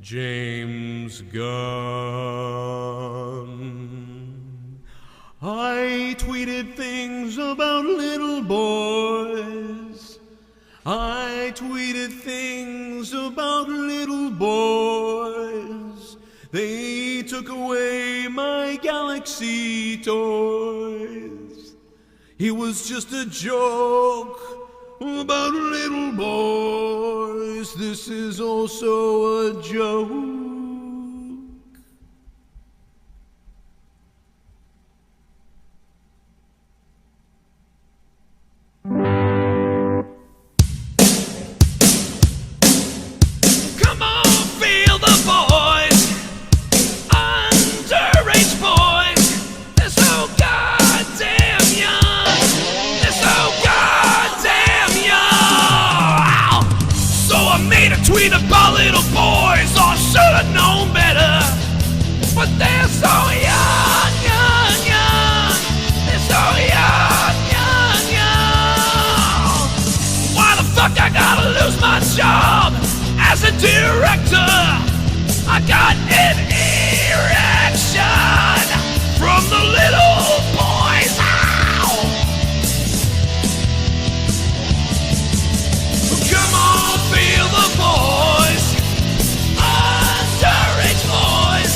James Gunn. I tweeted things about little boys. I tweeted things about little boys. They took away my Galaxy toys. It was just a joke about little boys. This is also a joke. Come on, feel the boys, underage boys. They're so goddamn young. They're so goddamn young. So I made a tweet about little boys. I should've known better, but they're so young, young, young. They're so young, young, young. Why the fuck I gotta lose my job as a director? I got an erection from the little boys. Ow! Come on, feel the boys, underage boys.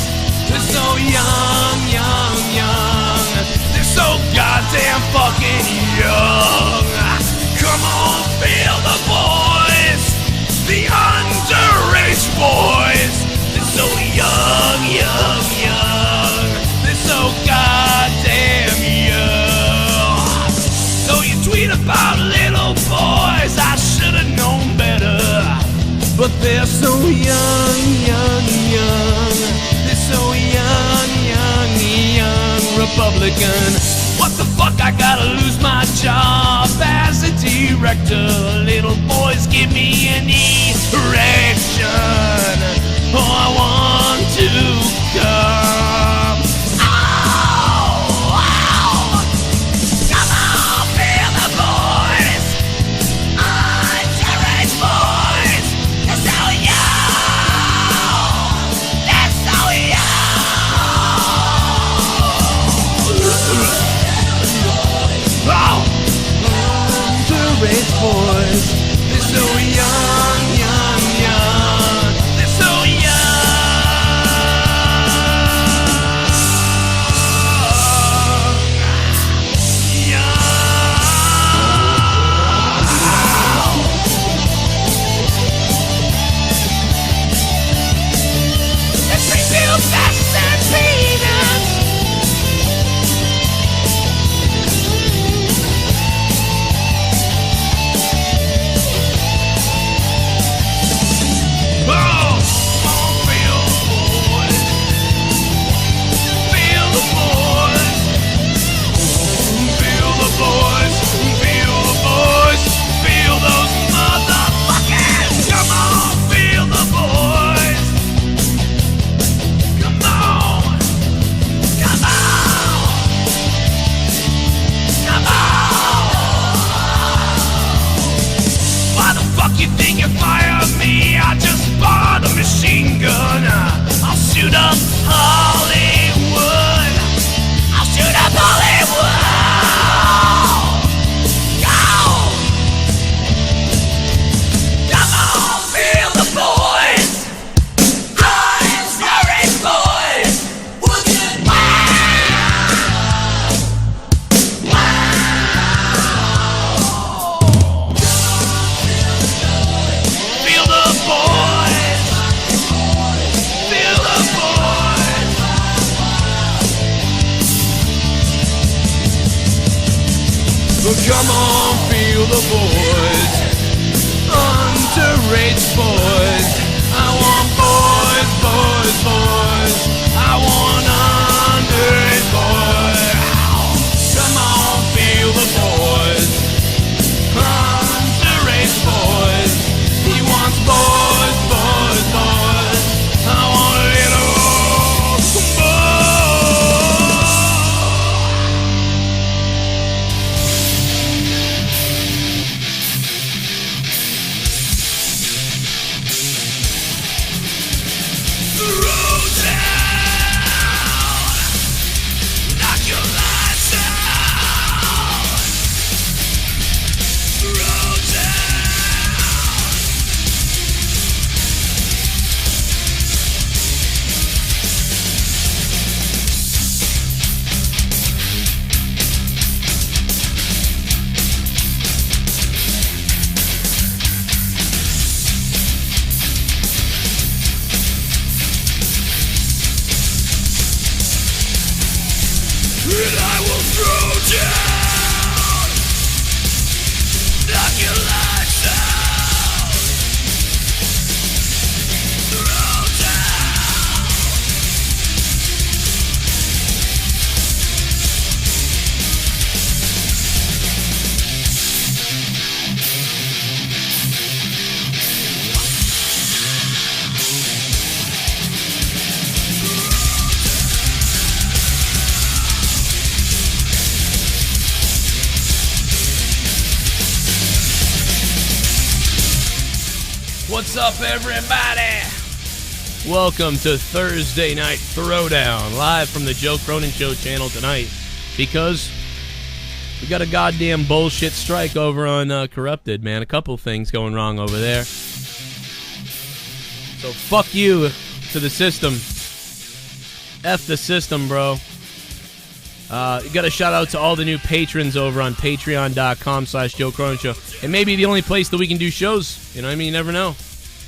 They're so young, young, young. They're so goddamn fucking young. Come on, feel the boys, the underage boys. They're so young, young, young. They're so goddamn young. So you tweet about little boys. I should've known better, but they're so young, young, young. They're so young, young, young. Republican. What the fuck? I gotta lose my job as a director. Little boys give me an erection. Oh, I want to come. Ow, ow. Come on, feel the boys, underage boys. They're so young. They're so young. Oh. Underage boys. They're so young, young, young. They're so come on, feel the boys, underage boys. I want boys, boys, boys. I want underage boys. Come on, feel the boys, What's up, everybody? Welcome to Thursday Night Throwdown, live from the Joe Cronin Show channel tonight, because we got a goddamn bullshit strike over on Corrupted, man. A couple things going wrong over there. So fuck you to the system. F the system, bro. You got a shout out to all the new patrons over on patreon.com/Joe Cronin Show. It may be the only place that we can do shows. You know what I mean? You never know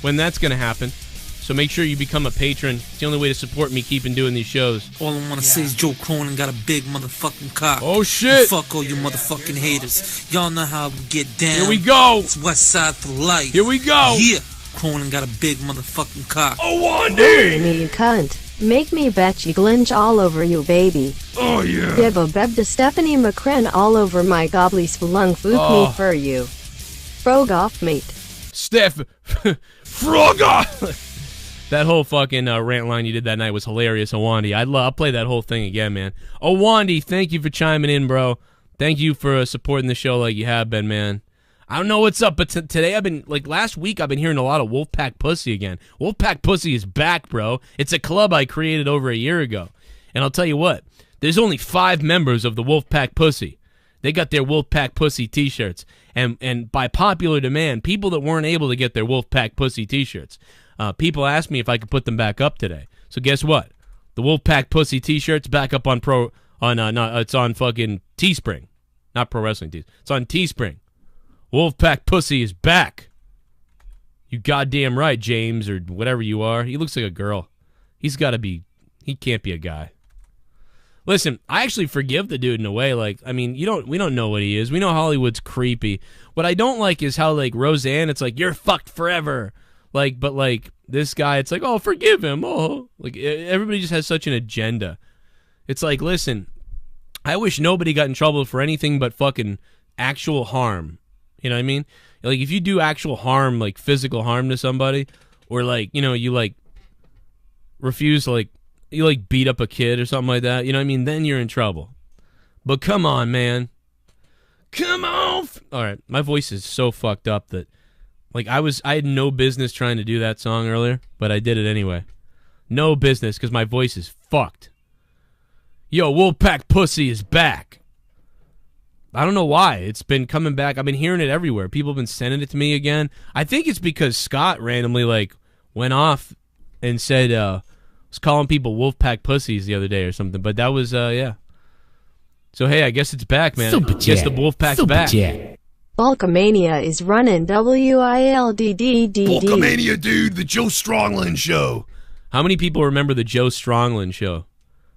when that's going to happen. So make sure you become a patron. It's the only way to support me keeping doing these shows. All I want to say is Joe Cronin got a big motherfucking cock. Oh, shit. And fuck all you motherfucking haters. Y'all know how we get down. Here we go. It's West Side for life. Here we go. Yeah. Cronin got a big motherfucking cock. Oh, one day. Me, you cunt. Make me bet you glinch all over you, baby. Oh, yeah. Give a beb to Stephanie McCren all over my gobbly spelung fook me for you. Frog off, mate. Steph. Frog off. That whole fucking rant line you did that night was hilarious, Awandi. I'll play that whole thing again, man. Awandi, thank you for chiming in, bro. Thank you for supporting the show like you have been, man. I don't know what's up, but today I've been, like last week, I've been hearing a lot of Wolfpack Pussy again. Wolfpack Pussy is back, bro. It's a club I created over a year ago. And I'll tell you what, there's only 5 members of the Wolfpack Pussy. They got their Wolfpack Pussy t-shirts. And by popular demand, people that weren't able to get their Wolfpack Pussy t-shirts, people asked me if I could put them back up today. So guess what? The Wolfpack Pussy t-shirts back up on it's on fucking Teespring. Not Pro Wrestling Tees. It's on Teespring. Wolfpack Pussy is back. You goddamn right, James, or whatever you are. He looks like a girl. He can't be a guy. Listen, I actually forgive the dude in a way. Like, I mean, we don't know what he is. We know Hollywood's creepy. What I don't like is how, like, Roseanne, it's like, you're fucked forever. Like, but, like, this guy, it's like, oh, forgive him. Oh, like, everybody just has such an agenda. It's like, listen, I wish nobody got in trouble for anything but fucking actual harm. You know what I mean? Like, if you do actual harm, like physical harm to somebody, or like, you know, you like refuse to like, you like beat up a kid or something like that, you know what I mean? Then you're in trouble. But come on, man. Come on. All right, my voice is so fucked up that, like, I had no business trying to do that song earlier, but I did it anyway. No business, because my voice is fucked. Yo, Wolfpack Pussy is back. I don't know why. It's been coming back. I've been hearing it everywhere. People have been sending it to me again. I think it's because Scott randomly, like, went off and said, was calling people Wolfpack Pussies the other day or something. But that was, yeah. So, hey, I guess it's back, man. I guess the Wolfpack's back. Bulkamania is running WILDDDD. Bulkamania, dude. The Joe Strongland Show. How many people remember the Joe Strongland Show?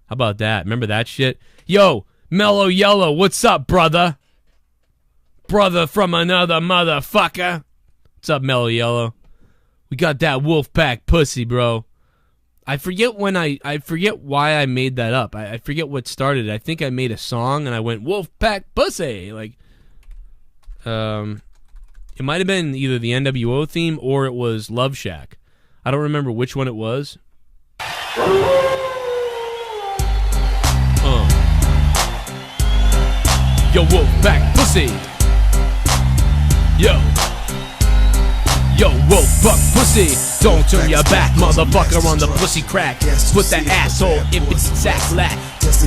How about that? Remember that shit? Yo, Mellow Yellow, what's up, brother? Brother from another motherfucker. What's up, Mellow Yellow? We got that Wolfpack Pussy, bro. I forget why I made that up. I forget what started it. I think I made a song and I went Wolfpack Pussy. Like, it might have been either the NWO theme or it was Love Shack. I don't remember which one it was. Yo, Wolfpack Pussy. Yo, Wolfpack Pussy. Don't turn your back, motherfucker, on the pussy crack. Put that asshole in its sack lack.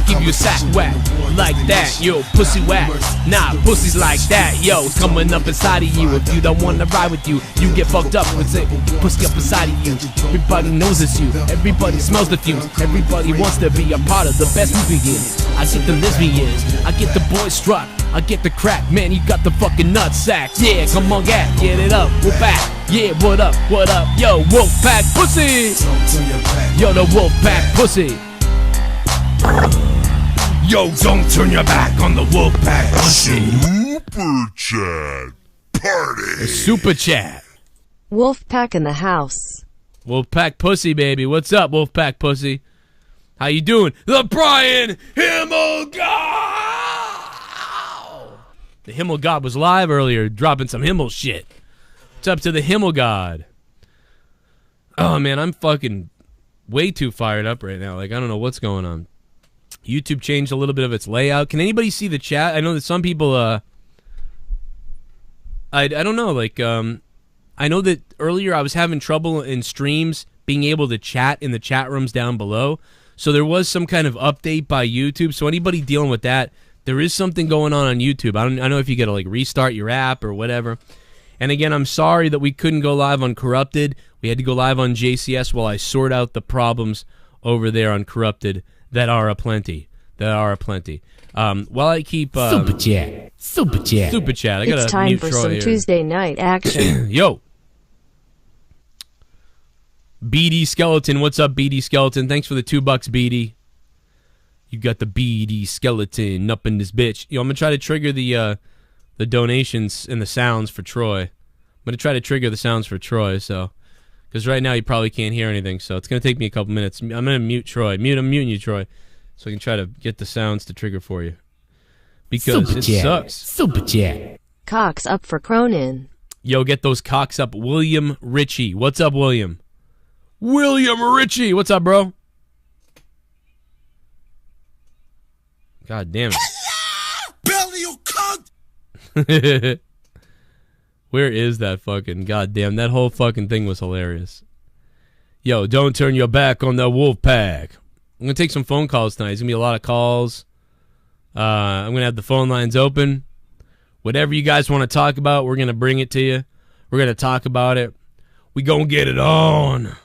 Give you a sack whack like that, yo, pussy whack. Nah, pussies like that, yo, coming up inside of you. If you don't wanna ride with you, you get fucked up with it. Pussy up inside of you. Everybody knows it's you. Everybody smells the fumes. Everybody wants to be a part of the best movie is. I get the lesbians. I get the boy struck. I get the crack, man, you got the fucking nutsack. Yeah, come on, get it up, we're back. Yeah, what up, yo, Wolfpack Pussy. Yo, the Wolfpack Pussy. Yo, don't turn your back on the Wolfpack Pussy. Super Chat Party. Super Chat. Wolfpack in the house. Wolfpack Pussy, baby. What's up, Wolfpack Pussy? How you doing? The Brian Himmel God. The Himmel God was live earlier, dropping some Himmel shit. What's up to the Himmel God? Oh, man, I'm fucking way too fired up right now. Like, I don't know what's going on. YouTube changed a little bit of its layout. Can anybody see the chat? I know that some people, I don't know, like, I know that earlier I was having trouble in streams being able to chat in the chat rooms down below. So there was some kind of update by YouTube. So anybody dealing with that, there is something going on YouTube. I don't know if you got to like restart your app or whatever. And again, I'm sorry that we couldn't go live on Corrupted. We had to go live on JCS while I sort out the problems over there on Corrupted that are aplenty. While I keep super chat. I got It's time for some Tuesday night action. Yo. BD Skeleton, what's up, BD Skeleton? Thanks for the $2, BD. You got the BD Skeleton up in this bitch. Yo, I'm gonna try to trigger the donations and the sounds for Troy. I'm gonna try to trigger the sounds for Troy, so because right now you probably can't hear anything, so it's gonna take me a couple minutes. I'm gonna mute Troy. I'm muting you, Troy, so I can try to get the sounds to trigger for you because Super it chat. sucks. Super chat. Cocks up for Cronin. Yo, get those cocks up, William Ritchie. What's up, William? William Ritchie, what's up, bro? God damn it. Belly, you cunt! Where is that fucking goddamn? That whole fucking thing was hilarious. Yo, don't turn your back on the Wolfpack. I'm gonna take some phone calls tonight. There's gonna be a lot of calls. I'm gonna have the phone lines open. Whatever you guys want to talk about, we're gonna bring it to you. We're gonna talk about it. We gonna get it on.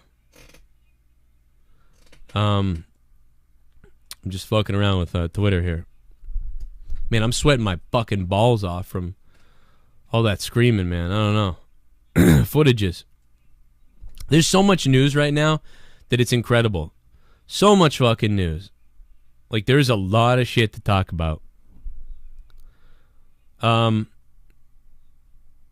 I'm just fucking around with Twitter here. Man, I'm sweating my fucking balls off from all that screaming, man. I don't know. Footages. There's so much news right now that it's incredible. So much fucking news. Like, there's a lot of shit to talk about.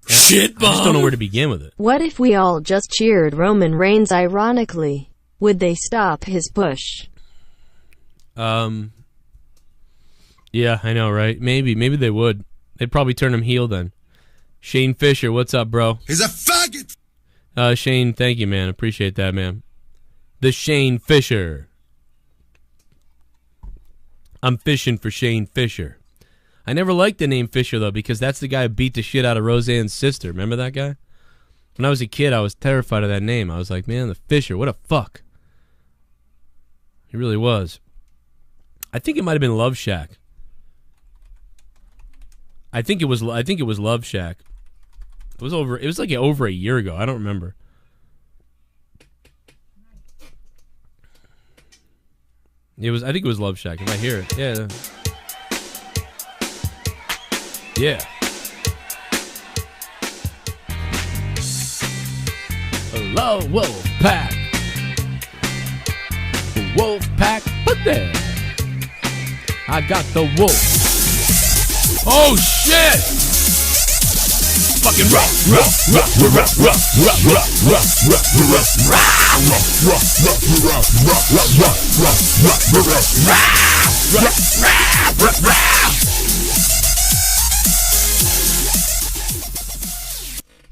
Shit bomb. I just don't know where to begin with it. What if we all just cheered Roman Reigns ironically? Would they stop his push? Yeah, I know, right? Maybe they would. They'd probably turn him heel then. Shane Fisher, what's up, bro? He's a faggot! Shane, thank you, man. Appreciate that, man. The Shane Fisher. I'm fishing for Shane Fisher. I never liked the name Fisher, though, because that's the guy who beat the shit out of Roseanne's sister. Remember that guy? When I was a kid, I was terrified of that name. I was like, man, the Fisher, what a fuck. He really was. I think it might have been Love Shack. I think it was Love Shack. It was like over a year ago. I don't remember. I think it was Love Shack. If I hear it. Yeah. Yeah. Hello, Wolfpack. Wolfpack, put there. I got the wolf. Oh shit! Fucking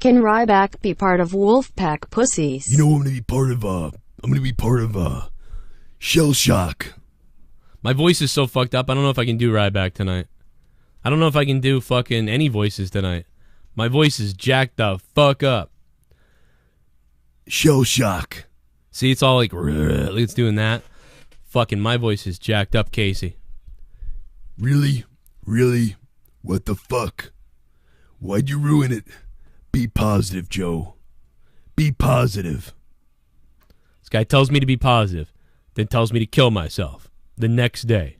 Can Ryback be part of Wolfpack Pussies? You know, I'm gonna be part of Shell Shock. My voice is so fucked up. I don't know if I can do Ryback tonight. I don't know if I can do fucking any voices tonight. My voice is jacked the fuck up. Shell Shock. See, it's all like it's doing that. Fucking my voice is jacked up, Casey. Really? Really? What the fuck? Why'd you ruin it? Be positive, Joe. Be positive. This guy tells me to be positive, then tells me to kill myself the next day.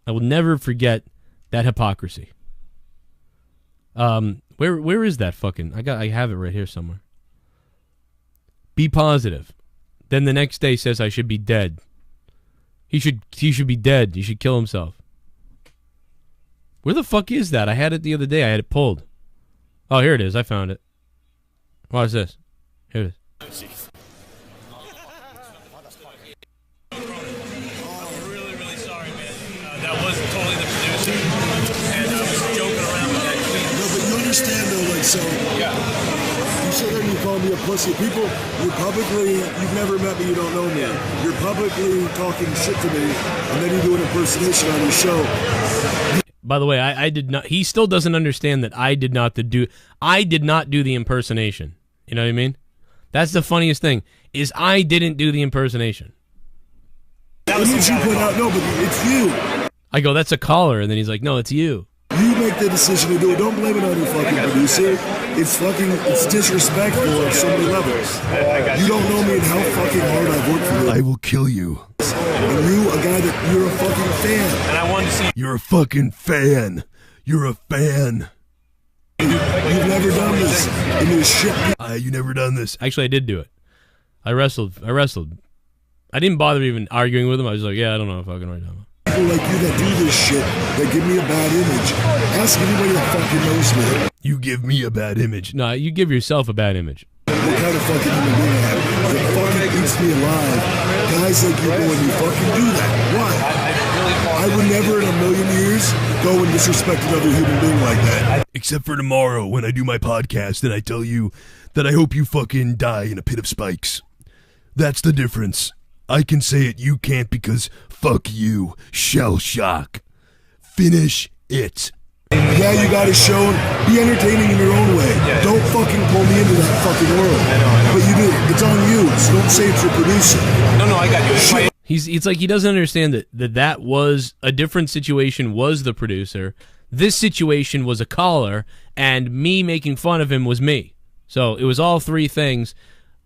I will never forget that hypocrisy. Where is that fucking? I have it right here somewhere. Be positive. Then the next day says I should be dead. He should be dead. He should kill himself. Where the fuck is that? I had it the other day. I had it pulled. Oh, here it is. I found it. What is this? Here it is. Really sorry, man. That wasn't totally the producer. And I was joking around with that tweet. No, but you understand though, like, so Yeah. you sit there and you call me a pussy. People, you've never met me, you don't know me. You're publicly talking shit to me, and then you do an impersonation on your show. By the way, I did not. He still doesn't understand that I did not do the impersonation. You know what I mean? That's the funniest thing, is I didn't do the impersonation. That was you put out. No, but it's you. I go, that's a caller, and then he's like, no, it's you. You make the decision to do it. Don't blame it on your fucking producer. It's disrespectful on so many levels. You don't know me and how fucking hard I've worked for you. I will kill you. And you, a guy that you're a fucking fan. And I wanted to see. You're a fucking fan. You're a fan. You've never done this. And this shit. You never done this. Actually, I did do it. I wrestled. I didn't bother even arguing with him. I was like, yeah, I don't know fucking right now. People like you that do this shit, that give me a bad image. Ask anybody that fucking knows me. You give me a bad image. No, you give yourself a bad image. What kind of fucking human being I am? That fucking eats me alive. Guys like you go and you fucking do that. Why? I would never in a million years go and disrespect another human being like that. Except for tomorrow when I do my podcast and I tell you that I hope you fucking die in a pit of spikes. That's the difference. I can say it, you can't, because fuck you. Shell shock. Finish it. Yeah, you gotta show and be entertaining in your own way. Don't fucking pull me into that fucking world. But you do. It's on you. So don't say it's your producer. No, I got you. Shit. It's like he doesn't understand that was a different situation, was the producer. This situation was a caller, and me making fun of him was me. So it was all three things.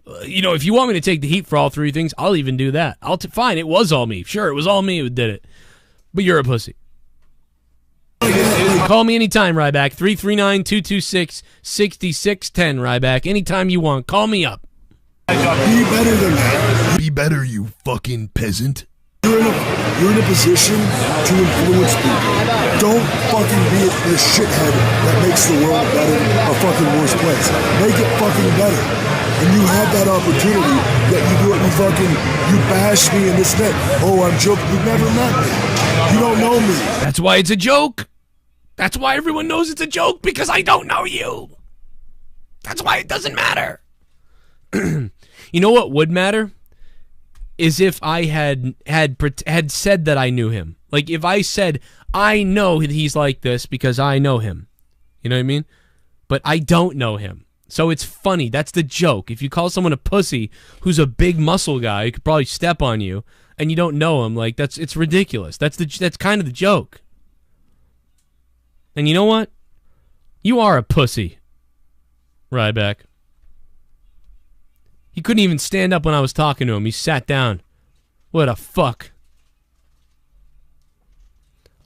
If you want me to take the heat for all three things, I'll even do that. Fine, it was all me. Sure, it was all me who did it. But you're a pussy. Call me anytime, Ryback. 339-226-6610, Ryback. Anytime you want. Call me up. Be better than that. Be better, you fucking peasant. You're in a position to influence people. Don't fucking be the shithead that makes the world better, a fucking worse place. Make it fucking better. And you have that opportunity that you do it and you bash me and this and that. Oh, I'm joking. You've never met me. You don't know me. That's why it's a joke. That's why everyone knows it's a joke, because I don't know you. That's why it doesn't matter. You know what would matter? Is if I had said that I knew him. Like if I said, I know that he's like this because I know him. You know what I mean? But I don't know him. So it's funny. That's the joke. If you call someone a pussy who's a big muscle guy who could probably step on you and you don't know him, like it's ridiculous. That's kind of the joke. And you know what? You are a pussy, Ryback. He couldn't even stand up when I was talking to him. He sat down. What a fuck.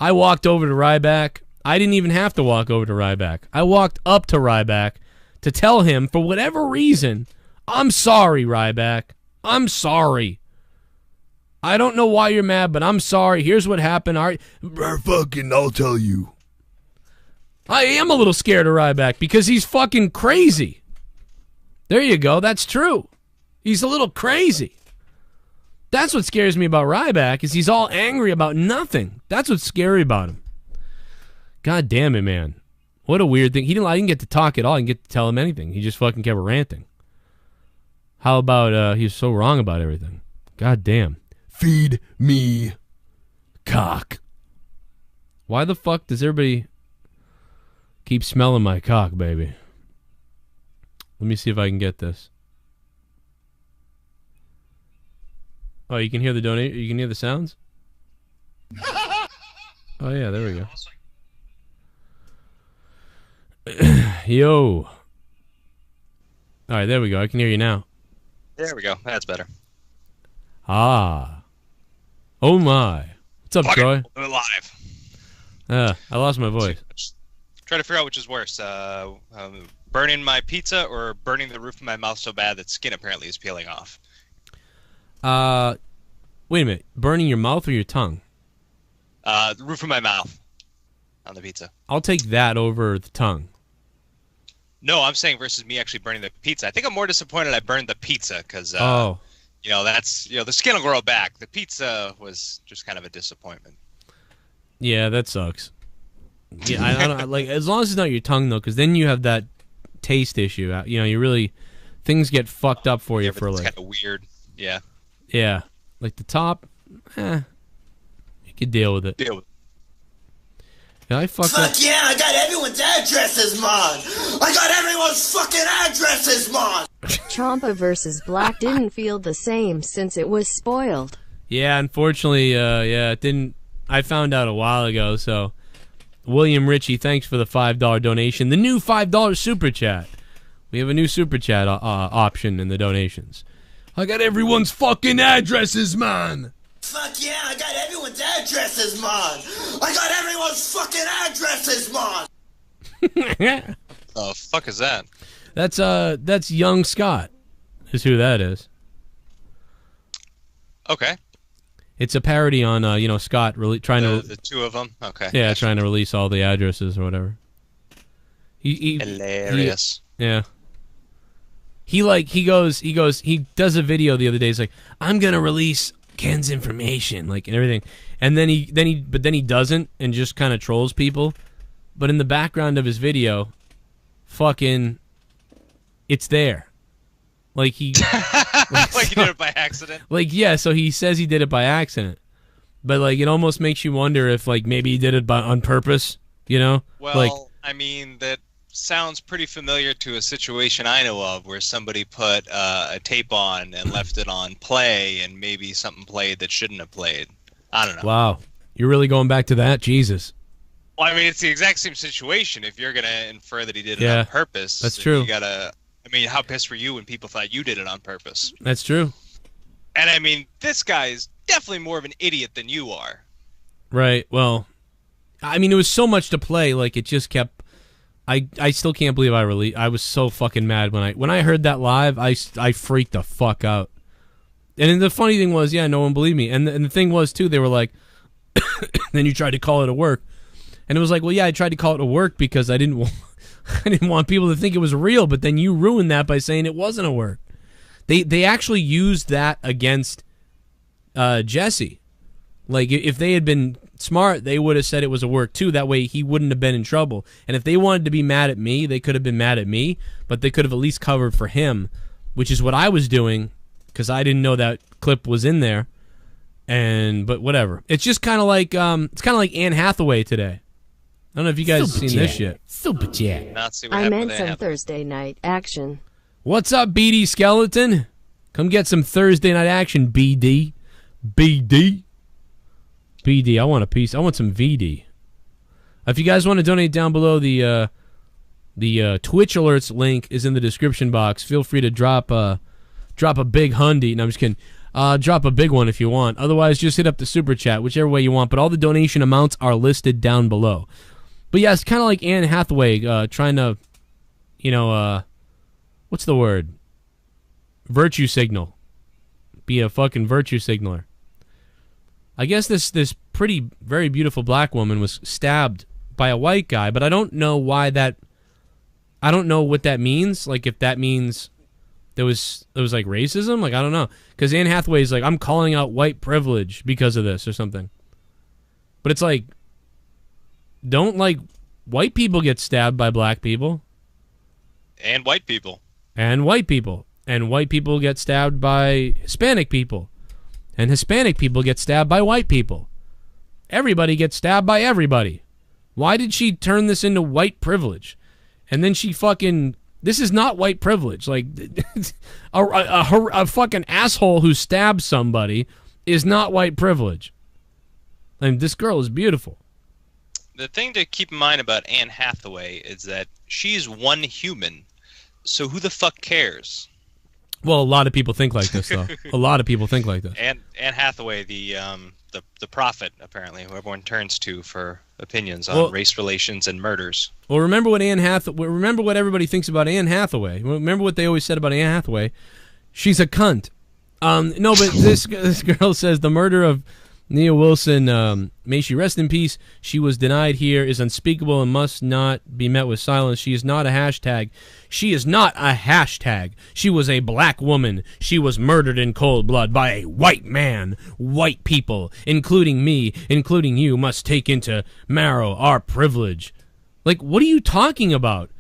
I walked over to Ryback. I didn't even have to walk over to Ryback. I walked up to Ryback to tell him, for whatever reason, I'm sorry, Ryback. I'm sorry. I don't know why you're mad, but I'm sorry. Here's what happened. I'll tell you. I am a little scared of Ryback because he's fucking crazy. There you go. That's true. He's a little crazy. That's what scares me about Ryback, is he's all angry about nothing. That's what's scary about him. God damn it, man. What a weird thing. I didn't get to talk at all. I didn't get to tell him anything. He just fucking kept ranting. How about he's so wrong about everything? God damn. Feed me cock. Why the fuck does everybody keep smelling my cock, baby? Let me see if I can get this. Oh, you can hear the donation? You can hear the sounds? Oh, yeah, there we go. Yo. All right, there we go. I can hear you now. There we go. That's better. Ah. Oh, my. What's up, Troy? We're live. I lost my voice. Try to figure out which is worse. Burning my pizza or burning the roof of my mouth so bad that skin apparently is peeling off. Wait a minute. Burning your mouth or your tongue? The roof of my mouth on the pizza. I'll take that over the tongue. No, I'm saying versus me actually burning the pizza. I think I'm more disappointed I burned the pizza because, that's, the skin will grow back. The pizza was just kind of a disappointment. Yeah, that sucks. Yeah, I don't like, as long as it's not your tongue though, because then you have that taste issue. You really, things get fucked up for you for like. It's kind of weird. Yeah. Yeah, like the top, you could deal with it. Yeah, I fucked up. Fuck yeah, I got everyone's addresses, Mon! I got everyone's fucking addresses, Mon! Champa versus Black didn't feel the same since it was spoiled. Yeah, unfortunately, it didn't. I found out a while ago, so. William Ritchie, thanks for the $5 donation. The new $5 super chat. We have a new super chat option in the donations. I got everyone's fucking addresses, man! Fuck yeah, I got everyone's addresses, Mon! I got everyone's fucking addresses, Mon! The fuck is that? That's Young Scott, is who that is. Okay. It's a parody on, Scott really trying to... The two of them? Okay. Yeah, trying to release all the addresses or whatever. Hilarious. Yeah. He does a video the other day. He's like, I'm going to release Ken's information, like, and everything. And then he doesn't and just kind of trolls people. But in the background of his video, fucking, it's there. Like he... Like he did it by accident? Like, yeah, so he says he did it by accident. But, like, it almost makes you wonder if, like, maybe he did it on purpose, you know? Well, like, I mean, that sounds pretty familiar to a situation I know of where somebody put a tape on and left it on play and maybe something played that shouldn't have played. I don't know. Wow. You're really going back to that? Jesus. Well, I mean, it's the exact same situation. If you're going to infer that he did it on purpose, that's true. You got to... I mean, how pissed were you when people thought you did it on purpose? That's true. And I mean, this guy is definitely more of an idiot than you are. Right. Well, I mean, it was so much to play. Like, it just kept. I still can't believe I was so fucking mad when I heard that live. I freaked the fuck out. And then the funny thing was, yeah, no one believed me. And the thing was too, they were like, then you tried to call it a work, and it was like, well, yeah, I tried to call it a work because I didn't want people to think it was real, but then you ruined that by saying it wasn't a work. They actually used that against Jesse. Like, if they had been smart, they would have said it was a work too. That way he wouldn't have been in trouble. And if they wanted to be mad at me, they could have been mad at me, but they could have at least covered for him, which is what I was doing because I didn't know that clip was in there. But whatever. It's just kind of like Anne Hathaway today. I don't know if you guys have seen this shit. Super chat. I meant some Thursday night action. What's up, BD Skeleton? Come get some Thursday night action, BD. BD. BD, I want a piece. I want some VD. If you guys want to donate down below, the Twitch alerts link is in the description box. Feel free to drop a big hundy. No, I'm just kidding. Drop a big one if you want. Otherwise, just hit up the super chat, whichever way you want. But all the donation amounts are listed down below. But yeah, it's kind of like Anne Hathaway trying to, what's the word? Virtue signal. Be a fucking virtue signaler. I guess this pretty, very beautiful black woman was stabbed by a white guy, but I don't know why that... I don't know what that means. Like, if that means there was like racism? Like, I don't know. Because Anne Hathaway's like, I'm calling out white privilege because of this or something. But it's like... Don't, like, white people get stabbed by black people? And white people. And white people. And white people get stabbed by Hispanic people. And Hispanic people get stabbed by white people. Everybody gets stabbed by everybody. Why did she turn this into white privilege? And then she fucking... This is not white privilege. Like, a fucking asshole who stabs somebody is not white privilege. I mean, this girl is beautiful. The thing to keep in mind about Anne Hathaway is that she's one human, so who the fuck cares? Well, a lot of people think like this, though. A lot of people think like this. Anne Hathaway, the prophet, apparently, who everyone turns to for opinions on race relations and murders. Well, remember what everybody thinks about Anne Hathaway. Remember what they always said about Anne Hathaway. She's a cunt. No, but this girl says the murder of Nia Wilson, may she rest in peace, she was denied here, is unspeakable and must not be met with silence. She is not a hashtag. She is not a hashtag. She was a black woman. She was murdered in cold blood by a white man. White people, including me, including you, must take into marrow our privilege. Like, what are you talking about?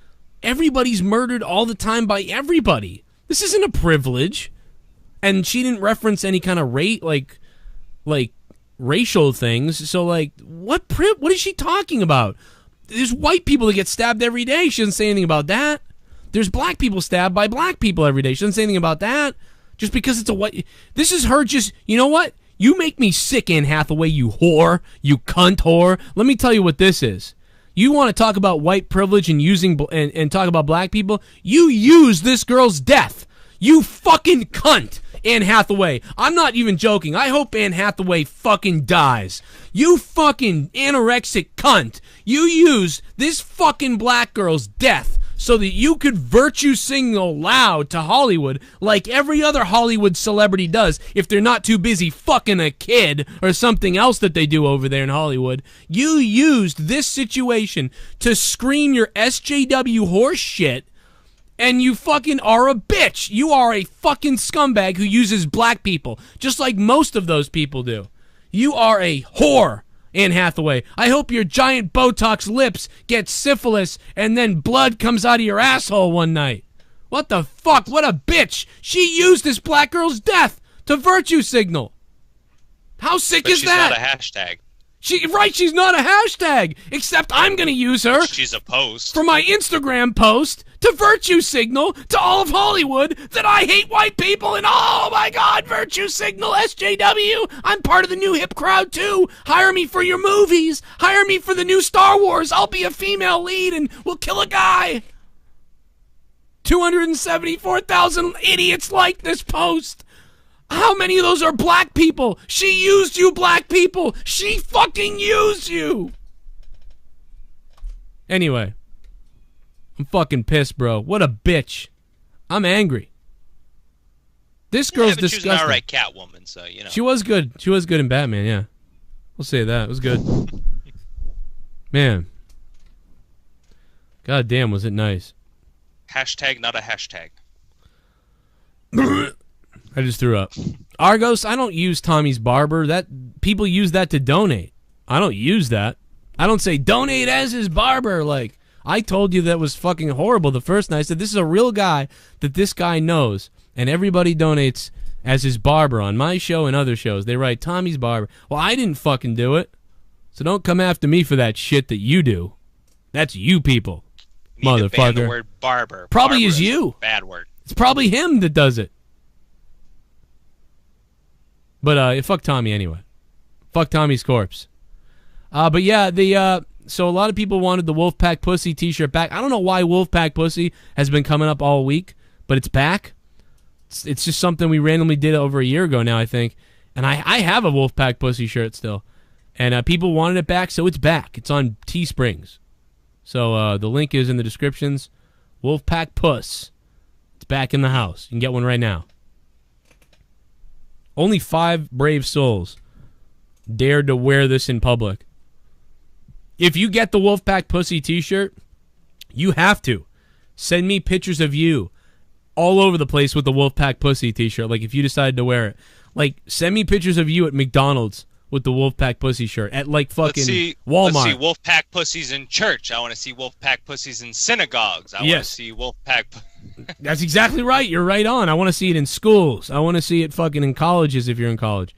Everybody's murdered all the time by everybody. This isn't a privilege. And she didn't reference any kind of rate, like racial things. So, like, what is she talking about? There's white people that get stabbed every day. She doesn't say anything about that. There's black people stabbed by black people every day. She doesn't say anything about that. Just because it's a white... This is her just... You know what? You make me sick, Anne Hathaway, you whore. You cunt whore. Let me tell you what this is. You want to talk about white privilege and using and talk about black people? You use this girl's death. You fucking cunt, Anne Hathaway. I'm not even joking. I hope Anne Hathaway fucking dies. You fucking anorexic cunt. You used this fucking black girl's death so that you could virtue signal loud to Hollywood like every other Hollywood celebrity does if they're not too busy fucking a kid or something else that they do over there in Hollywood. You used this situation to scream your SJW horse shit, and you fucking are a bitch. You are a fucking scumbag who uses black people, just like most of those people do. You are a whore, Anne Hathaway. I hope your giant Botox lips get syphilis and then blood comes out of your asshole one night. What the fuck? What a bitch. She used this black girl's death to virtue signal. How sick is that? She's not a hashtag. She's not a hashtag. Except I'm going to use her. She's a post. For my Instagram post to virtue signal to all of Hollywood that I hate white people and oh my god, virtue signal SJW. I'm part of the new hip crowd too. Hire me for your movies. Hire me for the new Star Wars. I'll be a female lead and we'll kill a guy. 274,000 idiots like this post. How many of those are black people? She used you, black people. She fucking used you. Anyway, I'm fucking pissed, bro. What a bitch. I'm angry. This girl's disgusting. She was an alright Catwoman, so, you know. She was good. She was good in Batman, yeah. We'll say that. It was good. Man. God damn, was it nice. Hashtag not a hashtag. I just threw up. Argos, I don't use Tommy's Barber. That people use that to donate. I don't use that. I don't say donate as his barber. Like, I told you that was fucking horrible the first night. I said this is a real guy that this guy knows, and everybody donates as his barber on my show and other shows. They write Tommy's Barber. Well, I didn't fucking do it, so don't come after me for that shit that you do. That's you people, motherfucker. To ban the word barber. Probably barber is you. Bad word. It's probably him that does it. But fuck Tommy anyway. Fuck Tommy's corpse. But yeah, so a lot of people wanted the Wolfpack Pussy t-shirt back. I don't know why Wolfpack Pussy has been coming up all week, but it's back. It's just something we randomly did over a year ago now, I think. And I have a Wolfpack Pussy shirt still. And people wanted it back, so it's back. It's on Teesprings. So the link is in the descriptions. Wolfpack Puss. It's back in the house. You can get one right now. Only 5 brave souls dared to wear this in public. If you get the Wolfpack Pussy t-shirt, you have to send me pictures of you all over the place with the Wolfpack Pussy t-shirt. Like, if you decided to wear it. Like, send me pictures of you at McDonald's with the Wolfpack Pussy shirt. At, like, fucking Walmart. Let's see Wolfpack Pussies in church. I want to see Wolfpack Pussies in synagogues. I want to see Wolfpack... That's exactly right. You're right on. I want to see it in schools. I want to see it fucking in colleges if you're in college.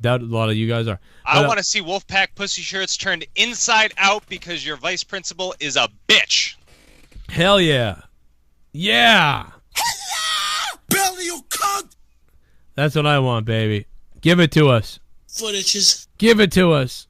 Doubt a lot of you guys are. I want to see Wolfpack Pussy shirts turned inside out because your vice principal is a bitch. Hell yeah. Yeah. Hello! Billy, you cunt! That's what I want, baby. Give it to us. Footages. Give it to us.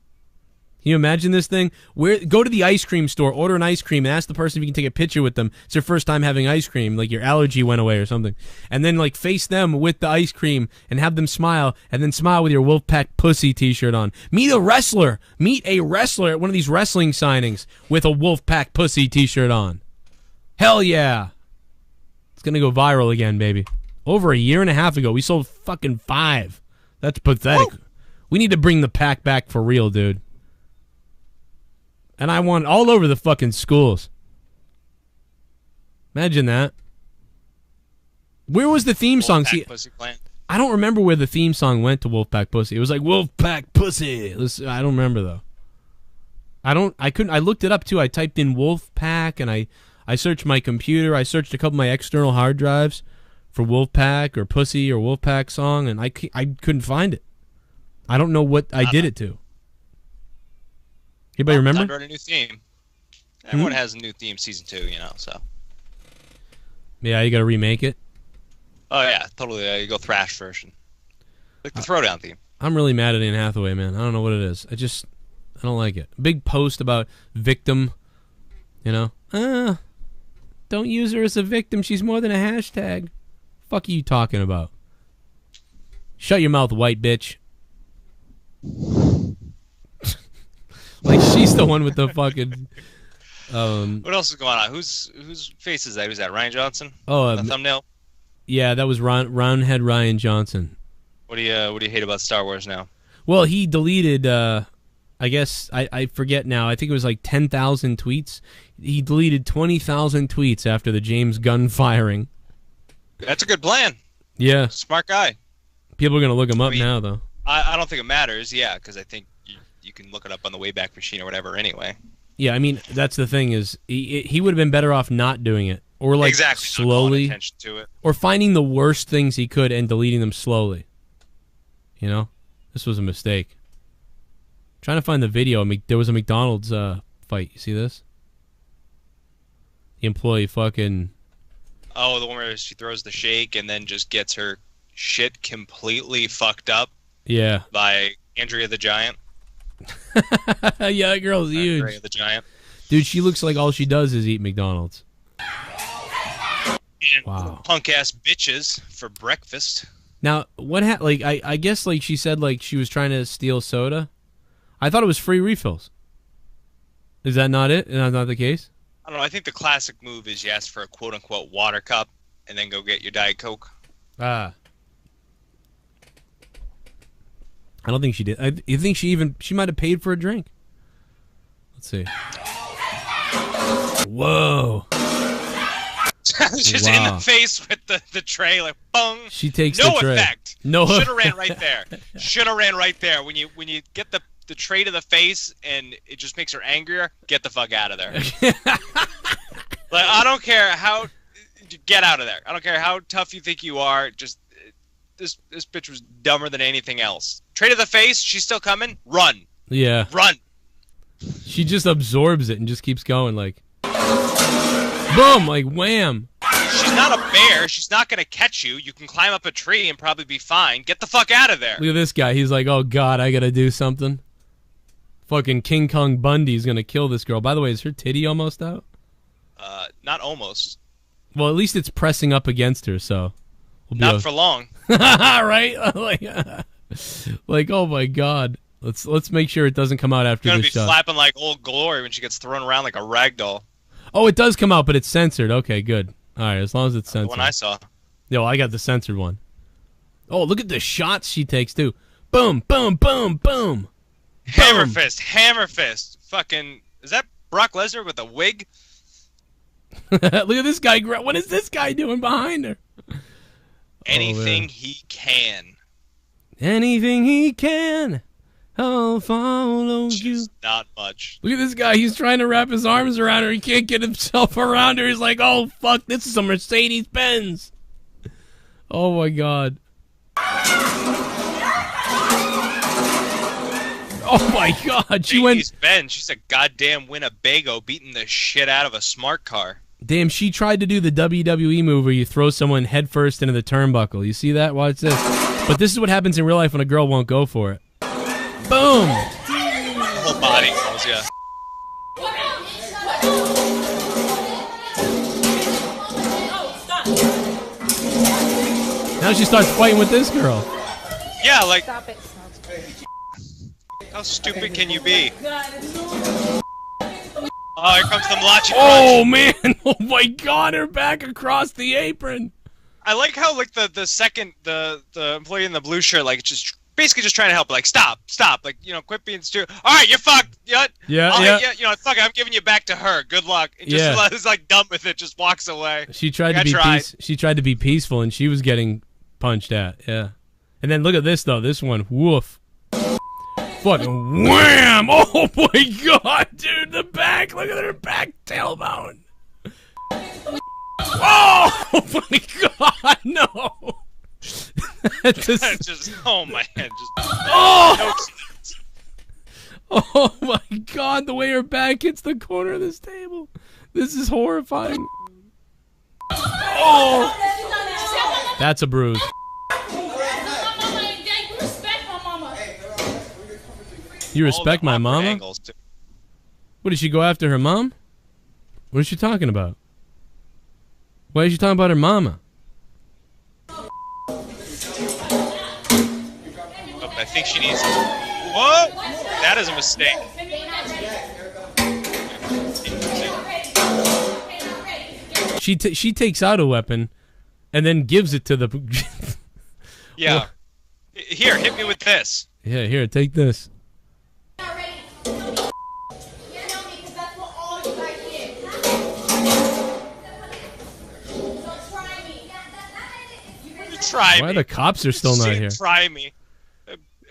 Can you imagine this thing? Go to the ice cream store, order an ice cream, and ask the person if you can take a picture with them. It's their first time having ice cream, like your allergy went away or something. And then like face them with the ice cream and have them smile, and then smile with your Wolfpack Pussy t-shirt on. Meet a wrestler at one of these wrestling signings with a Wolfpack Pussy t-shirt on. Hell yeah. It's going to go viral again, baby. Over a year and a half ago, we sold fucking 5. That's pathetic. Woo! We need to bring the pack back for real, dude. And I want all over the fucking schools. Imagine that. Where was the theme song? See, I don't remember where the theme song went to Wolfpack Pussy. It was like Wolfpack Pussy. I don't remember though. I looked it up too. I typed in Wolfpack and I searched my computer. I searched a couple of my external hard drives for Wolfpack or Pussy or Wolfpack song, and I couldn't find it. I don't know what I did it to. Anybody remember? Time to write a new theme. Everyone has a new theme season 2, you know, so. Yeah, you gotta remake it. Oh, yeah, totally. You go thrash version. Like the throwdown theme. I'm really mad at Anne Hathaway, man. I don't know what it is. I don't like it. Big post about victim, you know. Don't use her as a victim. She's more than a hashtag. Fuck are you talking about? Shut your mouth, white bitch. Like, she's the one with the fucking... what else is going on? Whose face is that? Who's that? Ryan Johnson? Oh, the thumbnail? Yeah, that was Roundhead Ryan Johnson. What do you hate about Star Wars now? Well, he deleted, I guess, I forget now, I think it was like 10,000 tweets. He deleted 20,000 tweets after the James Gunn firing. That's a good plan. Yeah. Smart guy. People are going to look him up now, though. I don't think it matters, yeah, because I think you can look it up on the Wayback Machine or whatever anyway. Yeah, I mean, that's the thing is, he would have been better off not doing it. Or, like, exactly, slowly. Not attention to it. Or finding the worst things he could and deleting them slowly. You know? This was a mistake. Trying to find the video. There was a McDonald's fight. You see this? The employee fucking... Oh, the one where she throws the shake and then just gets her shit completely fucked up. Yeah. By Andrea the Giant. Yeah, that girl's huge. Andrea the Giant. Dude, she looks like all she does is eat McDonald's. And wow. Punk ass bitches for breakfast. Now, what like I guess like she said like she was trying to steal soda. I thought it was free refills. Is that not it? Is that not the case? I don't know. I think the classic move is you ask for a quote unquote water cup and then go get your Diet Coke. Ah. I don't think she did. You think she might have paid for a drink? Let's see. Whoa. Just in the face with the tray, like bung. She takes no the tray. Effect. No should have ran right there. Should have ran right there. When you get the tray to the face and it just makes her angrier, get the fuck out of there. Like I don't care how, get out of there. I don't care how tough you think you are. Just this bitch was dumber than anything else. Tray to the face. She's still coming. Run. Yeah. Run. She just absorbs it and just keeps going like. Boom! Like wham! She's not a bear. She's not gonna catch you. You can climb up a tree and probably be fine. Get the fuck out of there. Look at this guy. He's like, oh god, I gotta do something. Fucking King Kong Bundy's gonna kill this girl. By the way, is her titty almost out? Not almost. Well, at least it's pressing up against her, so. We'll not for long. Right? Like, oh my god. Let's make sure it doesn't come out after this shot. It's gonna be flapping like Old Glory when she gets thrown around like a rag doll. Oh, it does come out, but it's censored. Okay, good. All right, as long as it's censored. The one I saw. Yo, I got the censored one. Oh, look at the shots she takes, too. Boom, boom, boom, boom. Hammer fist, hammer fist. Fucking, is that Brock Lesnar with a wig? Look at this guy. What is this guy doing behind her? Anything he can. Anything he can. I'll follow you. Not much. Look at this guy. He's trying to wrap his arms around her. He can't get himself around her. He's like, oh, fuck. This is a Mercedes-Benz. Oh, my God. Oh, my God. She went... Benz. She's a goddamn Winnebago beating the shit out of a smart car. Damn, she tried to do the WWE move where you throw someone headfirst into the turnbuckle. You see that? Watch this. But this is what happens in real life when a girl won't go for it. Boom! Whole body goes, yeah. Now she starts fighting with this girl. Yeah, like... Stop it. How stupid can you be? Oh, here comes the Malachi Oh, man! Oh, my God, her back across the apron! I like how, like, the second, the employee in the blue shirt, like, just... basically just trying to help, like, stop, like, you know, quit being stupid. All right, you're fucked. Yeah, you know, fuck it, I'm giving you back to her. Good luck. And just is like done with it, just walks away. She tried to be she tried to be peaceful, and she was getting punched at. Yeah, and then look at this though. This one, woof, fucking wham! Oh my god, dude, the back. Look at her back tailbone. Oh my god, no. Just oh my head. Oh my God! The way her back hits the corner of this table. This is horrifying. Oh! That's a bruise. You respect my mama? What, did she go after her mom? What is she talking about? Why is she talking about her mama? Oh, I think she needs... What? That is a mistake. She takes out a weapon and then gives it to the... Yeah. Well, here, hit me with this. Yeah, here, take this. Try me. Why the cops are still not here? Try me.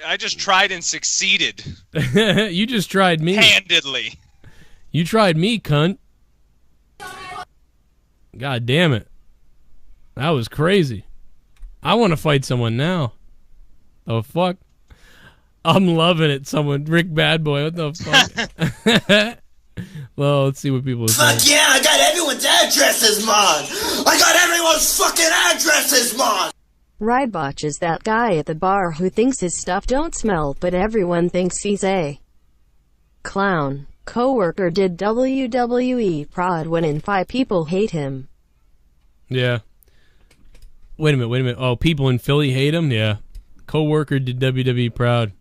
I just tried and succeeded. You just tried me. Handedly. You tried me, cunt. God damn it. That was crazy. I want to fight someone now. Oh, fuck. I'm loving it. Someone, Rick Badboy, what the fuck? Well, let's see what people are saying. Fuck yeah, I got everyone's addresses, mon! I got everyone's fucking addresses, mon! Rybotch is that guy at the bar who thinks his stuff don't smell, but everyone thinks he's a clown. Coworker did WWE prod when in 5 people hate him. Yeah. Wait a minute. Oh, people in Philly hate him? Yeah. Coworker did WWE proud.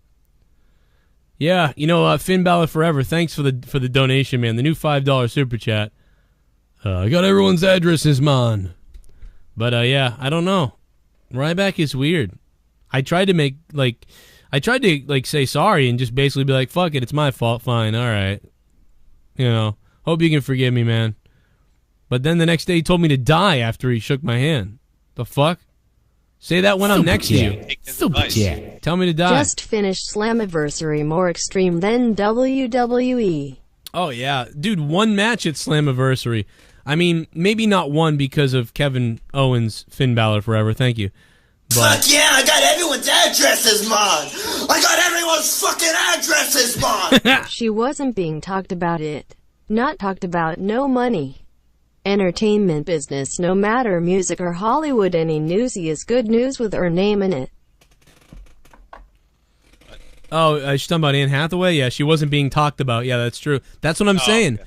Yeah, you know, Finn Balor Forever, thanks for the donation, man. The new $5 super chat. I got everyone's addresses, man. But, yeah, I don't know. Ryback is weird. I tried to say sorry and just basically be like, fuck it, it's my fault, fine, all right. You know, hope you can forgive me, man. But then the next day he told me to die after he shook my hand. The fuck? Say that when I'm next to you. Super chat. Tell me to die. Just finished Slammiversary, more extreme than WWE. Oh, yeah. Dude, one match at Slammiversary. I mean, maybe not one because of Kevin Owens, Finn Balor Forever. Thank you. But Fuck yeah, I got everyone's addresses, mon! I got everyone's fucking addresses, mon! She wasn't being talked about it. Not talked about, no money. Entertainment business, no matter music or Hollywood, any newsy is good news with her name in it. oh, she's talking about Anne Hathaway? Yeah, she wasn't being talked about. Yeah, that's true. That's what I'm saying. Okay.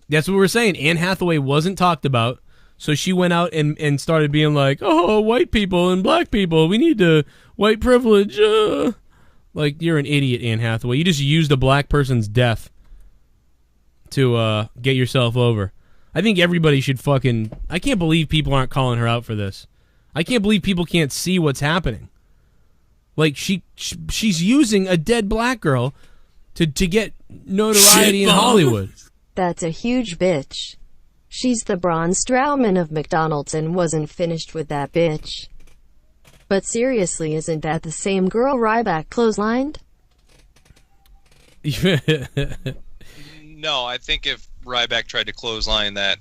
That's what we're saying. Anne Hathaway wasn't talked about, so she went out and started being like, oh, white people and black people, we need to white privilege. Like, you're an idiot, Anne Hathaway. You just used a black person's death to get yourself over. I think everybody should fucking... I can't believe people aren't calling her out for this. I can't believe people can't see what's happening. Like, she's using a dead black girl to get notoriety in Hollywood. That's a huge bitch. She's the Braun Strowman of McDonald's and wasn't finished with that bitch. But seriously, isn't that the same girl Ryback clotheslined? No, I think if Ryback tried to clothesline that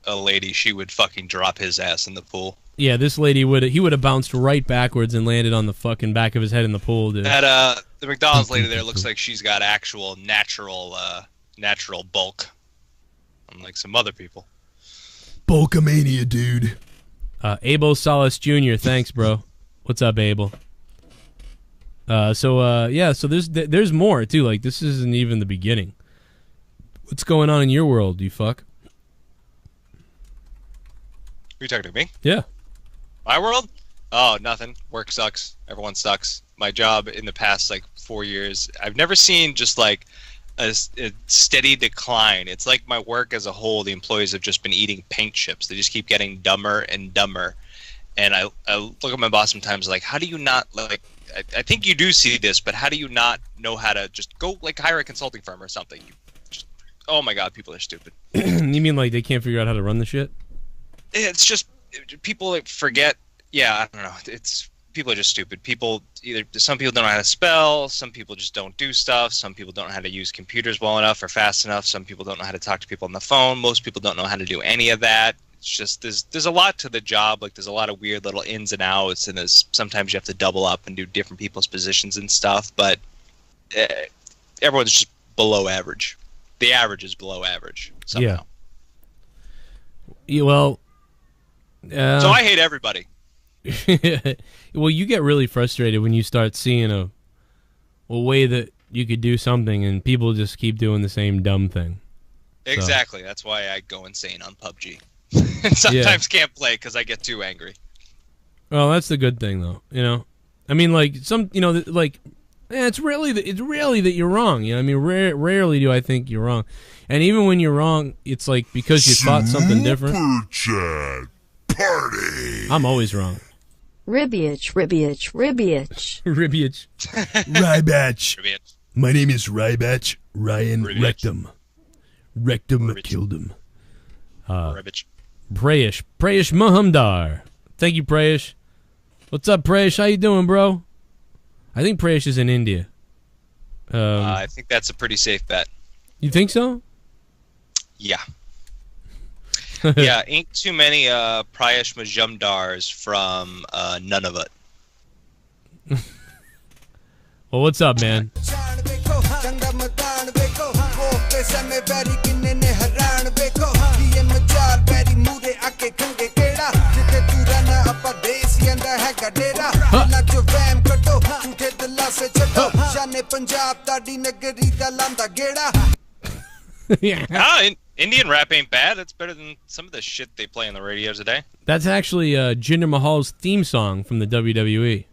a lady, she would fucking drop his ass in the pool. Yeah, this lady would have bounced right backwards and landed on the fucking back of his head in the pool, dude. That the McDonald's lady there looks like she's got actual natural bulk, unlike some other people. Bulkamania, dude. Abel Salas Jr., thanks, bro. What's up, Abel? So there's more too. Like, this isn't even the beginning. What's going on in your world, you fuck? Are you talking to me? Yeah. My world? Oh, nothing. Work sucks. Everyone sucks. My job in the past, 4 years, I've never seen just, a steady decline. It's like my work as a whole, the employees have just been eating paint chips. They just keep getting dumber and dumber. And I look at my boss sometimes how do you not, I think you do see this, but how do you not know how to just go, hire a consulting firm or something? Oh my God, people are stupid. You mean they can't figure out how to run the shit? It's just people forget. Yeah, I don't know. People are just stupid. Some people don't know how to spell. Some people just don't do stuff. Some people don't know how to use computers well enough or fast enough. Some people don't know how to talk to people on the phone. Most people don't know how to do any of that. It's just there's a lot to the job. Like there's a lot of weird little ins and outs, and there's sometimes you have to double up and do different people's positions and stuff. But everyone's just below average. The average is below average somehow. Yeah. Well. So I hate everybody. Well, you get really frustrated when you start seeing a way that you could do something, and people just keep doing the same dumb thing. Exactly. That's why I go insane on PUBG. Sometimes can't play because I get too angry. Well, that's the good thing, though. You know, I mean, like it's rarely that you're wrong. You know, I mean, rarely do I think you're wrong, and even when you're wrong, it's like because you thought something different. Super Chat Party. I'm always wrong. Ribbiach. Ribbiach. Rybatch. My name is Rybatch. Ryan Rectum. Rectum killed him. Prayesh Muhamdar. Thank you, Prayesh. What's up, Prayesh? How you doing, bro? I think Prayesh is in India. I think that's a pretty safe bet. You think so? Yeah. Yeah, ain't too many Prayesh Majumdars from Nunavut. Well, what's up, man? Yeah. Indian rap ain't bad. It's better than some of the shit they play on the radio today. That's actually Jinder Mahal's theme song from the WWE.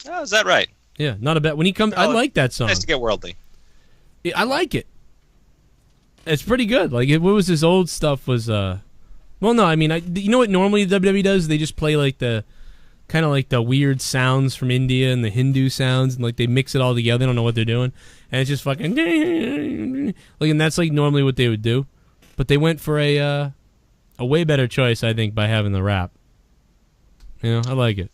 Oh, is that right? Yeah, not a bad. When he comes, I like that song. Nice to get worldly. I like it. It's pretty good. Like, what was his old stuff was, well, no, I mean, you know what normally the WWE does? They just play, like, the, kind of like the weird sounds from India and the Hindu sounds, and, like, they mix it all together. They don't know what they're doing. And it's just fucking, like, and that's, like, normally what they would do. But they went for a way better choice, I think, by having the rap. You know, I like it.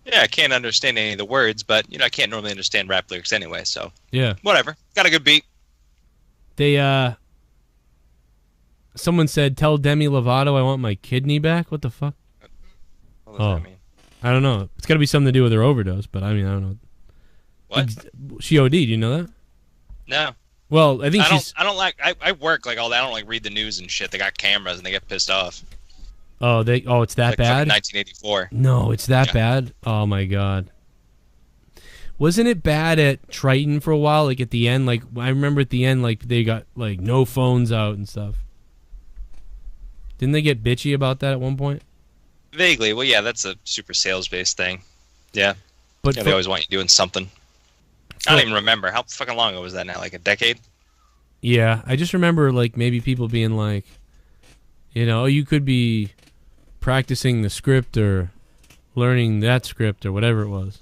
Yeah, I can't understand any of the words, but, you know, I can't normally understand rap lyrics anyway, so. Yeah. Whatever. Got a good beat. They, someone said, tell Demi Lovato I want my kidney back? What the fuck? What does that mean? I don't know. It's got to be something to do with her overdose, but I mean, I don't know. What? She OD'd, you know that? No. Well, I think I work like all that. I don't like read the news and shit. They got cameras and they get pissed off. Oh, it's that like bad? 1984. No, it's that bad? Oh, my God. Wasn't it bad at Triton for a while? Like, at the end, like, I remember at the end, like, they got, like, no phones out and stuff. Didn't they get bitchy about that at one point? Vaguely. Well, yeah, that's a super sales-based thing. Yeah. But they always want you doing something. I don't even remember. How fucking long ago was that now? Like a decade? Yeah. I just remember, like, maybe people being like, you know, you could be practicing the script or learning that script or whatever it was.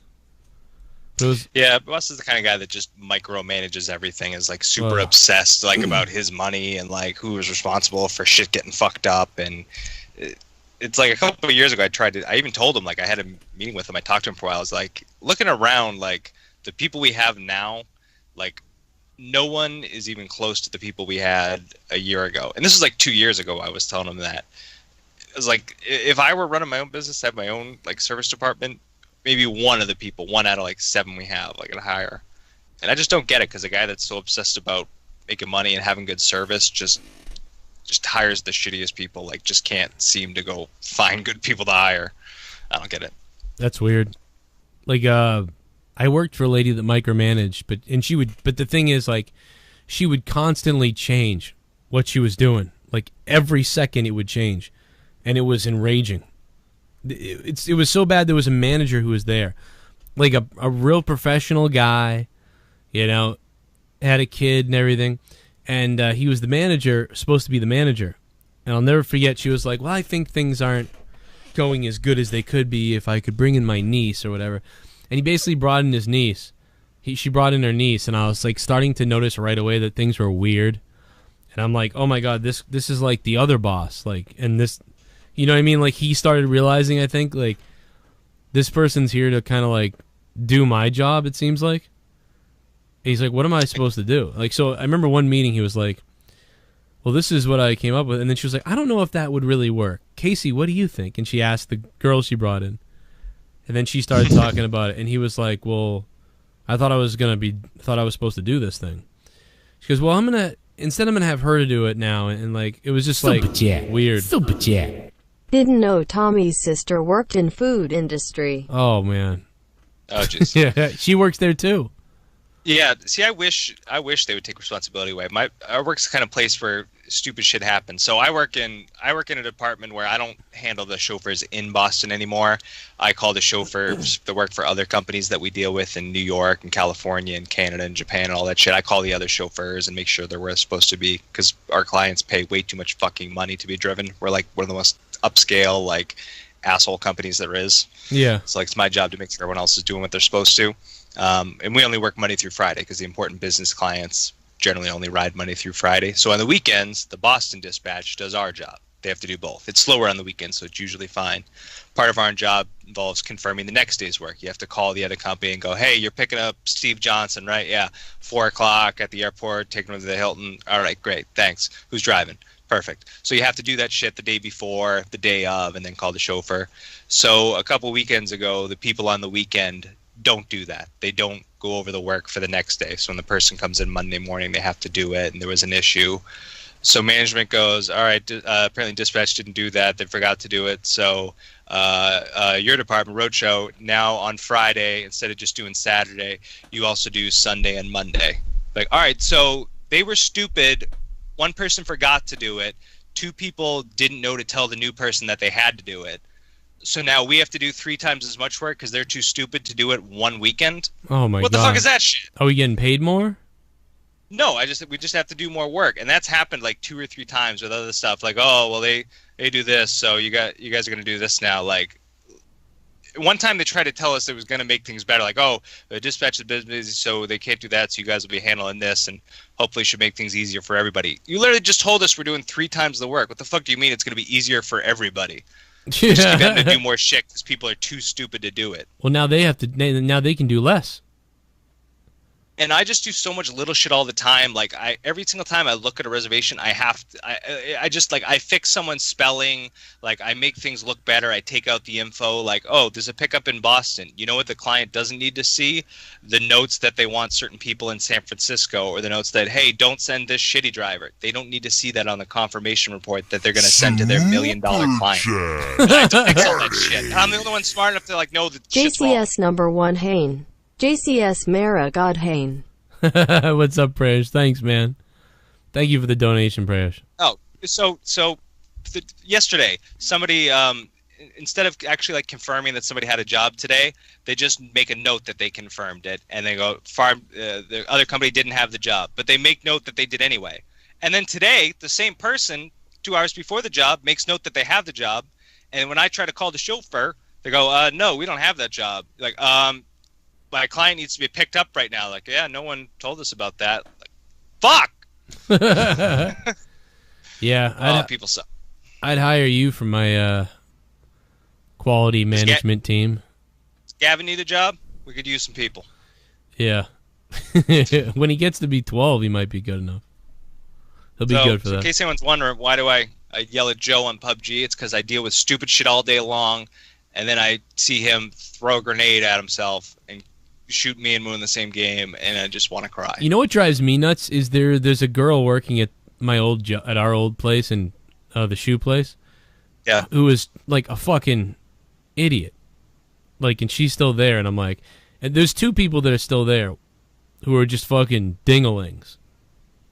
Yeah, Bus is the kind of guy that just micromanages everything, is like super obsessed like about his money and like who was responsible for shit getting fucked up. And it's like a couple of years ago I even told him, like, I had a meeting with him, I talked to him for a while, I was like, looking around, like the people we have now, like no one is even close to the people we had a year ago. And this was like 2 years ago I was telling him that. It was like, if I were running my own business, have my own like service department, maybe one of the people, 1 out of like 7 we have, like, I'd hire. And I just don't get it, because a guy that's so obsessed about making money and having good service just hires the shittiest people. Like, just can't seem to go find good people to hire. I don't get it. That's weird. Like, I worked for a lady that micromanaged, but the thing is, like, she would constantly change what she was doing. Like, every second it would change, and it was enraging. It was so bad there was a manager who was there, like a real professional guy, you know, had a kid and everything, and he was the manager, supposed to be the manager. And I'll never forget, she was like, well, I think things aren't going as good as they could be if I could bring in my niece or whatever. And he basically brought in his niece. She brought in her niece, and I was like starting to notice right away that things were weird. And I'm like, oh my God, this is like the other boss, like, and this. You know what I mean? Like, he started realizing, I think, like, this person's here to kind of, like, do my job, it seems like. He's like, what am I supposed to do? Like, so I remember one meeting, he was like, well, this is what I came up with. And then she was like, I don't know if that would really work. Casey, what do you think? And she asked the girl she brought in. And then she started talking about it. And he was like, well, I thought I was supposed to do this thing. She goes, well, instead I'm going to have her to do it now. And like, it was just like weird. Super chat. Didn't know Tommy's sister worked in food industry. Oh, man. Oh, jeez. Yeah, she works there too. Yeah, see, I wish they would take responsibility away. Our work's the kind of place where stupid shit happens. So I work in a department where I don't handle the chauffeurs in Boston anymore. I call the chauffeurs that work for other companies that we deal with in New York and California and Canada and Japan and all that shit. I call the other chauffeurs and make sure they're where they're supposed to be because our clients pay way too much fucking money to be driven. We're like one of the most upscale, like, asshole companies there is. Yeah. So like, it's my job to make sure everyone else is doing what they're supposed to. And we only work Monday through Friday because the important business clients generally only ride Monday through Friday. So on the weekends, the Boston dispatch does our job. They have to do both. It's slower on the weekends, so it's usually fine. Part of our job involves confirming the next day's work. You have to call the other company and go, hey, you're picking up Steve Johnson, right? Yeah, 4 o'clock at the airport, taking him to the Hilton. All right, great, thanks. Who's driving? Perfect. So you have to do that shit the day before, the day of, and then call the chauffeur. So a couple weekends ago, the people on the weekend don't do that. They don't go over the work for the next day. So when the person comes in Monday morning, they have to do it, and there was an issue. So management goes, all right, apparently dispatch didn't do that. They forgot to do it. So your department, Roadshow, now on Friday, instead of just doing Saturday, you also do Sunday and Monday. Like, all right, so they were stupid. One person forgot to do it. 2 people didn't know to tell the new person that they had to do it. So now we have to do 3 times as much work because they're too stupid to do it one weekend? Oh, my God. What the fuck is that shit? Are we getting paid more? No, we just have to do more work, and that's happened like 2 or 3 times with other stuff. Like, oh, well, they do this, so you guys are gonna do this now. Like, one time they tried to tell us it was gonna make things better. Like, oh, the dispatch is busy, so they can't do that. So you guys will be handling this, and hopefully should make things easier for everybody. You literally just told us we're doing 3 times the work. What the fuck do you mean it's gonna be easier for everybody? You just got to do more shit because people are too stupid to do it. Well, now they have to. Now they can do less. And I just do so much little shit all the time. Like, every single time I look at a reservation, I just like, I fix someone's spelling. Like, I make things look better. I take out the info. Like, oh, there's a pickup in Boston. You know what the client doesn't need to see? The notes that they want certain people in San Francisco, or the notes that, hey, don't send this shitty driver. They don't need to see that on the confirmation report that they're going to send to their $1 million client. I don't fix all that shit. I'm the only one smart enough to like know that shit's wrong. JCS number 1 Hain. JCS Mara God Hain. What's up, Prayesh? Thanks, man. Thank you for the donation, Prayesh. Oh, so yesterday, somebody, instead of actually like confirming that somebody had a job today, they just make a note that they confirmed it, and they go, the other company didn't have the job, but they make note that they did anyway. And then today, the same person, 2 hours before the job, makes note that they have the job, and when I try to call the chauffeur, they go, no, we don't have that job. Like, my client needs to be picked up right now. Like, yeah, no one told us about that. Like, fuck! Yeah. People suck. I'd hire you for my quality management team. Does Gavin need a job? We could use some people. Yeah. When he gets to be 12, he might be good enough. He'll be good for that. In case anyone's wondering, why do I yell at Joe on PUBG? It's because I deal with stupid shit all day long, and then I see him throw a grenade at himself and shoot me and Moon in the same game, and I just want to cry. You know what drives me nuts is there's a girl working at my at our old place and the shoe place. Yeah. Who is like a fucking idiot. Like, and she's still there, and I'm like, and there's 2 people that are still there who are just fucking dinglings.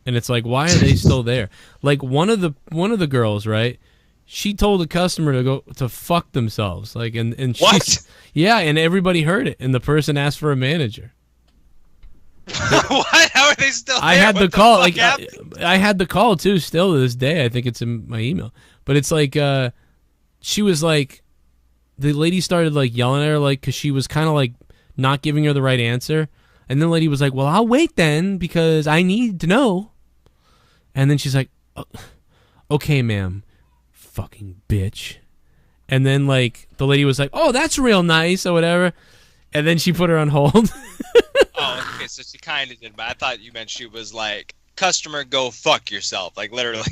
And it's like, why are they still there? Like, one of the girls, right? She told a customer to go to fuck themselves. Like, and what? Yeah, and everybody heard it, and the person asked for a manager. What? How are they still there? I had what the call. Like, happened? I had the call too. Still to this day, I think it's in my email. But it's like, she was like, the lady started like yelling at her, like, because she was kind of like not giving her the right answer. And then the lady was like, "Well, I'll wait then because I need to know." And then she's like, oh, "Okay, ma'am." Fucking bitch. And then like the lady was like, "Oh, that's real nice," or whatever, and then she put her on hold. Oh, okay, so she kind of did, but I thought you meant she was like customer go fuck yourself, like literally.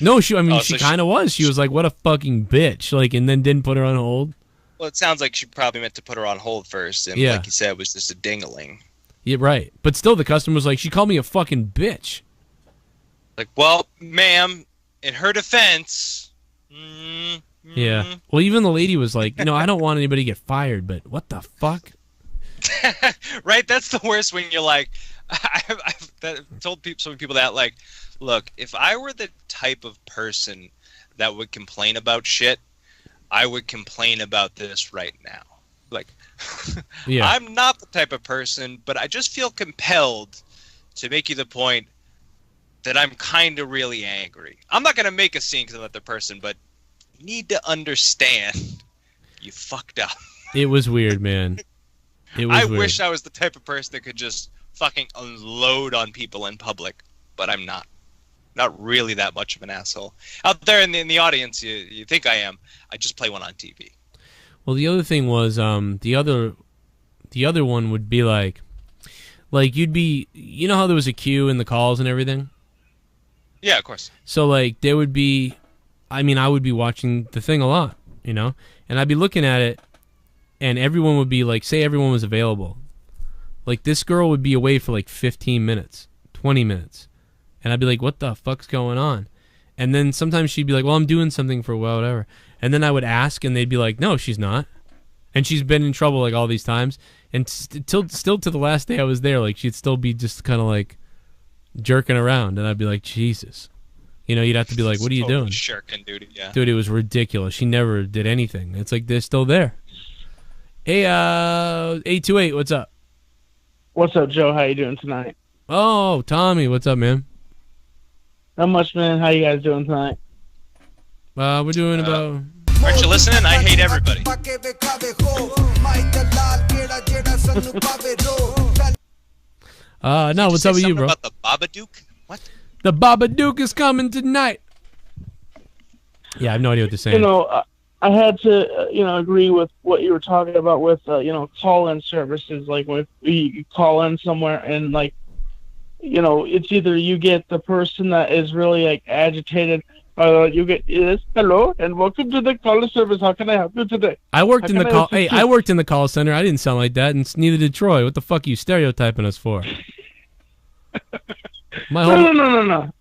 No, she so kind of was. She was like, what a fucking bitch. Like, and then didn't put her on hold. Well, it sounds like she probably meant to put her on hold first, and like you said, it was just a ding-a-ling. Yeah, right. But still, the customer was like, she called me a fucking bitch. Like, well, ma'am, in her defense... Yeah. Well, even the lady was like, I don't want anybody to get fired, but what the fuck? Right? That's the worst when you're like... I've told so many people that, like, look, if I were the type of person that would complain about shit, I would complain about this right now. Like, I'm not the type of person, but I just feel compelled to make you the point that I'm kind of really angry. I'm not going to make a scene because I'm not the person, but you need to understand you fucked up. It was weird, man. I wish I was the type of person that could just fucking unload on people in public, but I'm not. Not really that much of an asshole. Out there in the audience, you think I am. I just play one on TV. Well, the other thing was the other one would be like you'd be, how there was a queue in the calls and everything? Yeah, of course. So like there would be, I would be watching the thing a lot, and I'd be looking at it, and everyone would be like, say everyone was available. Like this girl would be away for like 15 minutes, 20 minutes. And I'd be like, what the fuck's going on? And then sometimes she'd be like, well, I'm doing something for a while, whatever. And then I would ask, and they'd be like, no, she's not. And she's been in trouble like all these times. And still to the last day I was there, like she'd still be just kind of like jerking around. And I'd be like, Jesus. You'd have to be like, what are you doing? Shirking duty, yeah. Dude, it was ridiculous. She never did anything. It's like they're still there. Hey, 828, what's up? What's up, Joe? How you doing tonight? Oh, Tommy, what's up, man? Not much, man. How you guys doing tonight? We're doing about... Aren't you listening? I hate everybody. No, what's up with you, bro? About the Babadook? What? The Babadook is coming tonight. Yeah, I have no idea what they're saying. I had to, agree with what you were talking about with, call-in services. Like, when you call in somewhere and, like, it's either you get the person that is really, like, agitated, or you get, yes, hello, and welcome to the call service. How can I help you today? I worked in the call center. I didn't sound like that, and neither did Troy. What the fuck are you stereotyping us for? No.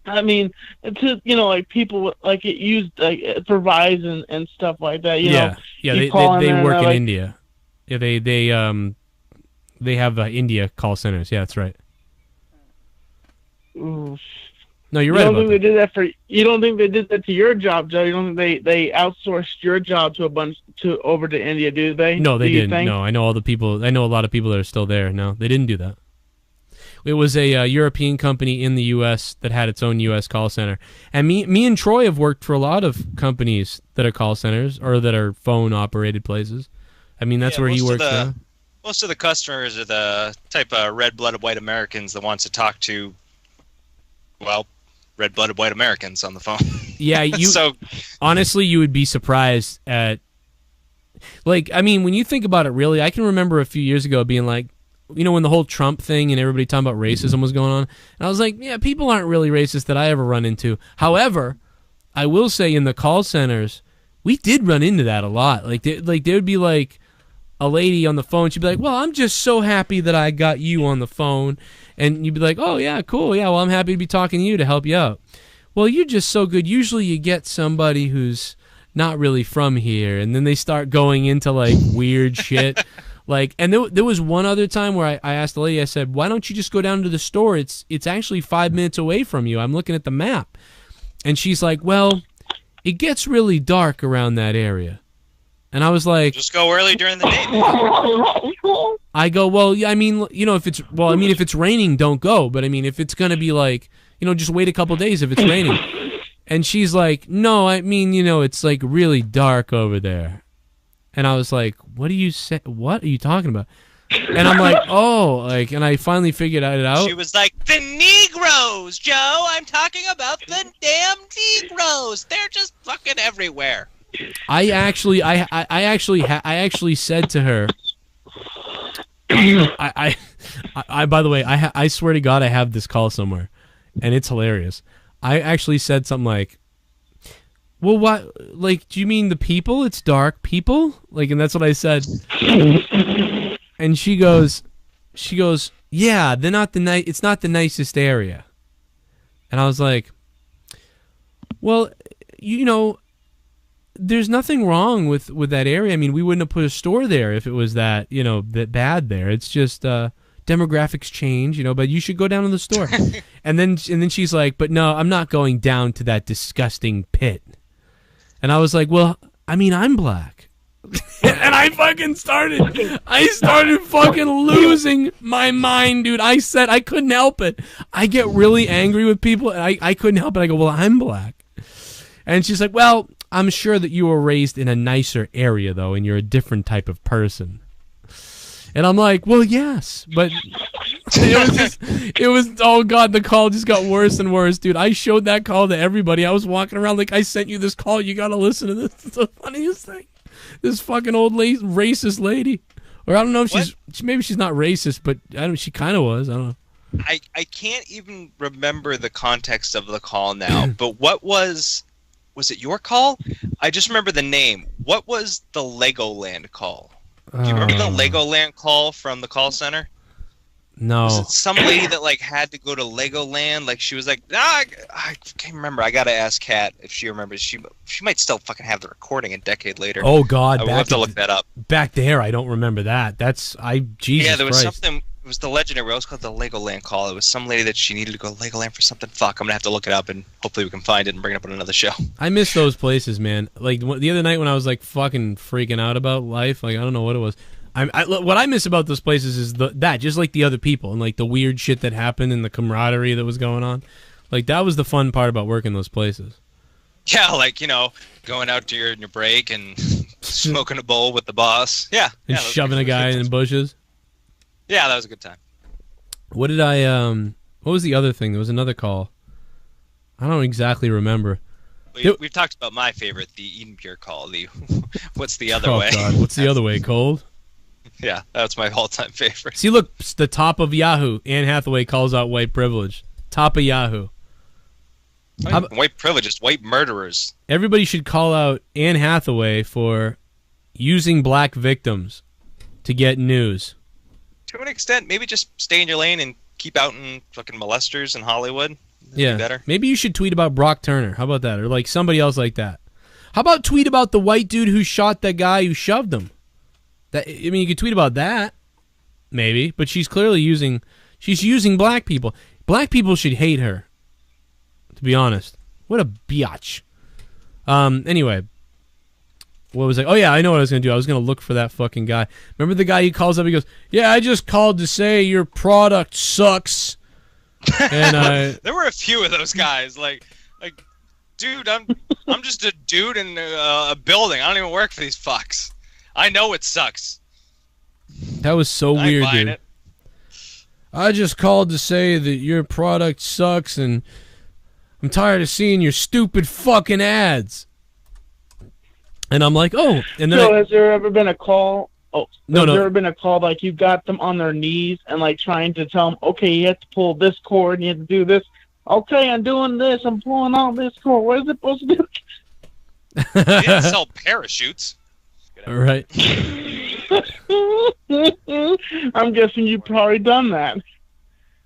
I mean, to like people like it used like for Verizon and stuff like that. They work in India. Yeah, they have India call centers. Yeah, that's right. Oof. No, you're right. They did that for you? Don't think they did that to your job, Joe? You don't think they outsourced your job over to India? Do they? No, they didn't. No, I know all the people. I know a lot of people that are still there. No, they didn't do that. It was a European company in the U.S. that had its own U.S. call center. And me and Troy have worked for a lot of companies that are call centers or that are phone-operated places. I mean, that's where he works now. Most of the customers are the type of red-blooded white Americans that wants to talk to, well, red-blooded white Americans on the phone. Yeah, honestly, you would be surprised at... Like, I mean, when you think about it, really, I can remember a few years ago being like, when the whole Trump thing and everybody talking about racism was going on, and I was like, yeah, people aren't really racist that I ever run into. However, I will say in the call centers, we did run into that a lot. Like there would be like a lady on the phone. She'd be like, well, I'm just so happy that I got you on the phone. And you'd be like, oh, yeah, cool. Yeah, well, I'm happy to be talking to you to help you out. Well, you're just so good. Usually you get somebody who's not really from here, and then they start going into like weird shit. Like, and there was one other time where I asked the lady, I said, why don't you just go down to the store? It's actually 5 minutes away from you. I'm looking at the map. And she's like, well, it gets really dark around that area. And I was like... Just go early during the day. I go, well, I mean, if it's raining, don't go. But I mean, if it's going to be like, just wait a couple days if it's raining. And she's like, no, I mean, it's like really dark over there. And I was like, what are you talking about? And I'm like, oh, and I finally figured it out. She was like, the Negroes, Joe. I'm talking about the damn Negroes. They're just fucking everywhere. I actually said to her, I I by the way, I swear to God, I have this call somewhere, and it's hilarious. I actually said something like, "Well, what? Like, do you mean the people? It's dark people." Like, and that's what I said. And she goes, "Yeah, they're not it's not the nicest area." And I was like, "Well, you know, there's nothing wrong with that area. I mean, we wouldn't have put a store there if it was that, you know, that bad there. It's just demographics change, you know, but you should go down to the store." and then she's like, "But no, I'm not going down to that disgusting pit." And I was like, "Well, I mean, I'm black." And I started fucking losing my mind, dude. I said I couldn't help it. I get really angry with people, and I couldn't help it. I go, "Well, I'm black." And she's like, "Well, I'm sure that you were raised in a nicer area, though, and you're a different type of person." And I'm like, "Well, yes, but it was, oh God, the call just got worse and worse, dude. I showed that call to everybody. I was walking around like, I sent you this call. You got to listen to this. It's the funniest thing. This fucking old racist lady. Or I don't know if maybe she's not racist, but she kind of was. I don't know. I can't even remember the context of the call now, but what was it your call? I just remember the name. What was the Legoland call? Do you remember the Legoland call from the call center? No. Was it some lady that like had to go to Legoland? Like she was like, I can't remember. I gotta ask Kat if she remembers. She might still fucking have the recording a decade later. Oh God, I will have to look that up. Back there, I don't remember that. Jesus. Yeah, there was Christ. something. It was the legendary. It was called the Legoland call. It was some lady that she needed to go to Legoland for something. Fuck, I'm gonna have to look it up and hopefully we can find it and bring it up on another show. I miss those places, man. Like the other night when I was like fucking freaking out about life, like I don't know what it was. What I miss about those places is that just like the other people and like the weird shit that happened and the camaraderie that was going on. Like that was the fun part about working those places. Yeah, like, you know, going out to your break and smoking a bowl with the boss. Yeah. And shoving a guy in the bushes. Yeah, that was a good time. What did what was the other thing? There was another call. I don't exactly remember. We've talked about my favorite, the Eden Pure call. The what's the other way? Oh God, what's the other way? Cold? Yeah, that's my all-time favorite. See, look, the top of Yahoo. Anne Hathaway calls out white privilege. Top of Yahoo. White privilege is white murderers. Everybody should call out Anne Hathaway for using black victims to get news. To an extent, maybe just stay in your lane and keep out in fucking molesters in Hollywood. That'd be better. Maybe you should tweet about Brock Turner. How about that? Or like somebody else like that. How about tweet about the white dude who shot that guy who shoved him? I mean, you could tweet about that, maybe, but she's clearly using black people. Black people should hate her, to be honest. What a biatch. Anyway, what was I? Oh, yeah, I know what I was going to do. I was going to look for that fucking guy. Remember the guy he calls up? He goes, "Yeah, I just called to say your product sucks." And there were a few of those guys. Like, dude, I'm just a dude in a building. I don't even work for these fucks. I know it sucks. That was so weird, dude. It. I just called to say that your product sucks, and I'm tired of seeing your stupid fucking ads. And I'm like, oh. And then has there ever been a call? Oh, no. Has there ever been a call like you got them on their knees and like trying to tell them, okay, you have to pull this cord, and you have to do this. Okay, I'm doing this. I'm pulling out this cord. What is it supposed to do? They didn't sell parachutes. All right. I'm guessing you've probably done that.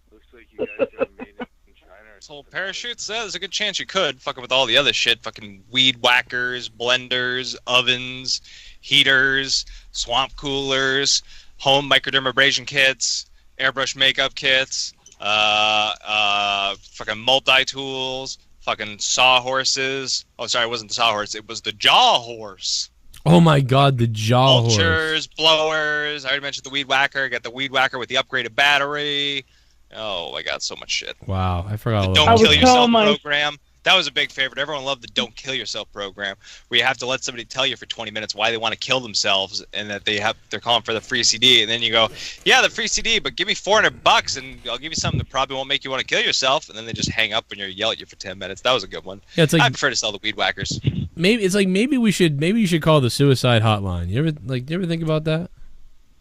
Looks like you guys have made it in China. Sold parachutes? Yeah, there's a good chance you could. Fucking with all the other shit. Fucking weed whackers, blenders, ovens, heaters, swamp coolers, home microdermabrasion kits, airbrush makeup kits, fucking multi-tools, fucking sawhorses. Oh, sorry, it wasn't the sawhorse. It was the jaw horse. Oh my God, the jaw horse. Vultures, blowers. I already mentioned the weed whacker. Got the weed whacker with the upgraded battery. Oh my God, so much shit. Wow, I forgot all the that. Don't Kill Yourself program. That was a big favorite. Everyone loved the Don't Kill Yourself program, where you have to let somebody tell you for 20 minutes why they want to kill themselves, and that they're calling for the free CD, and then you go, yeah, the free CD, but give me $400 and I'll give you something that probably won't make you want to kill yourself, and then they just hang up and yell at you for 10 minutes. That was a good one. Yeah, it's like, I prefer to sell the weed whackers. Maybe you should call the suicide hotline. You ever think about that?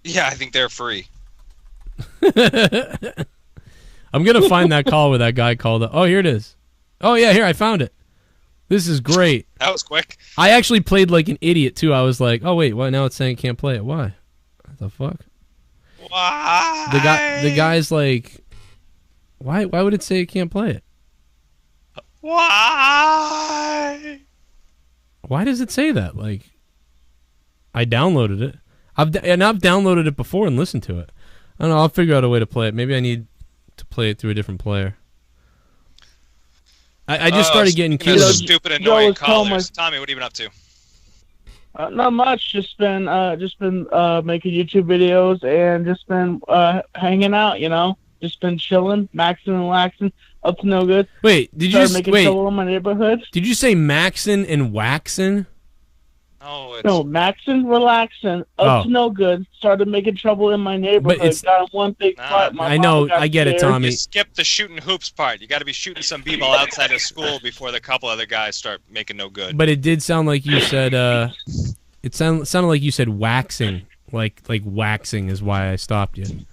Yeah, I think they're free. I'm gonna find that call where that guy called up. Oh, here it is. Oh yeah, here I found it. This is great. That was quick. I actually played like an idiot too. I was like, oh wait, what? Now it's saying can't play it. Why? What the fuck? Why? The guy's like, why would it say it can't play it? Why? Why does it say that? Like, I downloaded it. I've downloaded it before and listened to it. I don't know. I'll figure out a way to play it. Maybe I need to play it through a different player. I just started getting kids. killed. Stupid, annoying callers. Tommy, what have you been up to? Not much. Just been making YouTube videos and just been hanging out. You know, just been chilling, maxing and waxing, up to no good. Wait, did you making trouble in my neighborhood? Did you say maxing and waxing? No, maxing, relaxing, up to no good. Started making trouble in my neighborhood. Got in one big fight. I know, I get it, Tommy. You skipped the shooting hoops part. You got to be shooting some b-ball outside of school before the couple other guys start making no good. But it did sound like you said. It sounded like you said waxing. Like waxing is why I stopped you.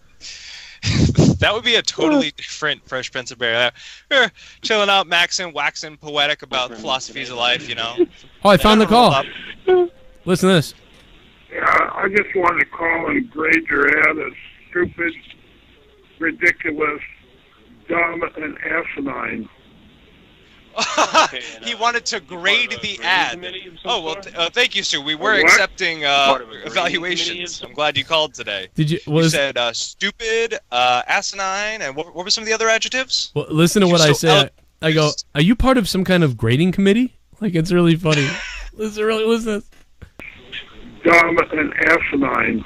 That would be a totally different Fresh Prince of Bel-Air. We're chilling out, maxing, waxing, poetic about philosophies of life, you know. Oh, I found the call. Listen to this. Yeah, I just wanted to call and grade your ad as stupid, ridiculous, dumb, and asinine. He wanted to grade the ad. Oh, well, thank you, Sue. We were accepting evaluations. I'm glad you called today. Did you? You said stupid, asinine, and what were some of the other adjectives? Well, listen to what I said. I go, are you part of some kind of grading committee? Like, it's really funny. Listen to this. Dumb and asinine.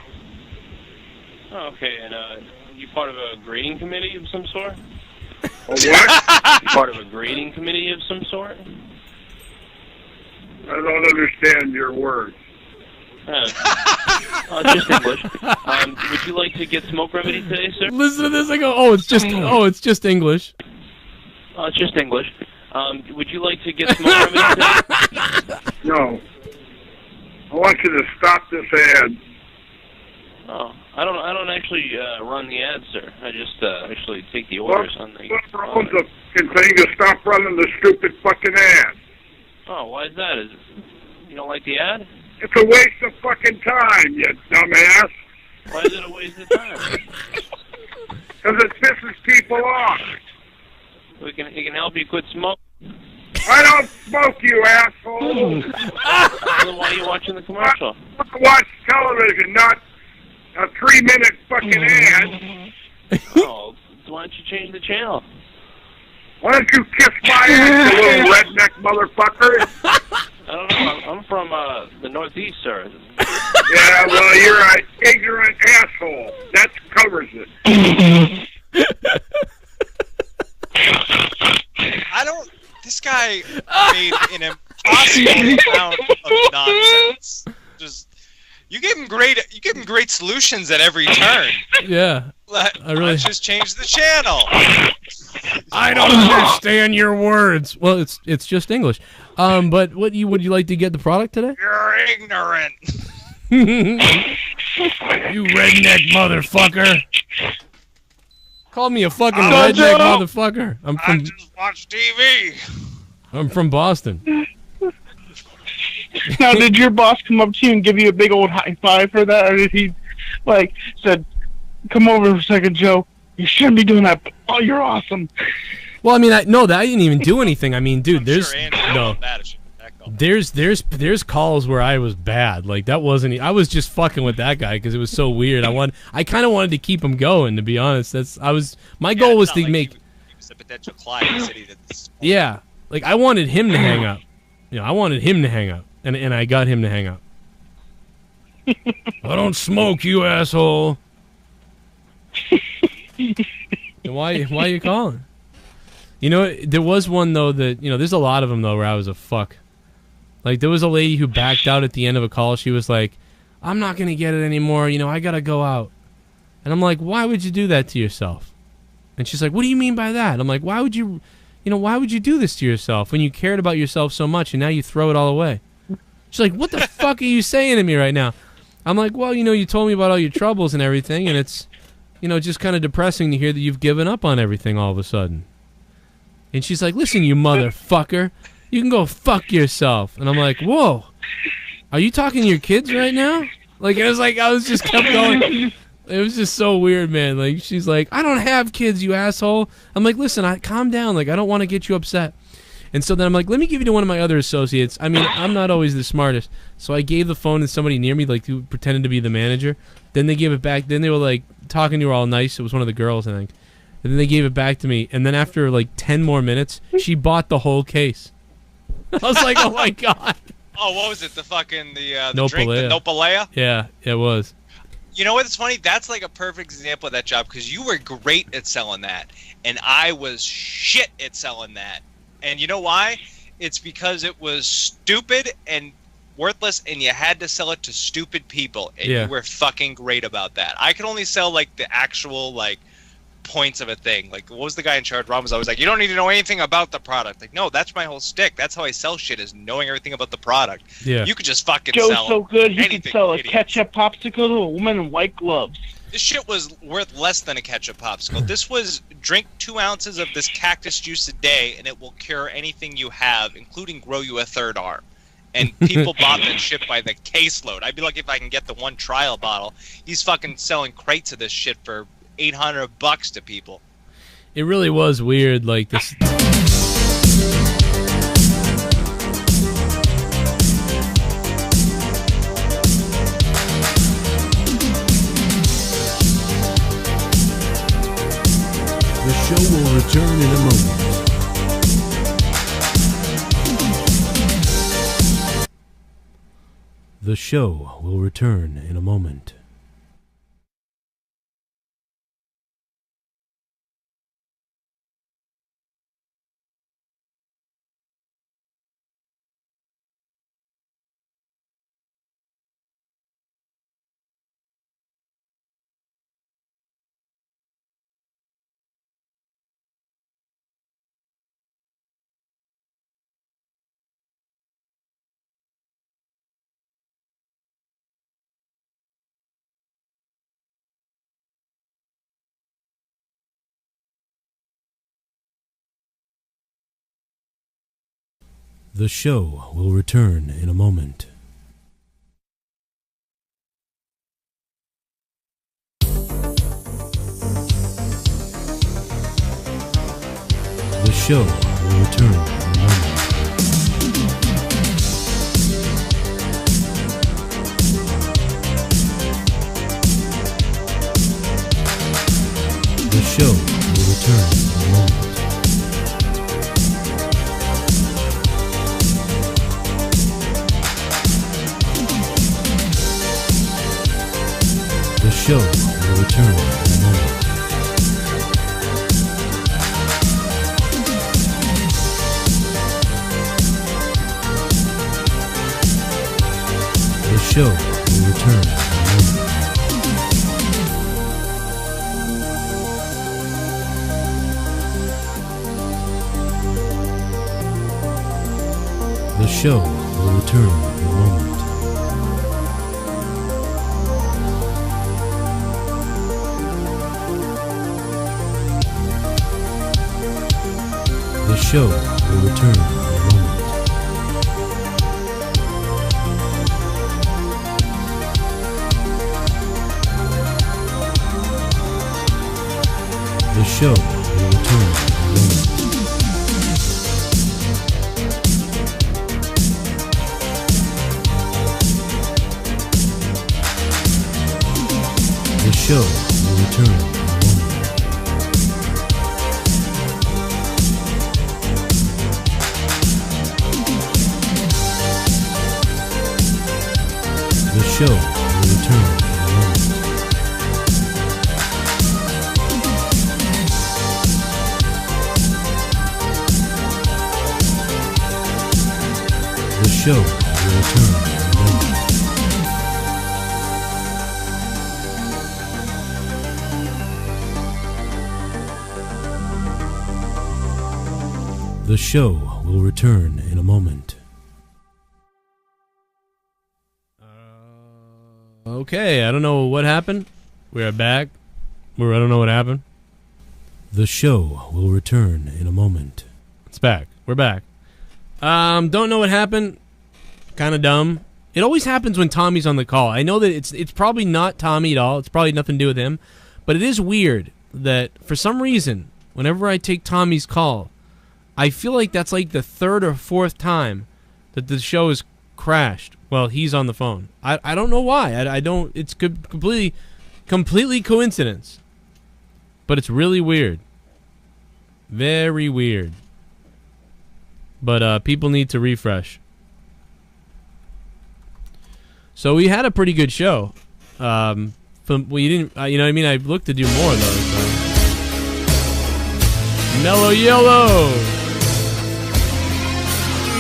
Oh, okay, and you part of a grading committee of some sort? A what? Part of a grading committee of some sort? I don't understand your words. Just English. Would you like to get smoke remedy today, sir? Listen to this. I go, it's just English. It's just English. Would you like to get smoke remedy today? No. I want you to stop this ad. Oh, I don't actually run the ads, sir. I just actually take the orders on the. What's wrong with the fucking thing to stop running the stupid fucking ad? Oh, why is that? You don't like the ad? It's a waste of fucking time, you dumbass. Why is it a waste of time? Because it pisses people off. It can help you quit smoking. I don't smoke, you asshole. Then why are you watching the commercial? I watch television, not a 3-minute fucking ad. Oh, why don't you change the channel? Why don't you kiss my ass, you little redneck motherfucker? I don't know. I'm from the Northeast, sir. Yeah, well, you're an ignorant asshole. That covers it. This guy made an impossible amount of nonsense. You give him great solutions at every turn. Yeah. Let's just change the channel. I don't understand your words. Well, it's just English. But would you like to get the product today? You're ignorant. You redneck motherfucker. Call me a fucking redneck motherfucker. I just watch TV. I'm from Boston. Now, did your boss come up to you and give you a big old high five for that, or did he, said, "Come over for a second, Joe. You shouldn't be doing that. Oh, you're awesome." Well, I mean, I didn't even do anything. I mean, dude, there's calls where I was bad. Like that wasn't. I was just fucking with that guy because it was so weird. I kind of wanted to keep him going. To be honest, my goal was to make. He was a potential client city that's. Yeah, like I wanted him to hang up. I wanted him to hang up, and I got him to hang up. I don't smoke, you asshole. Then why are you calling? There was one though that there's a lot of them though where I was a fuck. Like there was a lady who backed out at the end of a call. She was like, "I'm not gonna get it anymore. I gotta go out." And I'm like, "Why would you do that to yourself?" And she's like, "What do you mean by that?" I'm like, "Why would you do this to yourself when you cared about yourself so much and now you throw it all away?" She's like, "What the fuck are you saying to me right now?" I'm like, "Well, you told me about all your troubles and everything, and it's just kind of depressing to hear that you've given up on everything all of a sudden. And she's like, listen, you motherfucker, you can go fuck yourself. And I'm like, whoa, are you talking to your kids right now? Like, I was just kept going. It was just so weird, man. Like, she's like, I don't have kids, you asshole. I'm like, listen, calm down. Like, I don't want to get you upset. And so then I'm like, let me give you to one of my other associates. I mean, I'm not always the smartest. So I gave the phone to somebody near me, like, who pretended to be the manager. Then they gave it back. Then they were, like, talking to her all nice. It was one of the girls, I think. And then they gave it back to me. And then after, like, 10 more minutes, she bought the whole case. I was like, oh, my God. Oh, what was it? The fucking, the Nopalea. drink, the Nopalea? Yeah, it was. You know what's funny? That's like a perfect example of that job, because you were great at selling that, and I was shit at selling that. And you know why? It's because it was stupid and worthless, and you had to sell it to stupid people, and you were fucking great about that. I could only sell like the actual like points of a thing. Like, what was the guy in charge? Ron was always like, you don't need to know anything about the product. Like, no, that's my whole shtick. That's how I sell shit, is knowing everything about the product. Yeah. You could just fucking Joe's sell so good, he anything, could sell a idiot. ketchup popsicle to a woman in white gloves. This shit was worth less than a ketchup popsicle. This was drink 2 ounces of this cactus juice a day, and it will cure anything you have, including grow you a third arm. And people bought that shit by the caseload. I'd be lucky if I can get the one trial bottle. He's fucking selling crates of this shit for $800 to people. It really was weird, like this. The show will return in a moment. The show will return in a moment. The show will return in a moment. The show will return in a moment. The show will return in a moment. The show will return in a moment. The show will return in a moment. The show will return in a moment. The show will return in a moment. The show will return in a moment. The show will return in a moment. The show will return in a moment. The show will return in a moment. The show will return in a moment. Okay, I don't know what happened. We're back. I don't know what happened. The show will return in a moment. It's back. We're back. Don't know what happened. Kind of dumb. It always happens when Tommy's on the call. I know that it's probably not Tommy at all. It's probably nothing to do with him. But it is weird that for some reason, whenever I take Tommy's call, I feel like that's like the third or fourth time that the show has crashed. Well, he's on the phone. I don't know why. I don't. It's completely coincidence. But it's really weird. Very weird. But people need to refresh. So we had a pretty good show. We didn't, you know what I mean? I looked to do more of those. Mellow Yellow.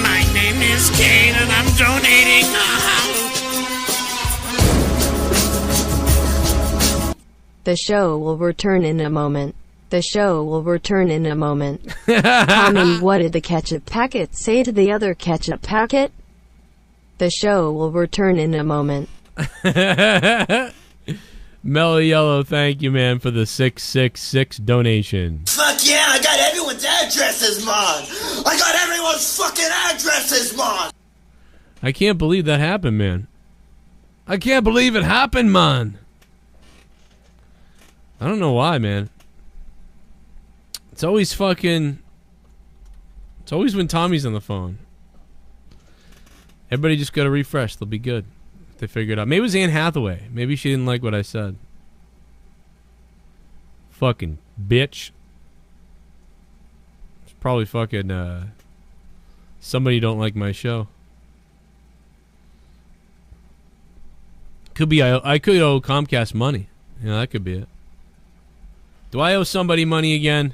My name is Kane and I'm donating The show will return in a moment. The show will return in a moment. Tommy, what did the ketchup packet say to the other ketchup packet? The show will return in a moment. Mellow Yellow, thank you, man, for the 666 donation. Fuck yeah, I got everyone's addresses, man. I got everyone's fucking addresses, man. I can't believe that happened, man. I can't believe it happened, man. I don't know why, man. It's always when Tommy's on the phone. Everybody just got to refresh. They'll be good. They figure it out. Maybe it was Anne Hathaway. Maybe she didn't like what I said. Fucking bitch. It's probably fucking somebody don't like my show. Could be I could owe Comcast money. Yeah, that could be it. Do I owe somebody money again?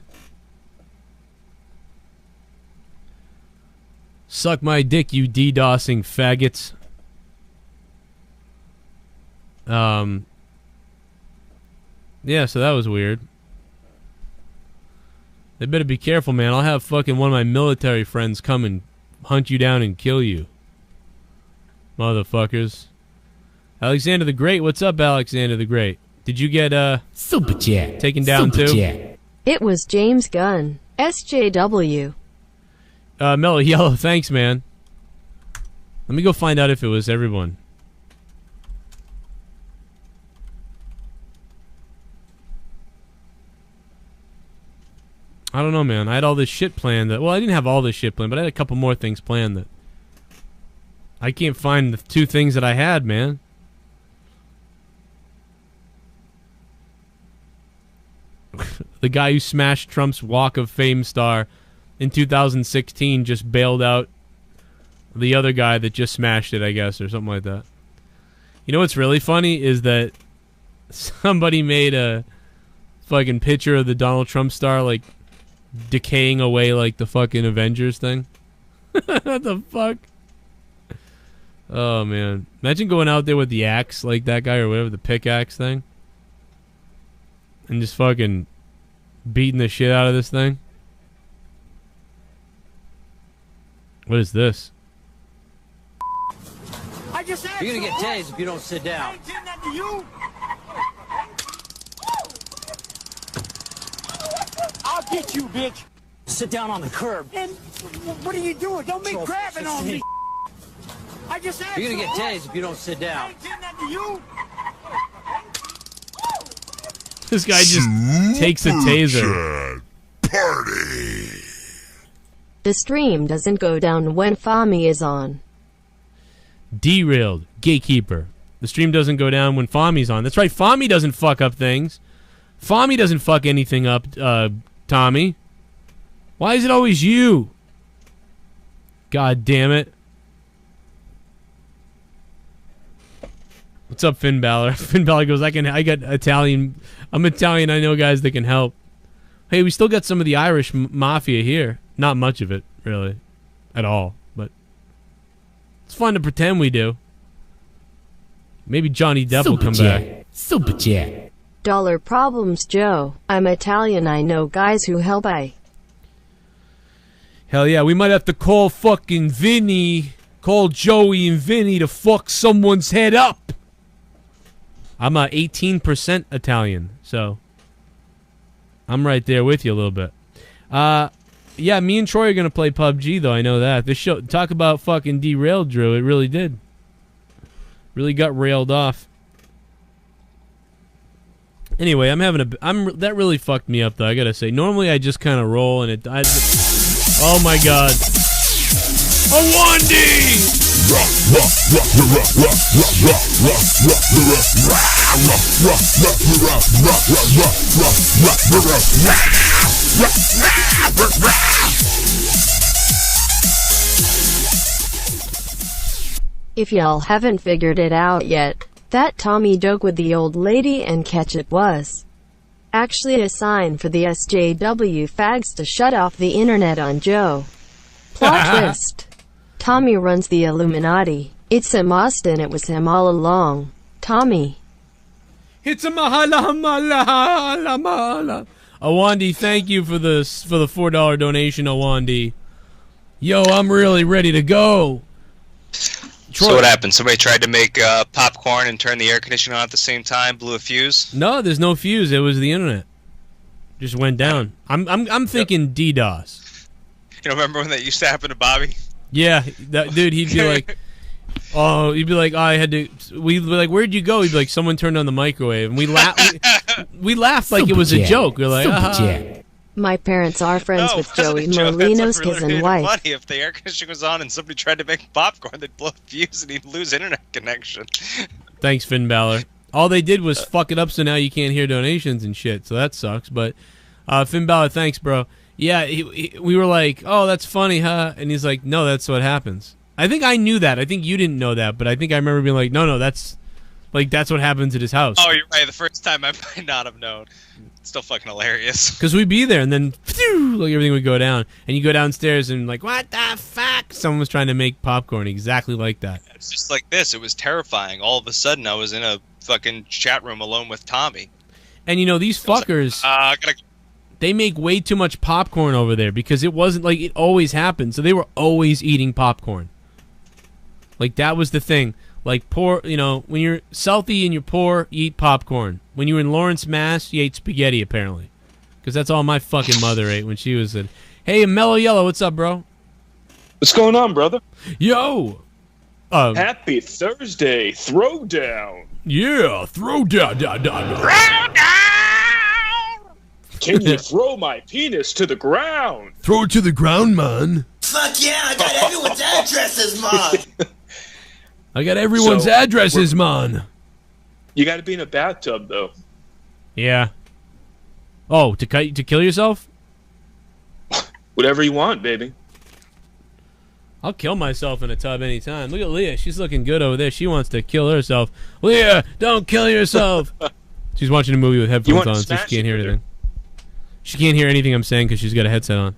Suck my dick, you DDoSing faggots. Yeah, so that was weird. They better be careful, man. I'll have fucking one of my military friends come and hunt you down and kill you. Motherfuckers. Alexander the Great, what's up, Alexander the Great? Did you get Super Chat taken down Super too? Chat. It was James Gunn, SJW. Mellow Yellow, thanks, man. Let me go find out if it was everyone. I don't know, man. I had all this shit planned. Well, I didn't have all this shit planned, but I had a couple more things planned that I can't find the two things that I had, man. The guy who smashed Trump's Walk of Fame star in 2016 just bailed out the other guy that just smashed it, I guess, or something like that. You know what's really funny is that somebody made a fucking picture of the Donald Trump star, like, decaying away like the fucking Avengers thing. What the fuck? Oh, man. Imagine going out there with the axe like that guy or whatever, the pickaxe thing. And just fucking beating the shit out of this thing. What is this? You're gonna get tased if you don't sit down. I'll get you, bitch. Sit down on the curb. And what are you doing? Don't be So grabbing on me. I just asked You're gonna you. get tased if you don't sit down. I ain't did nothing to you. This guy just takes a taser. Party. The stream doesn't go down when Fami is on. Derailed. Gatekeeper. The stream doesn't go down when Fami's on. That's right, Fami doesn't fuck up things. Fami doesn't fuck anything up, Tommy. Why is it always you? God damn it. What's up, Finn Balor? Finn Balor goes, I got Italian. I'm Italian. I know guys that can help. Hey, we still got some of the Irish mafia here. Not much of it, really. At all. But it's fun to pretend we do. Maybe Johnny Depp will come back. Super chat. Dollar problems, Joe. I'm Italian. I know guys who help. Hell yeah, we might have to call fucking Vinny. Call Joey and Vinny to fuck someone's head up. I'm 18% Italian, so I'm right there with you a little bit. Yeah, me and Troy are gonna play PUBG though. I know that. This show, talk about fucking derailed, Drew. It really did. Really got railed off. Anyway, that really fucked me up though. I gotta say. Normally I just kind of roll and it. Oh my god. A 1D. If y'all haven't figured it out yet, that Tommy joke with the old lady and ketchup was actually a sign for the SJW fags to shut off the internet on Joe. Plot twist. Tommy runs the Illuminati. It's him, Austin. It was him all along. Tommy. It's a mahala. Awandi, thank you for the $4 donation, Awandi. Yo, I'm really ready to go. Troy. So what happened? Somebody tried to make popcorn and turn the air conditioning on at the same time, blew a fuse? No, there's no fuse. It was the internet. Just went down. I'm thinking DDoS. You don't remember when that used to happen to Bobby? Yeah, that dude. He'd be like, oh, I had to. We'd be like, where'd you go? He'd be like, someone turned on the microwave, and we laughed like it was a joke. We're like, My parents are friends with Joey That's Molino's really cousin wife. funny. If the air conditioning was on and somebody tried to make popcorn, they'd blow a fuse and he'd lose internet connection. Thanks, Finn Balor. All they did was fuck it up, so now you can't hear donations and shit. So that sucks. But Finn Balor, thanks, bro. Yeah, we were like, oh, that's funny, huh? And he's like, no, that's what happens. I think I knew that. I think you didn't know that, but I think I remember being like, no, that's what happens at his house. Oh, you're right. The first time I might not have known. It's still fucking hilarious. Because we'd be there, and then like everything would go down, and you go downstairs, and like, what the fuck? Someone was trying to make popcorn exactly like that. It's just like this. It was terrifying. All of a sudden, I was in a fucking chat room alone with Tommy. And you know, these fuckers, they make way too much popcorn over there because it wasn't like it always happened. So they were always eating popcorn. Like that was the thing. Like poor, you know, when you're Southie and you're poor, you eat popcorn. When you were in Lawrence, Mass, you ate spaghetti apparently, because that's all my fucking mother ate when she was in. Hey, Mellow Yellow, what's up, bro? What's going on, brother? Yo. Happy Thursday, throwdown. Yeah, throwdown. Can you throw my penis to the ground? Throw it to the ground, man. Fuck yeah, I got everyone's addresses, man. I got everyone's addresses, man. You got to be in a bathtub, though. Yeah. Oh, to kill yourself? Whatever you want, baby. I'll kill myself in a tub anytime. Look at Leah. She's looking good over there. She wants to kill herself. Leah, don't kill yourself. She's watching a movie with headphones on, so she can't hear anything. She can't hear anything I'm saying because she's got a headset on.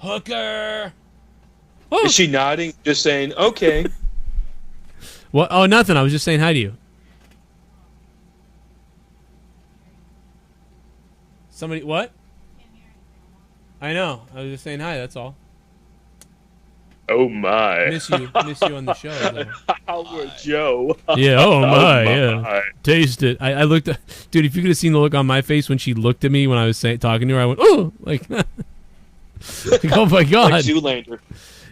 Hooker! Oh. Is she nodding, just saying, okay? What? Oh, nothing. I was just saying hi to you. Somebody, what? I know. I was just saying hi, that's all. Oh, my. Miss you on the show. Howard Joe. Yeah, oh, my, yeah. My. Taste it. I looked at... Dude, if you could have seen the look on my face when she looked at me when I was talking to her, I went, oh! Like, like oh, my God. Like Zoolander.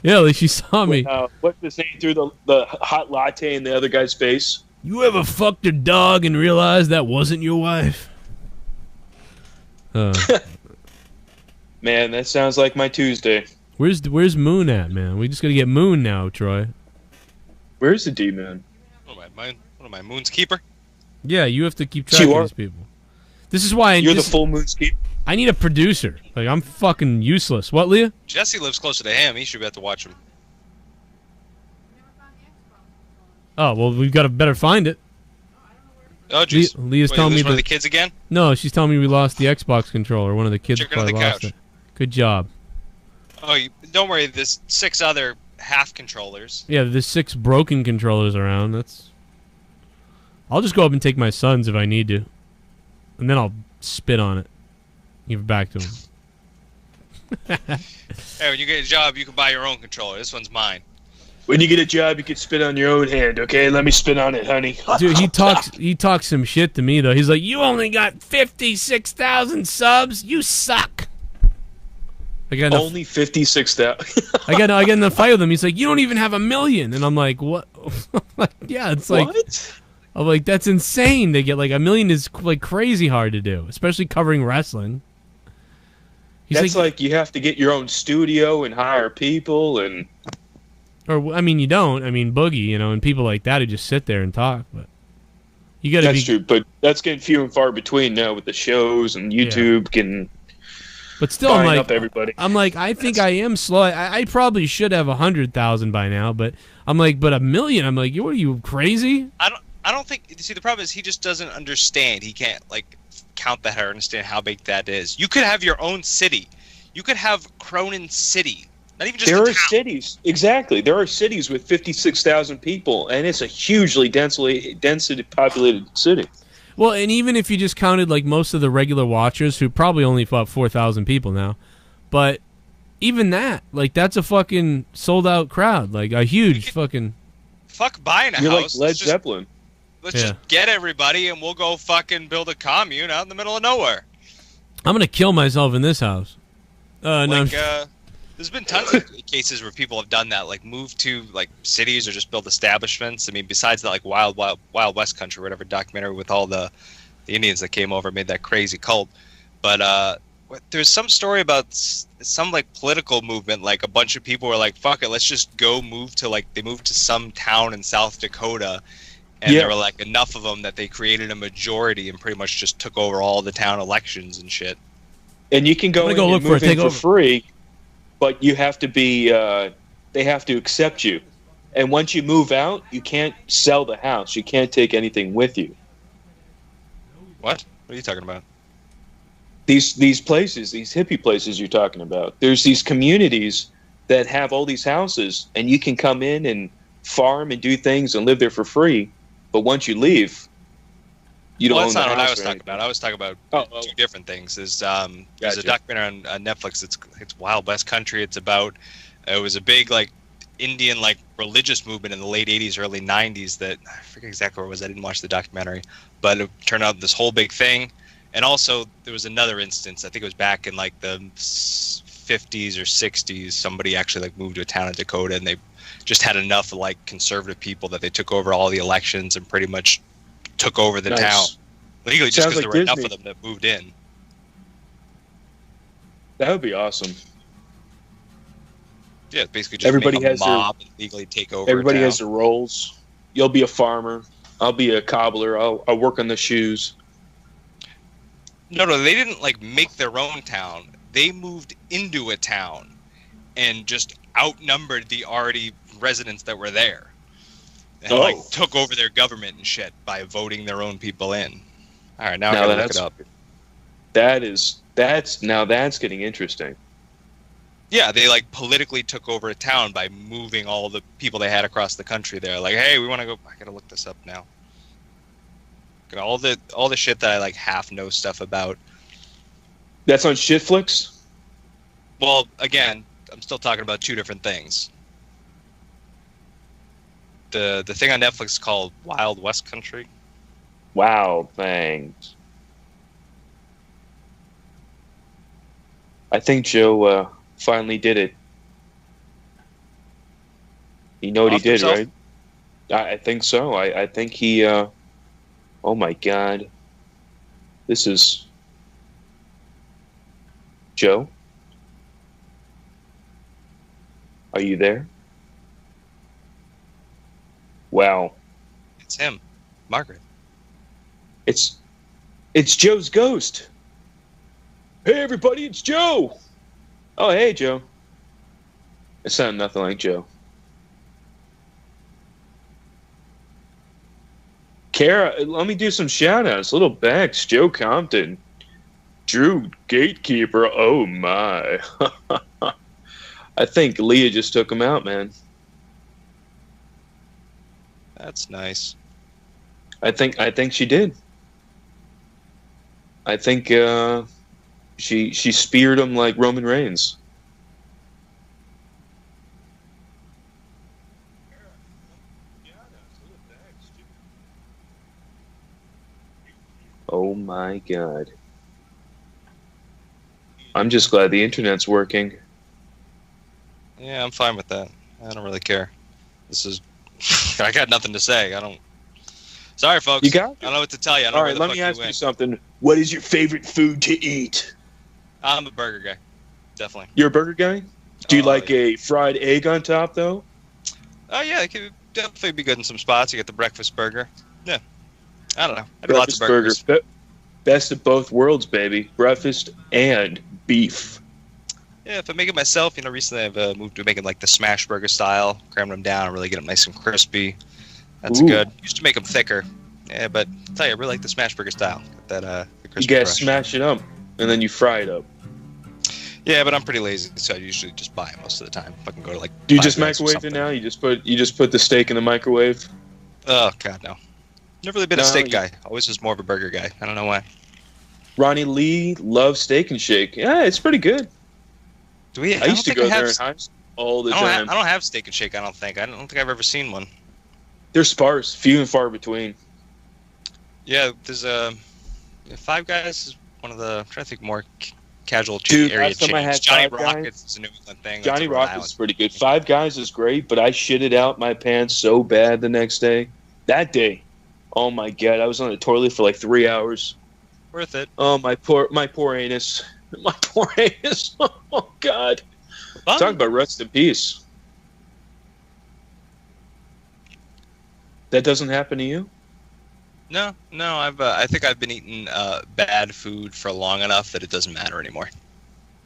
Yeah, like she saw me. What's the saying through the hot latte in the other guy's face? You ever fucked a dog and realized that wasn't your wife? Man, that sounds like my Tuesday. Where's Moon at, man? We just gotta get Moon now, Troy. Where's the D-Man? What am I, Moon's Keeper? Yeah, you have to keep track of these people. This is why you're the full Moon's Keeper. I need a producer. Like, I'm fucking useless. What, Leah? Jesse lives closer to him. He should be able to watch him. Oh, well, we've got to better find it. Oh, jeez. Leah's telling me one of the kids again? No, she's telling me we lost the Xbox controller. One of the kids Chicken on the lost couch. it. Good job. Oh, don't worry. There's 6 other half controllers. Yeah, there's 6 broken controllers around. I'll just go up and take my son's if I need to. And then I'll spit on it. Give it back to him. Hey, when you get a job, you can buy your own controller. This one's mine. When you get a job, you can spit on your own hand, okay? Let me spit on it, honey. Dude, he talks some shit to me though. He's like, "You only got 56,000 subs. You suck." Only 56,000. I get in the fight with him. He's like, "You don't even have 1 million," and I'm like, "What?" Yeah, it's like, what? I'm like, that's insane. They get like 1 million is like crazy hard to do, especially covering wrestling. That's like you have to get your own studio and hire people and. Or I mean, you don't. I mean, Boogie, and people like that who just sit there and talk. But you got to. That's true, but that's getting few and far between now with the shows and YouTube can. But still, I'm like, up everybody. I'm like, I think I am slow. I probably should have 100,000 by now, but I'm like, but 1 million. I'm like, what are you crazy? I don't think. See, the problem is he just doesn't understand. He can't count that or understand how big that is. You could have your own city. You could have Cronin City. Not even just there are cities, exactly. There are cities with 56,000 people, and it's a hugely densely populated city. Well, and even if you just counted like most of the regular watchers, who probably only fought 4,000 people now, but even that, like that's a fucking sold out crowd, like a huge fucking. Fuck buying a You're house. like Led Zeppelin. Let's just get everybody, and we'll go fucking build a commune out in the middle of nowhere. I'm gonna kill myself in this house. No. There's been tons of cases where people have done that, like move to like cities or just build establishments. I mean, besides the like Wild West country, whatever documentary with all the Indians that came over and made that crazy cult. But there's some story about some like political movement, like a bunch of people were like, "Fuck it, let's just go move to they moved to some town in South Dakota." And there were like enough of them that they created a majority and pretty much just took over all the town elections and shit. And you can go in and move in for free. But you have to be, they have to accept you. And once you move out, you can't sell the house. You can't take anything with you. What? What are you talking about? These places, these hippie places you're talking about. There's these communities that have all these houses, and you can come in and farm and do things and live there for free. But once you leave, you don't own the house. That's not what I was talking about. I was talking about two different things. There's a documentary on Netflix. It's Wild West Country. It's about it was a big Indian religious movement in the late 80s, early 90s that I forget exactly where it was. I didn't watch the documentary, but it turned out this whole big thing. And also there was another instance. I think it was back in the 50s or 60s. Somebody actually moved to a town in Dakota, and they just had enough conservative people that they took over all the elections and pretty much took over the town legally, just because there were enough of them that moved in. That would be awesome. Yeah, basically just make a mob and legally take over. Everybody has their roles. You'll be a farmer. I'll be a cobbler. I'll work on the shoes. No, they didn't make their own town. They moved into a town and just outnumbered the already residents that were there. And took over their government and shit by voting their own people in. All right, now I gotta look it up. That's getting interesting. Yeah, they politically took over a town by moving all the people they had across the country there. Hey, we want to go. I gotta look this up now. All the shit that I half know stuff about. That's on Shitflix? Well, again, I'm still talking about two different things. The thing on Netflix is called Wild West Country. Wow, thanks. I think Joe finally did it. You know what he did, right? I think so. I think he... oh my God. This is... Joe? Are you there? Wow. It's him. Margaret. It's Joe's ghost. Hey everybody, it's Joe! Oh, hey Joe. It sounded nothing like Joe. Kara, let me do some shout-outs. Little Bex, Joe Compton, Drew Gatekeeper, oh my. I think Leah just took him out, man. That's nice. I think she did. I think she speared him like Roman Reigns. Oh my god. I'm just glad the internet's working. Yeah, I'm fine with that. I don't really care. This is... I got nothing to say. I don't... Sorry, folks. You got it? I don't know what to tell you. I don't All know right, where let the me fuck ask you you went. something. What is your favorite food to eat? I'm a burger guy. Definitely. You're a burger guy? Do you like a fried egg on top, though? Oh, yeah. It could definitely be good in some spots. You get the breakfast burger. Yeah. I don't know. I do lots of burgers. Burger. Best of both worlds, baby. Breakfast and beef. Yeah, if I make it myself, you know, recently I've moved to making like the smash burger style, cramming them down, really get them nice and crispy. That's good. Used to make them thicker. Yeah, but I'll tell you, I really like the smash burger style. Get that, the crispy You gotta crust. smash it up, and then you fry it up. Yeah, but I'm pretty lazy, so I usually just buy it most of the time. If I can go to like. Do you 5 just Guys or microwave it now? You just put the steak in the microwave? Oh god, no. Never really been a No, steak you- guy. Always was more of a burger guy. I don't know why. Ronnie Lee loves Steak and Shake. Yeah, it's pretty good. Do we? I used to don't think go I there have in high school all the I don't time. I don't have Steak and Shake. I don't think. I don't think I've ever seen one. They're sparse, few and far between. Yeah, there's Five Guys is one of the. I'm trying to think more casual Dude, area last time I chains. had Johnny Five Guys- Rockets is a New England thing. Johnny That's a Rhode Rockets Island. is pretty good. Five Guys is great, but I shitted out my pants so bad the next day. That day, oh my god, I was on the toilet for like 3 hours. Worth it. Oh my poor anus, my poor anus. Oh god. Talk about rest in peace. That doesn't happen to you? No. I think I've been eating bad food for long enough that it doesn't matter anymore.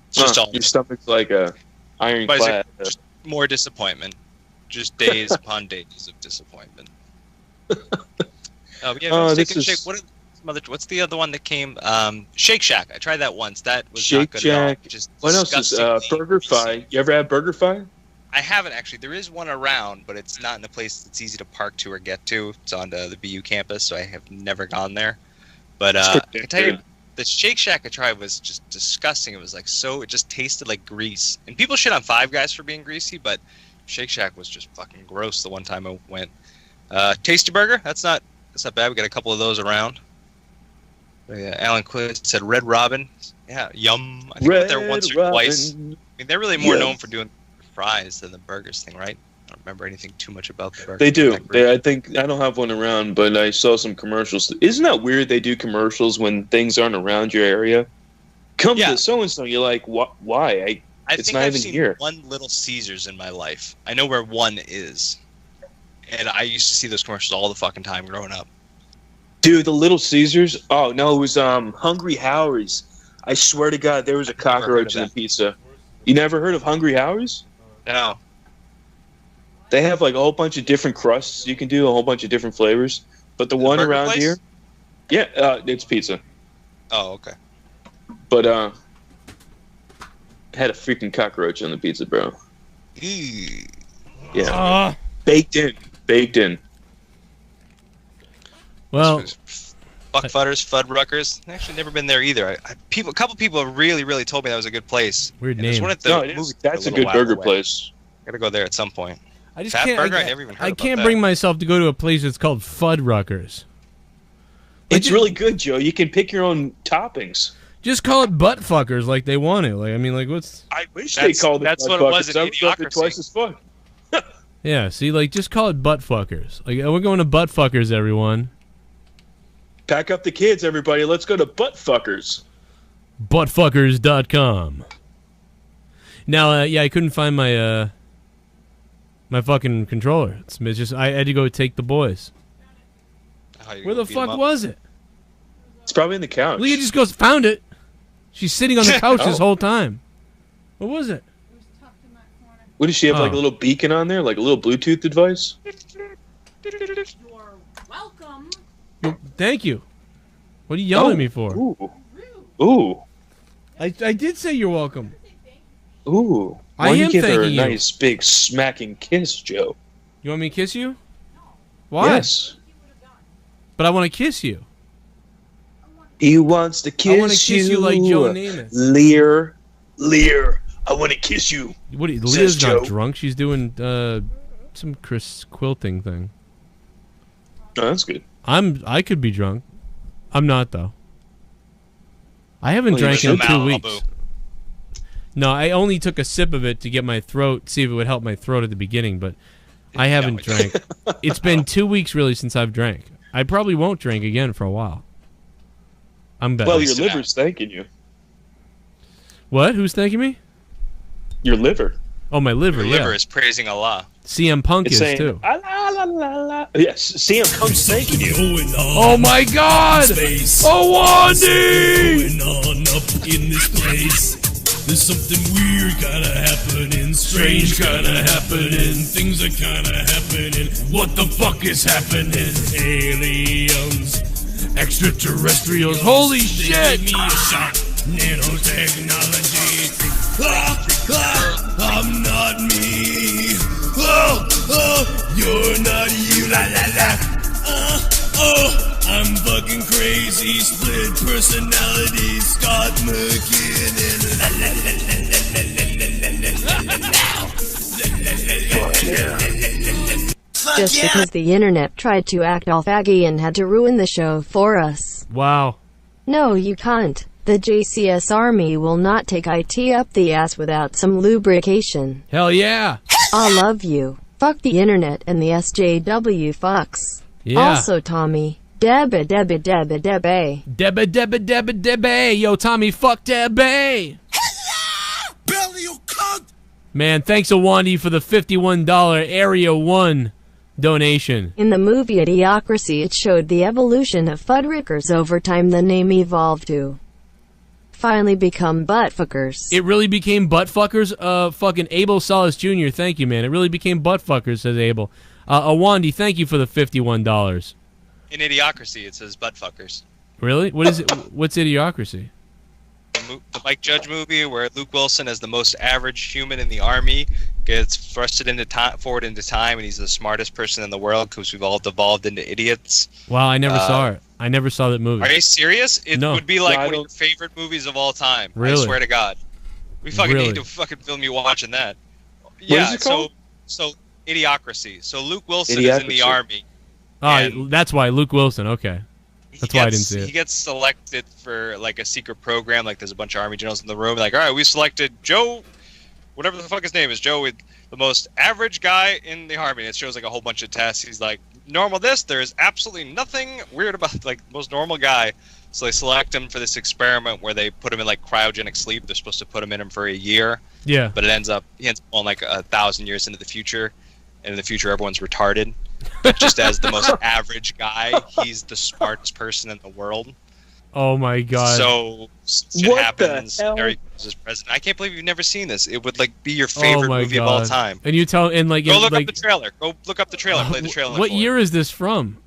It's just all your stomach's like a ironclad. just more disappointment. Just days upon days of disappointment. Oh yeah, Steak and Shake. What's the other one that came? Shake Shack. I tried that once. That was not Shake good at all. Shack. Just What else is disgustingly BurgerFi? You ever had BurgerFi? I haven't actually. There is one around, but it's not in a place that's easy to park to or get to. It's on the BU campus, so I have never gone there. But I can tell you, the Shake Shack I tried was just disgusting. It was like it just tasted like grease. And people shit on Five Guys for being greasy, but Shake Shack was just fucking gross the one time I went. Tasty Burger, that's not bad. We got a couple of those around. Yeah, Alan Quist said Red Robin. Yeah, yum. I think I went there once or twice. I mean, they're really more known for doing fries than the burgers thing, right? I don't remember anything too much about the burgers. They do. I think I don't have one around, but I saw some commercials. Isn't that weird? They do commercials when things aren't around your area. Come to so and so. You're like, why? I it's think not I've even seen here. one Little Caesars in my life. I know where one is, and I used to see those commercials all the fucking time growing up. Dude, the Little Caesars. Oh no, it was Hungry Howie's. I swear to God, there was a cockroach in the pizza. You never heard of Hungry Howie's? No. They have like a whole bunch of different crusts you can do, a whole bunch of different flavors. But the one burger around place? here, yeah, it's pizza. Oh, okay. But had a freaking cockroach on the pizza, bro. Yeah, baked in. Well, Buckfudders, Fuddruckers. Actually, never been there either. A couple people have really told me that was a good place. Weird And there's name. one at the No, it is. movie That's a little good while burger away. place. Gotta go there at some point. I just Fat can't. Burger? I I never even heard I about can't that. bring myself to go to a place that's called Fuddruckers. It's really good, Joe. You can pick your own toppings. Just call it butt fuckers like they want it. Like I mean, like what's? I wish they called it. That's butt what it was buckets. in I would love it Idiocracy. twice as fun. Yeah, see, like just call it butt fuckers. Like we're going to butt fuckers, everyone. Pack up the kids, everybody. Let's go to butt fuckers. Buttfuckers.com. Now, yeah, I couldn't find my my fucking controller. It's just I had to go take the boys. Where the fuck was it? It's probably in the couch. Leah just goes, found it. She's sitting on the couch this Oh. whole time. What was it? What does she have? Like a Oh. little beacon on there, like a little Bluetooth device? Well, thank you. What are you yelling at me for? Ooh. I did say you're welcome. Ooh. I Why don't you am give her a thanking you. nice big smacking kiss, Joe? You want me to kiss you? Why? Yes. But I want to kiss you. He wants to kiss I want to kiss you like Joe Namath. Lear. I want to kiss you. What? Says Leah's not Joe. drunk. She's doing some Chris quilting thing. Oh, that's good. I could be drunk. I'm not though. I haven't drank in 2 weeks. No, I only took a sip of it to get my throat, see if it would help my throat at the beginning, but I haven't drank. It's been 2 weeks really since I've drank. I probably won't drink again for a while. I'm better. Well, your liver's thanking you. What? Who's thanking me? Your liver. Oh, my liver, Your liver is praising Allah. CM Punk It's is saying, too. "Ah, la, la, la, la." Yes, CM Punk's thanking you. Oh my God! Oh, Wandy! Going on up in this place. There's something weird kinda happening, strange kinda happening, things are kinda happening. What the fuck is happening? Aliens, extraterrestrials, holy shit! Give me a shot, nanotechnology. I'm not me. You're not you. La la la. I'm fucking crazy, split personality, Scott McKinnon. La la la la la la la la. Just because the internet tried to act all faggy and had to ruin the show for us. Wow. No, you can't. The JCS Army will not take IT up the ass without some lubrication. Hell yeah. I love you. Fuck the internet and the SJW fucks. Yeah. Also, Tommy. Debba. Yo, Tommy, fuck Debbie. Man, thanks to Wandy for the $51 Area 1 donation. In the movie Idiocracy, it showed the evolution of Fuddruckers over time. The name evolved to finally become buttfuckers. It really became buttfuckers? Fucking Abel Salas Jr., thank you, man. It really became buttfuckers, says Abel. Wandy, thank you for the $51. In Idiocracy, it says buttfuckers. Really? What is it? What's Idiocracy? The Mike Judge movie where Luke Wilson, as the most average human in the army, gets thrusted forward into time, and he's the smartest person in the world because we've all devolved into idiots. Wow, I never saw it. I never saw that movie. Are you serious? It No. would be like one of your favorite movies of all time. Really? I swear to God. We fucking Really? need to fucking film you watching that. What is it called? So Idiocracy. So Luke Wilson is in the Idiocracy. army. Oh, that's why. Luke Wilson, okay. That's why I didn't see He it. gets selected for like a secret program. Like there's a bunch of army generals in the room. Like, all right, we selected Joe, whatever the fuck his name is. Joe, the most average guy in the army. It shows like a whole bunch of tests. He's like normal. There's absolutely nothing weird about like most normal guy. So they select him for this experiment where they put him in like cryogenic sleep. They're supposed to put him in for a year. Yeah. But he ends up on like 1,000 years into the future, and in the future everyone's retarded. But just as the most average guy, he's the smartest person in the world. Oh my God. So shit What happens. the hell? Harry is president. I can't believe you've never seen this. It would like be your favorite my movie God. of all time. And you tell and like Go look like, up the trailer. Go look up the trailer. Play the trailer. what for year is this from?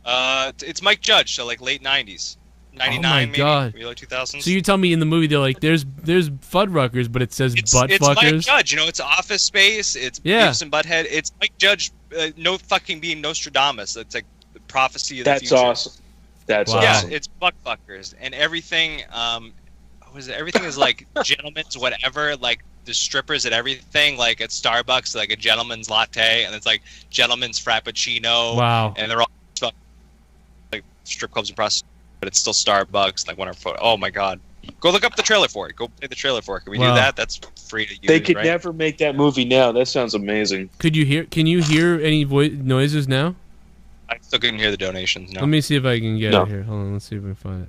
It. It's Mike Judge, so like late 90s, 99 maybe, God. early 2000s. So you tell me in the movie they're like there's Fuddruckers, but it says butt It's Mike fuckers. Judge. You know, it's Office Space. It's Yeah. Beavis and Butthead. It's Mike Judge. No fucking being Nostradamus. It's like the prophecy of the That's future. awesome. That's Wow. Yeah, awesome. it's buttfuckers and everything. Everything is like gentlemen's whatever. Like the strippers at everything. Like at Starbucks, like a gentleman's latte, and it's like gentleman's frappuccino. Wow. And they're all like strip clubs and prostitutes, but it's still Starbucks. Like whatever. Oh my God. Go look up the trailer for it. Go play the trailer for it. Can we Wow. do that? That's free to use. They could right? never make that movie now. That sounds amazing. Can you hear any noises now? I still couldn't hear the donations. No. Let me see if I can get No. it here. Hold on, let's see if I can find it.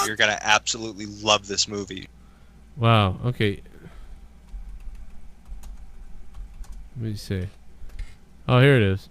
You're gonna absolutely love this movie. Wow, okay. Let me see. Oh, here it is.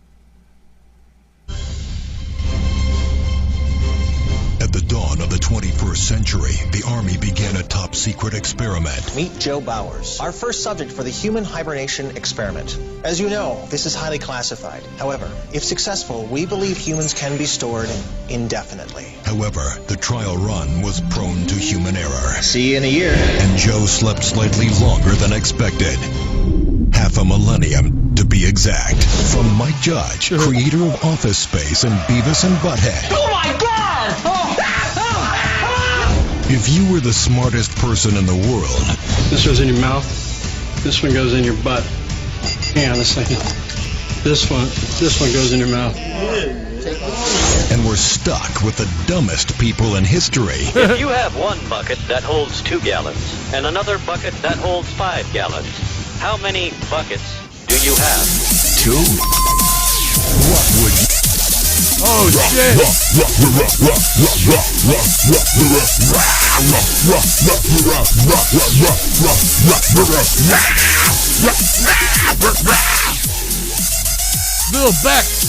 At the dawn of the 21st century, the Army began a top-secret experiment. Meet Joe Bowers, our first subject for the human hibernation experiment. As you know, this is highly classified. However, if successful, we believe humans can be stored indefinitely. However, the trial run was prone to human error. See you in a year. And Joe slept slightly longer than expected. Half a millennium, to be exact. From Mike Judge, creator of Office Space and Beavis and Butthead. Oh my God! If you were the smartest person in the world, This goes in your mouth. This one goes in your butt. Hang on a second. This one goes in your mouth. You're stuck with the dumbest people in history. If you have one bucket that holds 2 gallons and another bucket that holds 5 gallons, how many buckets do you have? 2? What would you... Oh, shit! Lil Bex!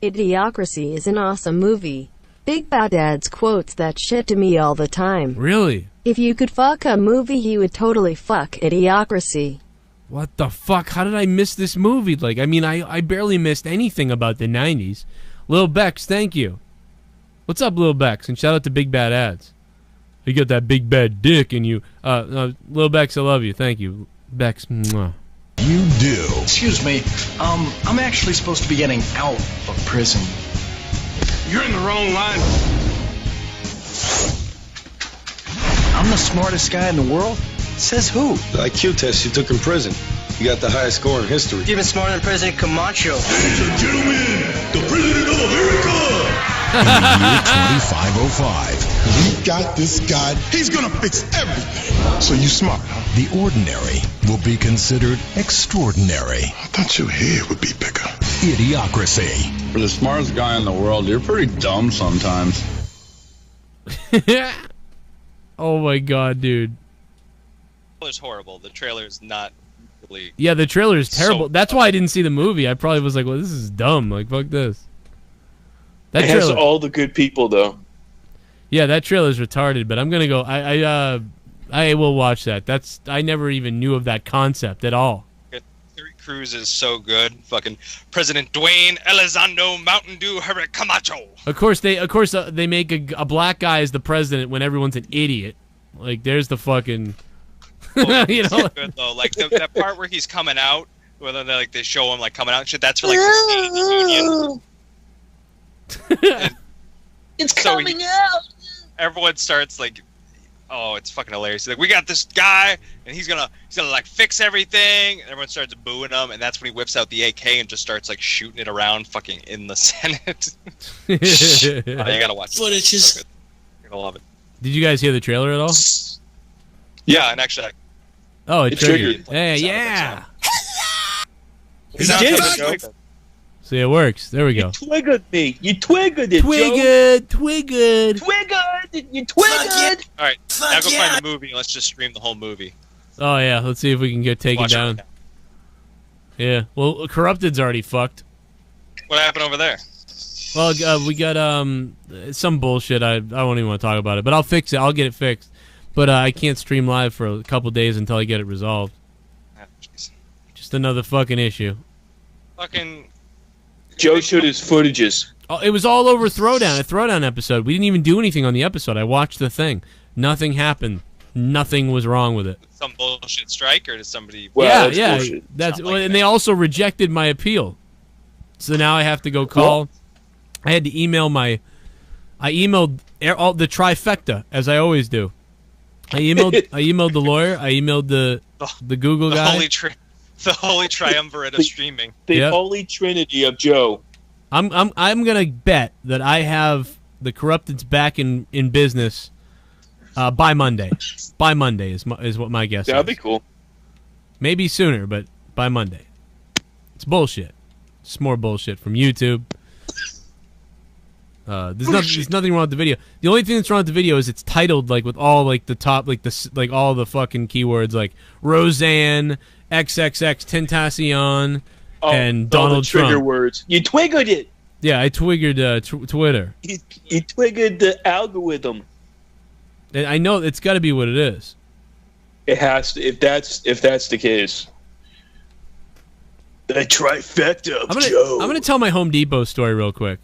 Idiocracy is an awesome movie. Big Bad Dad's quotes that shit to me all the time. Really? If you could fuck a movie, he would totally fuck Idiocracy. What the fuck? How did I miss this movie? Like, I mean, I barely missed anything about the 90s. Lil Bex, thank you. What's up, Lil Bex? And shout out to Big Bad Ads. You got that big bad dick in you. Lil Bex, I love you. Thank you. Bex, mwah. You do. Excuse me, I'm actually supposed to be getting out of prison. You're in the wrong line. I'm the smartest guy in the world? Says who? The IQ test you took in prison. You got the highest score in history. Even smarter than President Camacho. Ladies and gentlemen, the President of America! In the year 2505, we got this guy. He's gonna fix everything. So you smart, huh? The ordinary will be considered extraordinary. I thought your head would be bigger. Idiocracy. For the smartest guy in the world, you're pretty dumb sometimes. Oh my god, dude. The trailer's horrible. The trailer's not really... Yeah, the trailer is terrible. That's why I didn't see the movie. I probably was like, well, this is dumb. Like, fuck this. That it has all the good people, though. Yeah, that trailer's retarded, but I'm gonna go. I will watch that. I never even knew of that concept at all. Terry Crews is so good. Fucking President Dwayne Elizondo Mountain Dew Herbert Camacho. Of course they make a black guy as the president when everyone's an idiot. Like, there's the fucking... you know, good though. Like that part where he's coming out, where they show him like coming out and shit. That's for like the state union. It's coming out. Everyone starts like, oh, it's fucking hilarious. Like, we got this guy, and he's gonna like fix everything. And everyone starts booing him, and that's when he whips out the AK and just starts like shooting it around, fucking in the Senate. You gotta watch footage. You're gonna love it. Did you guys hear the trailer at all? Yeah, and actually, it triggered. Hey, yeah. He did. See, it works. There we go. You twiggered me. You twiggered it, Twiggered. Twiggered. You twiggered. All right, now go find the movie and let's just stream the whole movie. Oh yeah, let's see if we can get taken down. Yeah. Well, Corrupted's already fucked. What happened over there? Well, we got some bullshit. I won't even want to talk about it, but I'll fix it. I'll get it fixed. But I can't stream live for a couple days until I get it resolved. Just another fucking issue. Fucking. Joe showed his footages. Oh, it was all over Throwdown. A Throwdown episode. We didn't even do anything on the episode. I watched the thing. Nothing happened. Nothing was wrong with it. Some bullshit strike, or did somebody? Well, yeah. Bullshit. That's and they also rejected my appeal. So now I have to go call. What? I had to email I emailed all the trifecta, as I always do. I emailed the lawyer. I emailed the Google guy. The holy triumvirate of streaming. The holy trinity of Joe. I'm gonna bet that I have the Corrupted's back in business by Monday. By Monday is what my guess is. That'd be cool. Maybe sooner, but by Monday. It's It's more bullshit from YouTube. There's nothing wrong with the video. The only thing that's wrong with the video is it's titled like with all like the top like all the fucking keywords like Roseanne, XXX Tentacion, and Donald Trump. Trigger words. You twiggered it. Yeah, I twiggered Twitter. You twiggered the algorithm. And I know it's got to be what it is. It has to. If that's the case. The trifecta of Joe. I'm gonna tell my Home Depot story real quick.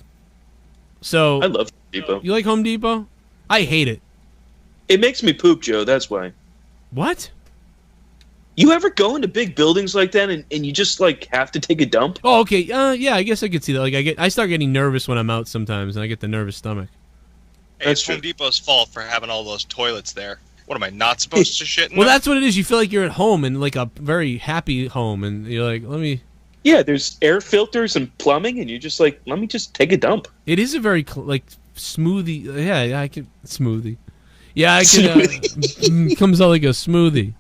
So I love Home Depot. You like Home Depot? I hate it. It makes me poop, Joe. That's why. What? You ever go into big buildings like that and you just like have to take a dump? Oh, okay. Yeah, I guess I could see that. Like I start getting nervous when I'm out sometimes, and I get the nervous stomach. Hey, it's Home Depot's fault for having all those toilets there. What am I not supposed to shit in? Well, that's what it is. You feel like you're at home and like a very happy home, and you're like, let me. Yeah, there's air filters and plumbing, and you're just like, let me just take a dump. It is a very smoothie. Yeah, I can smoothie. Yeah, I can. Comes out like a smoothie.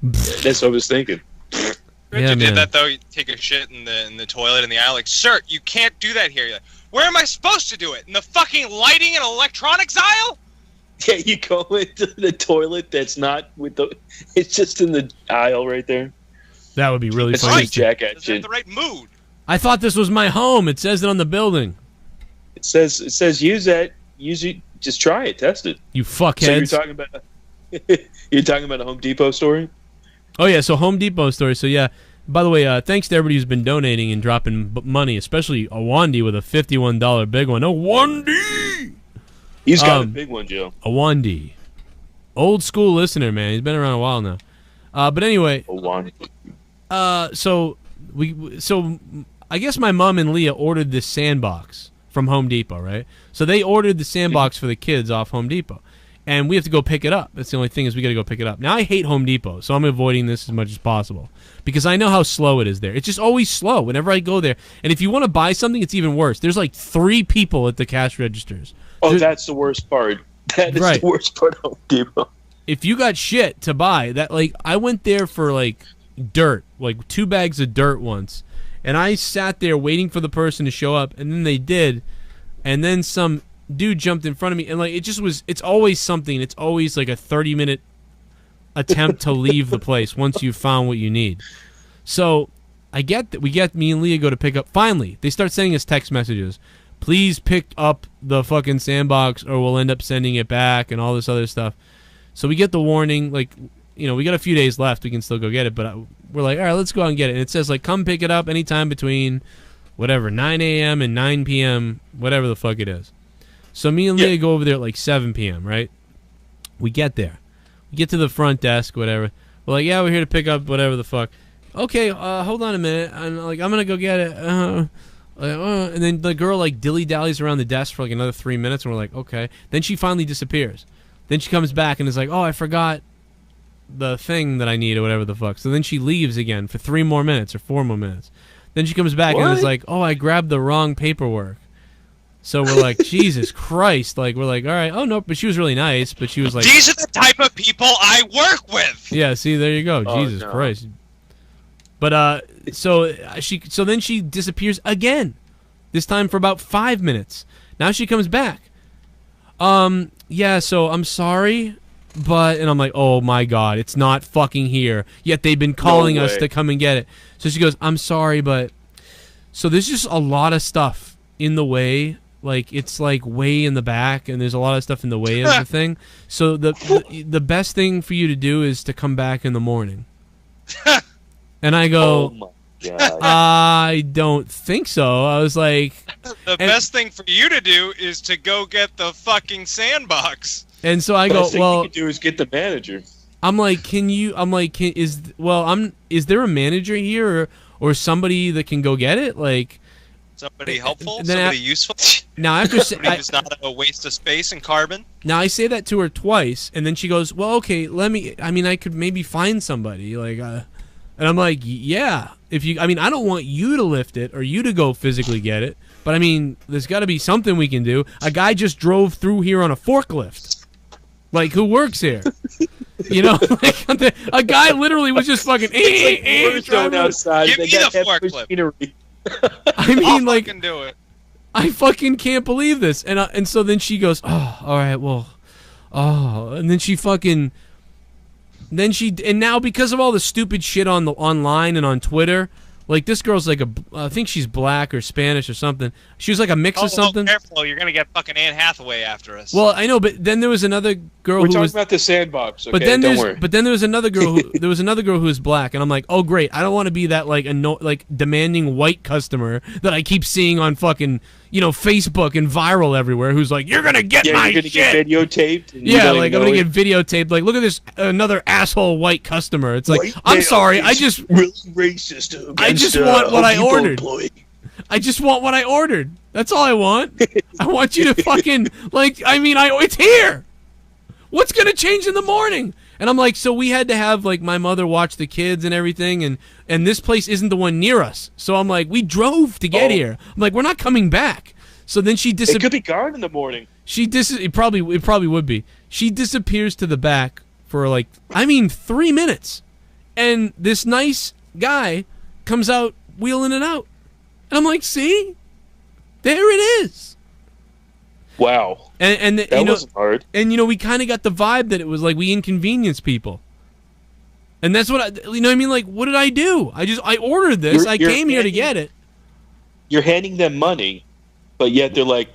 That's what I was thinking. You did that though. You take a shit in the toilet in the aisle. Like, sir, you can't do that here. You're like, where am I supposed to do it? In the fucking lighting and electronics aisle? Yeah, you go into the toilet that's not with the. It's just in the aisle right there. That would be really It's funny. right, Jack. It's in the right mood. I thought this was my home. It says it on the building. It says use that. Use it. Just try it. Test it. You fuckheads. So you're talking about a Home Depot story? Oh yeah, so Home Depot story. So yeah. By the way, thanks to everybody who's been donating and dropping money, especially Awandi with a $51 big one. Awandi! He's got a big one, Joe. Awandi. Old school listener, man. He's been around a while now. But anyway. Awandi. So I guess my mom and Leah ordered this sandbox from Home Depot, right? So they ordered the sandbox for the kids off Home Depot. And we have to go pick it up. That's the only thing is we got to go pick it up. Now, I hate Home Depot, so I'm avoiding this as much as possible because I know how slow it is there. It's just always slow whenever I go there. And if you want to buy something, it's even worse. There's like 3 people at the cash registers. Oh, that's the worst part. That is the worst part of Home Depot. If you got shit to buy, I went there for like dirt, like 2 bags of dirt once, and I sat there waiting for the person to show up, and then they did, and then some dude jumped in front of me, and like it's always something. It's always like a 30-minute attempt to leave the place once you've found what you need. So I get that me and Leah go to pick up. Finally, they start sending us text messages. Please pick up the fucking sandbox or we'll end up sending it back and all this other stuff. So we get the warning, like, we got a few days left. We can still go get it, but we're like, all right, let's go out and get it. And it says, like, come pick it up anytime between whatever, 9 a.m. and 9 p.m., whatever the fuck it is. So me and Leah go over there at like 7 p.m., right? We get there. We get to the front desk, whatever. We're like, yeah, we're here to pick up whatever the fuck. Okay, hold on a minute. I'm going to go get it. And then the girl like dilly-dallies around the desk for like another 3 minutes, and we're like, okay. Then she finally disappears. Then she comes back and is like, oh, I forgot the thing that I need or whatever the fuck. So then she leaves again for 3 more minutes or 4 more minutes. Then she comes back and is like, oh, I grabbed the wrong paperwork. So we're like, Jesus Christ. Like, we're like, all right. Oh, no, but she was really nice. But she was like... These are the type of people I work with! Yeah, see, there you go. Oh, Jesus Christ. But, so then she disappears again. This time for about 5 minutes. Now she comes back. Yeah, so I'm sorry, but... And I'm like, oh, my God, it's not fucking here. Yet they've been calling us to come and get it. So she goes, I'm sorry, but... So there's just a lot of stuff in the way... Like, it's, like, way in the back, and there's a lot of stuff in the way of the thing. So the best thing for you to do is to come back in the morning. And I go, oh my God. I don't think so. I was like... The best thing for you to do is to go get the fucking sandbox. And so I go, best thing well... you can do is get the manager. I'm like, is there a manager here or somebody that can go get it? Like... Somebody helpful? Somebody useful? Now after somebody who's not a waste of space and carbon? Now I say that to her twice, and then she goes, well, okay, I could maybe find somebody. Like, and I'm like, yeah. I don't want you to lift it or you to go physically get it, but there's got to be something we can do. A guy just drove through here on a forklift. Like, who works here? Like, a guy literally was just fucking... Going outside. Give me the forklift. Like, do it. I fucking can't believe this. And so then she goes, oh, all right, well, oh, and then she fucking, and now because of all the stupid shit online and on Twitter, like this girl's like I think she's black or Spanish or something. She was like a mix of something. Careful, you're gonna get fucking Anne Hathaway after us. Well, I know, but then there was another girl. We're talking about the sandbox. Okay, don't worry. But then there was another girl. There was another girl who was black, and I'm like, oh great, I don't want to be that like demanding white customer that I keep seeing on fucking Facebook and viral everywhere. Who's like, you're gonna get my you're gonna shit. Get videotaped. Yeah, like I'm gonna get videotaped. Like, look at this another asshole white customer. It's like, I'm sorry, I just really racist. I just want what I ordered. I just want what I ordered. That's all I want. I want you to fucking it's here. What's gonna change in the morning? And I'm like, so we had to have like my mother watch the kids and everything, and this place isn't the one near us. So I'm like, we drove to get here. I'm like, we're not coming back. So then she It could be gone in the morning. it probably would be. She disappears to the back for like 3 minutes. And this nice guy comes out wheeling it out. And I'm like, see? There it is. Wow. And that wasn't hard. And we kind of got the vibe that it was like we inconvenienced people. And that's what what I mean? Like, what did I do? I ordered this. I came here to get it. You're handing them money, but yet they're like,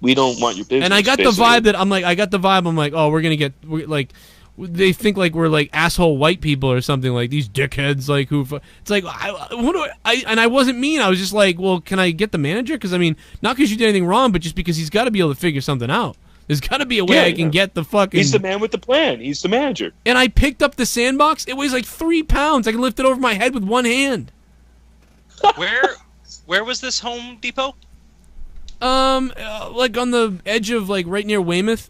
we don't want your business. And I got basically. the vibe that I'm like, oh, they think like we're like asshole white people or something, like these dickheads, like who. It's like I wasn't mean. I was just like, well, can I get the manager? Because not because you did anything wrong, but just because he's got to be able to figure something out. There's got to be a way I can get the fucking. He's the man with the plan. He's the manager. And I picked up the sandbox. It weighs like 3 pounds. I can lift it over my head with one hand. Where was this Home Depot? Like on the edge of like right near Weymouth.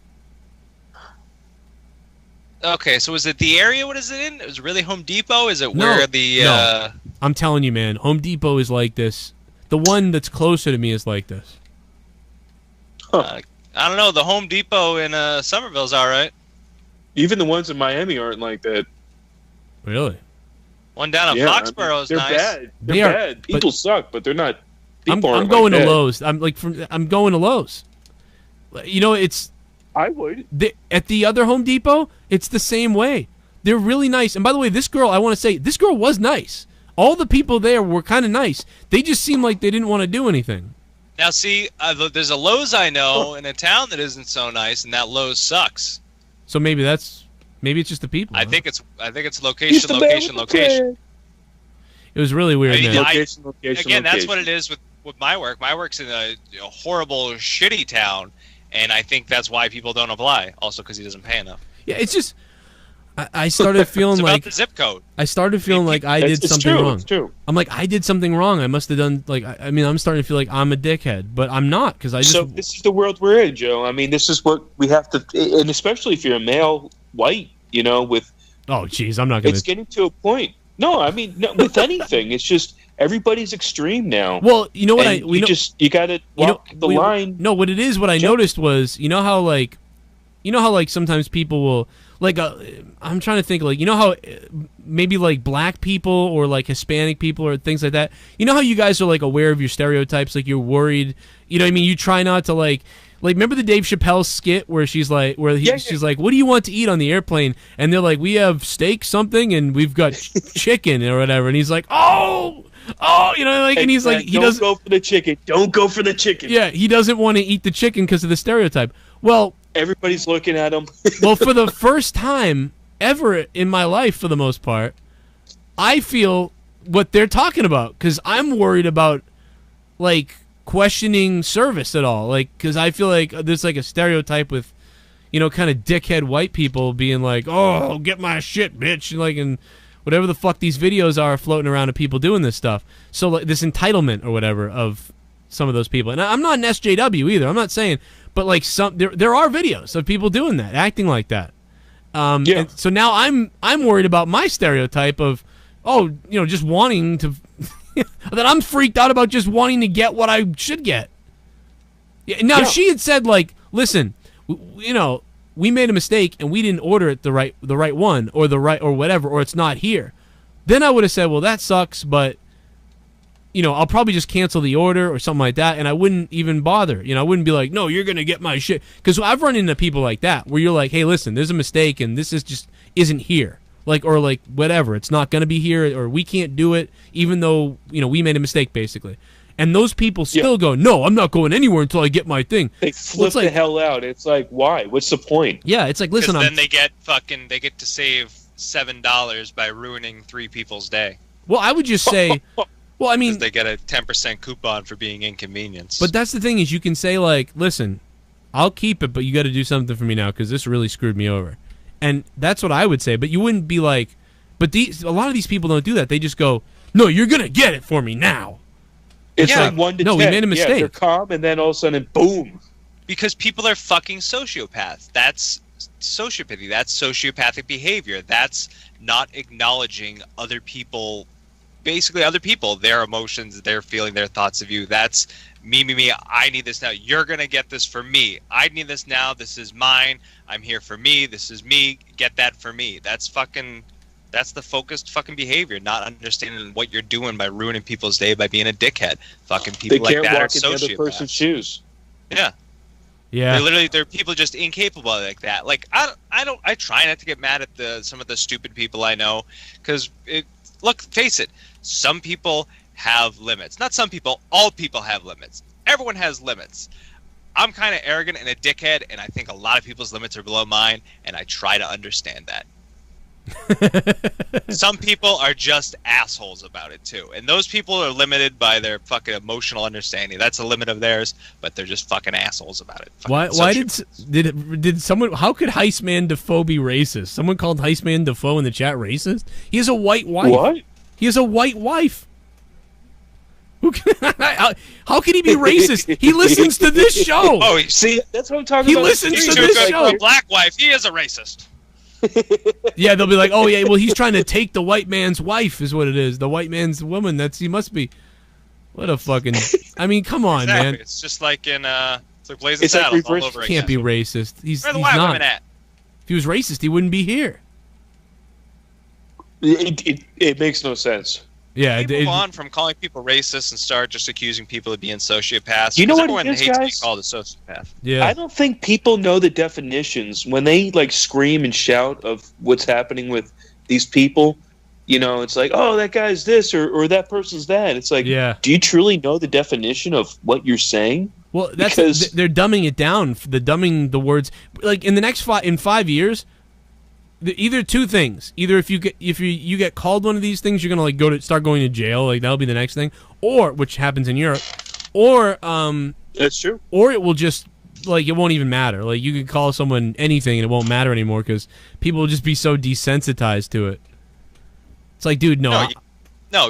Okay, so is it the area? What is it in? Is it really Home Depot? Is it where No. I'm telling you, man. Home Depot is like this. The one that's closer to me is like this. I don't know. The Home Depot in Somerville's all right. Even the ones in Miami aren't like that. Really? One down in Foxborough is they're nice. bad. They're bad. People suck, but they're not. I'm going to Lowe's. I'm going to Lowe's. It's. I would. At the other Home Depot, it's the same way. They're really nice. And by the way, this girl, I want to say, this girl was nice. All the people there were kind of nice. They just seemed like they didn't want to do anything. Now, see, there's a Lowe's I know in a town that isn't so nice, and that Lowe's sucks. So maybe it's just the people. I think it's location. It was really weird. Location. That's what it is with my work. My work's in a horrible, shitty town. And I think that's why people don't apply. Also, because he doesn't pay enough. Yeah, it's just I started feeling it's like about the zip code. I started feeling like I did something wrong. It's true. I'm like, I did something wrong. I must have done I'm starting to feel like I'm a dickhead, but I'm not because I just. So this is the world we're in, Joe. This is what we have to, and especially if you're a male, white, with. Oh, geez, I'm not gonna. It's getting to a point. No, with anything, it's just. Everybody's extreme now. Well, you know what you gotta walk the line. No, what it is, what I noticed was, how sometimes people will I'm trying to think how maybe like black people or like Hispanic people or things like that. You know how you guys are like aware of your stereotypes, like you're worried. You try not to like remember the Dave Chappelle skit where she's like she's like, what do you want to eat on the airplane? And they're like, we have steak something and we've got chicken or whatever. And he's like, and he's like, don't go for the chicken. Don't go for the chicken. Yeah, he doesn't want to eat the chicken because of the stereotype. Well, everybody's looking at him. Well, for the first time ever in my life, for the most part, I feel what they're talking about because I'm worried about like questioning service at all. Like, because I feel like there's like a stereotype with, kind of dickhead white people being like, oh, get my shit, bitch, and whatever the fuck these videos are floating around of people doing this stuff. So like this entitlement or whatever of some of those people. And I'm not an SJW either. I'm not saying, but like there are videos of people doing that, acting like that. And so now I'm worried about my stereotype of, just wanting to, that I'm freaked out about just wanting to get what I should get. Now, if she had said like, listen, we made a mistake and we didn't order it the right one or or whatever, or it's not here, then I would have said, well, that sucks, but I'll probably just cancel the order or something like that, and I wouldn't even bother. I wouldn't be like, no, you're gonna get my shit, because I've run into people like that where you're like, hey, listen, there's a mistake and this isn't here, or whatever, it's not gonna be here, or we can't do it even though we made a mistake basically. And those people still go, no, I'm not going anywhere until I get my thing. They flip the hell out. It's like, why? What's the point? Yeah, it's like, listen, then they get to save $7 by ruining 3 people's day. Well, I would just say, they get a 10% coupon for being inconvenienced. But that's the thing is, you can say like, listen, I'll keep it, but you got to do something for me now because this really screwed me over. And that's what I would say. But you wouldn't be like, but a lot of these people don't do that. They just go, no, you're gonna get it for me now. It's like 1 to 10. No, we made a mistake. Yeah, they're calm, and then all of a sudden, boom. Because people are fucking sociopaths. That's sociopathy. That's sociopathic behavior. That's not acknowledging other people, basically other people, their emotions, their feeling, their thoughts of you. That's me, I need this now. You're going to get this for me. I need this now. This is mine. I'm here for me. This is me. Get that for me. That's the focused fucking behavior, not understanding what you're doing by ruining people's day by being a dickhead. Fucking people like that are They can't walk in the other sociopaths. person's shoes. Yeah. Yeah. They're people just incapable like that. Like I try not to get mad at some of the stupid people I know, because look, face it, some people have limits. Not some people, all people have limits. Everyone has limits. I'm kind of arrogant and a dickhead, and I think a lot of people's limits are below mine, and I try to understand that. Some people are just assholes about it too, and those people are limited by their fucking emotional understanding. That's a limit of theirs, but they're just fucking assholes about it. Why did someone? How could Heistman Defoe be racist? Someone called Heistman Defoe in the chat racist. He has a white wife. What? He has a white wife. How can he be racist? He listens to this show. Oh, see, that's what I'm talking He about. listens to this show. A black wife, he is a racist. Yeah, they'll be like, oh yeah, well he's trying to take the white man's wife, is what it is. The white man's woman. He must be. What a fucking. I mean, come on, Exactly. man. It's just like in it's like Blazing It's like Saddles all reverse- over Can't again. be racist. He's Where are the he's white not. women at? If he was racist, he wouldn't be here. It makes no sense. Yeah, Move on from calling people racist and start just accusing people of being sociopaths. You know because what everyone it is, hates to be guys? called a sociopath. Yeah. I don't think people know the definitions when they like scream and shout of what's happening with these people. You know, it's like, oh, that guy's this or that person's that. It's like, Yeah. do you truly know the definition of what you're saying? Well, that's Because- they're dumbing it down. They're dumbing the words. Like in the next 5 years, either two things. Either if you get called one of these things, you're gonna like start going to jail. Like that'll be the next thing, or which happens in Europe, or that's true. Or it will just like it won't even matter. Like you can call someone anything and it won't matter anymore because people will just be so desensitized to it. It's like, dude, No,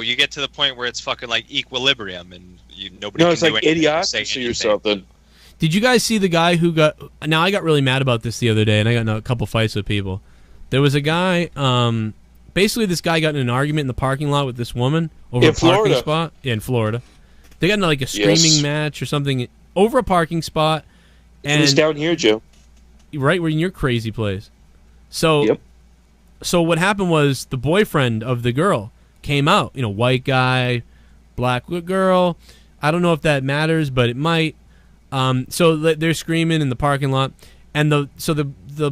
you get to the point where it's fucking like equilibrium and nobody. No, can it's do like anything or say idiocracy or anything. something. Did you guys see the guy who got? Now I got really mad about this the other day, and I got in a couple fights with people. There was a guy. Basically, this guy got in an argument in the parking lot with this woman over In a parking Florida. spot. Yeah, in Florida. They got in like a screaming Yes. match or something over a parking spot. And it's down here, Joe. Right where in your crazy place. So, so what happened was the boyfriend of the girl came out. You know, white guy, black girl. I don't know if that matters, but it might. So they're screaming in the parking lot, and the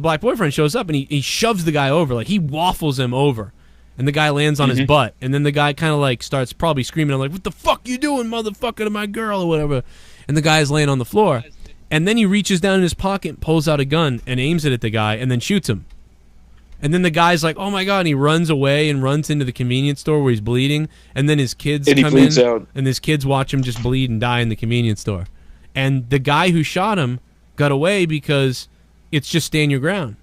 black boyfriend shows up and he shoves the guy over, like he waffles him over, and the guy lands on his butt, and then the guy kind of like starts probably screaming, I'm like, what the fuck you doing, motherfucker, to my girl or whatever, and the guy's laying on the floor, and then he reaches down in his pocket, pulls out a gun, and aims it at the guy, and then shoots him. And then the guy's like, oh my god, and he runs away and runs into the convenience store where he's bleeding, and then his kids And he come in, bleeds out. and his kids watch him just bleed and die in the convenience store. And the guy who shot him got away because it's just stand your ground.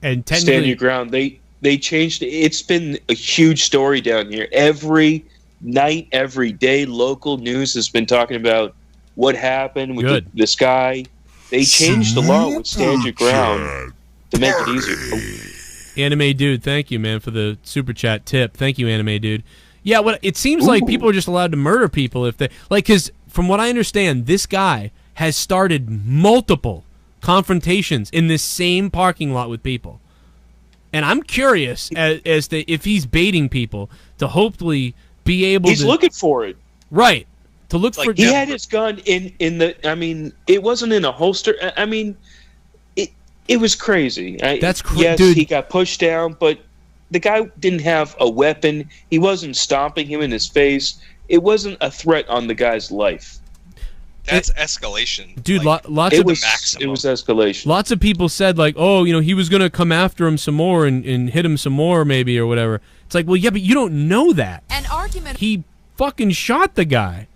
And technically, Stand your ground. They changed it. It's been a huge story down here. Every night, every day, local news has been talking about what happened with this guy. They changed the law with stand your ground to make it easier. Anime Dude, thank you, man, for the super chat tip. Thank you, Anime Dude. Yeah, what it seems like people are just allowed to murder people if they like, because from what I understand, this guy has started multiple confrontations in this same parking lot with people, and I'm curious as to if he's baiting people to hopefully be able. He's looking for it, right? To look for. He had his gun in the. I mean, it wasn't in a holster. I mean, it was crazy. That's yes, dude. he got pushed down, but the guy didn't have a weapon. He wasn't stomping him in his face. It wasn't a threat on the guy's life. That's escalation, dude. Like, Lots it of was escalation. Lots of people said like, oh, you know, he was gonna come after him some more and hit him some more maybe or whatever. It's like, well, yeah, but you don't know that. An argument. He fucking shot the guy.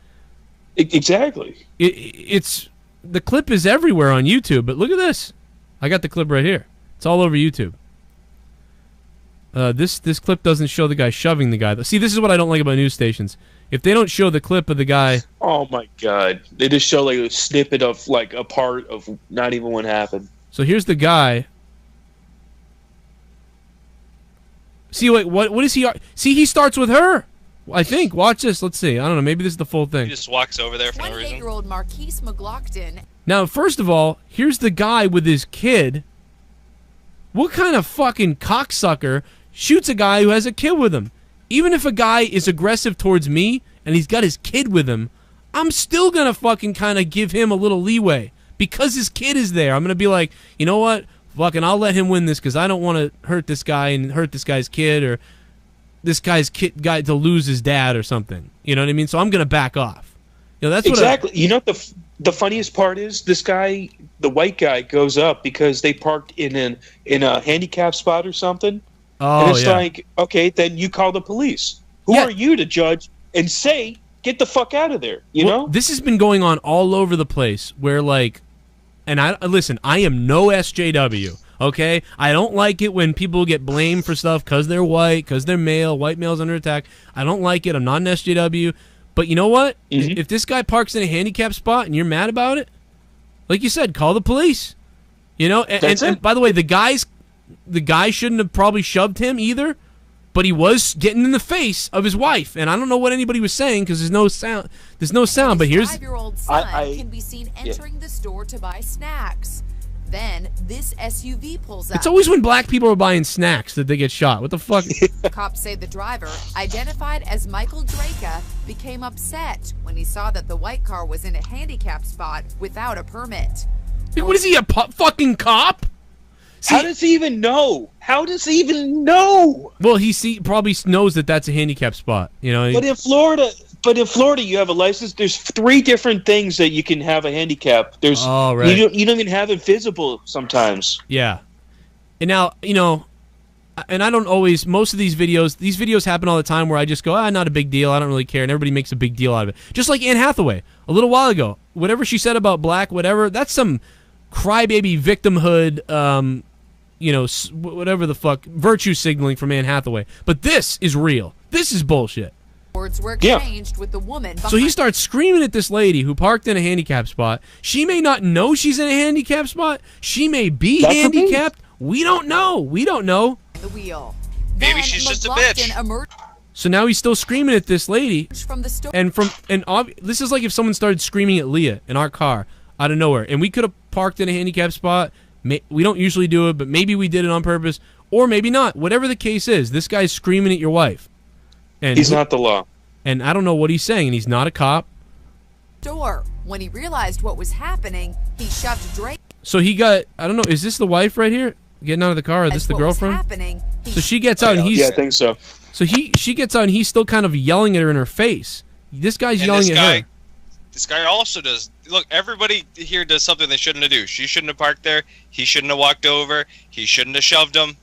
Exactly. It's the clip is everywhere on YouTube. But look at this. I got the clip right here. It's all over YouTube. This clip doesn't show the guy shoving the guy. See, this is what I don't like about news stations. If they don't show the clip of the guy... Oh, my God. They just show like a snippet of like a part of not even what happened. So here's the guy See, wait, what is he? See, he starts with her. I think. Watch this. Let's see. I don't know. Maybe this is the full thing. He just walks over there for no reason. 28-year-old Marquise McLaughlin. Now, first of all, here's the guy with his kid. What kind of fucking cocksucker shoots a guy who has a kid with him? Even if a guy is aggressive towards me and he's got his kid with him, I'm still going to fucking kind of give him a little leeway because his kid is there. I'm going to be like, you know what? Fucking I'll let him win this because I don't want to hurt this guy and hurt this guy's kid or this guy's guy to lose his dad or something. You know what I mean? So I'm going to back off. You know, that's exactly. You know what the funniest part is? This guy, the white guy, goes up because they parked in a handicap spot or something. Oh, and it's like, okay, then you call the police. Who are you to judge and say, get the fuck out of there? You know? This has been going on all over the place where, like, and listen, I am no SJW, okay? I don't like it when people get blamed for stuff because they're white, because they're male, white male's under attack. I don't like it. I'm not an SJW. But you know what? Mm-hmm. If this guy parks in a handicap spot and you're mad about it, like you said, call the police. You know? And by the way, the guy shouldn't have probably shoved him either, but he was getting in the face of his wife. And I don't know what anybody was saying because there's no sound. There's no sound, but here's... 5-year-old son can be seen entering the store to buy snacks. Then this SUV pulls up. It's always when black people are buying snacks that they get shot. What the fuck? Cops say the driver, identified as Michael Draka, became upset when he saw that the white car was in a handicap spot without a permit. What is he, a fucking cop? How does he even know? How does he even know? Well, he probably knows that that's a handicap spot. You know. But in Florida, you have a license. There's 3 different things that you can have a handicap. There's right. You don't even have it visible sometimes. Yeah. And now, you know, and I don't always. Most of these videos happen all the time where I just go, not a big deal. I don't really care, and everybody makes a big deal out of it. Just like Anne Hathaway a little while ago, whatever she said about black, whatever. That's some crybaby victimhood. You know, whatever the fuck, virtue signaling from Anne Hathaway. But this is real. This is bullshit. Words were exchanged with the woman. So he starts screaming at this lady who parked in a handicap spot. She may not know she's in a handicap spot. She may be handicapped. We don't know. We don't know. The wheel. Maybe she's just a bitch. So now he's still screaming at this lady. From the store. This is like if someone started screaming at Leah in our car out of nowhere, and we could have parked in a handicap spot. We don't usually do it, but maybe we did it on purpose, or maybe not. Whatever the case is, this guy's screaming at your wife. And he's not the law. And I don't know what he's saying, and he's not a cop. Door. When he realized what was happening, he shoved Drake. So he got, I don't know, is this the wife right here? Getting out of the car, or is this the girlfriend? So she gets out, and he's... Yeah, I think so. So she gets out, and he's still kind of yelling at her in her face. This guy's yelling at her. This guy also does. Look, everybody here does something they shouldn't have do. She shouldn't have parked there. He shouldn't have walked over. He shouldn't have shoved him.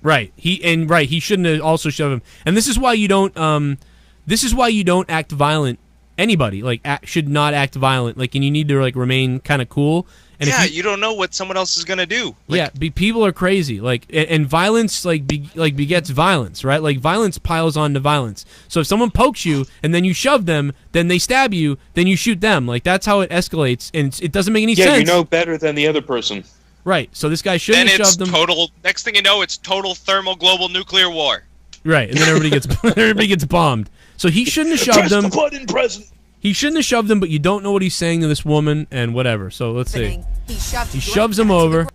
Right. He shouldn't have also shoved him. And this is why you don't. This is why you don't act violent. Anybody should not act violent. And you need to remain kind of cool. And yeah, you don't know what someone else is gonna do. People are crazy. And violence begets violence, right? Violence piles on to violence. So if someone pokes you and then you shove them, then they stab you, then you shoot them. That's how it escalates, and it doesn't make any sense. Yeah, you know better than the other person. Right. So this guy shouldn't have shoved them. Next thing you know, it's total thermal global nuclear war. Right, and then everybody gets bombed. So he shouldn't have shoved them. Press the button, President. He shouldn't have shoved him, but you don't know what he's saying to this woman and whatever. So let's see. He shoves him over.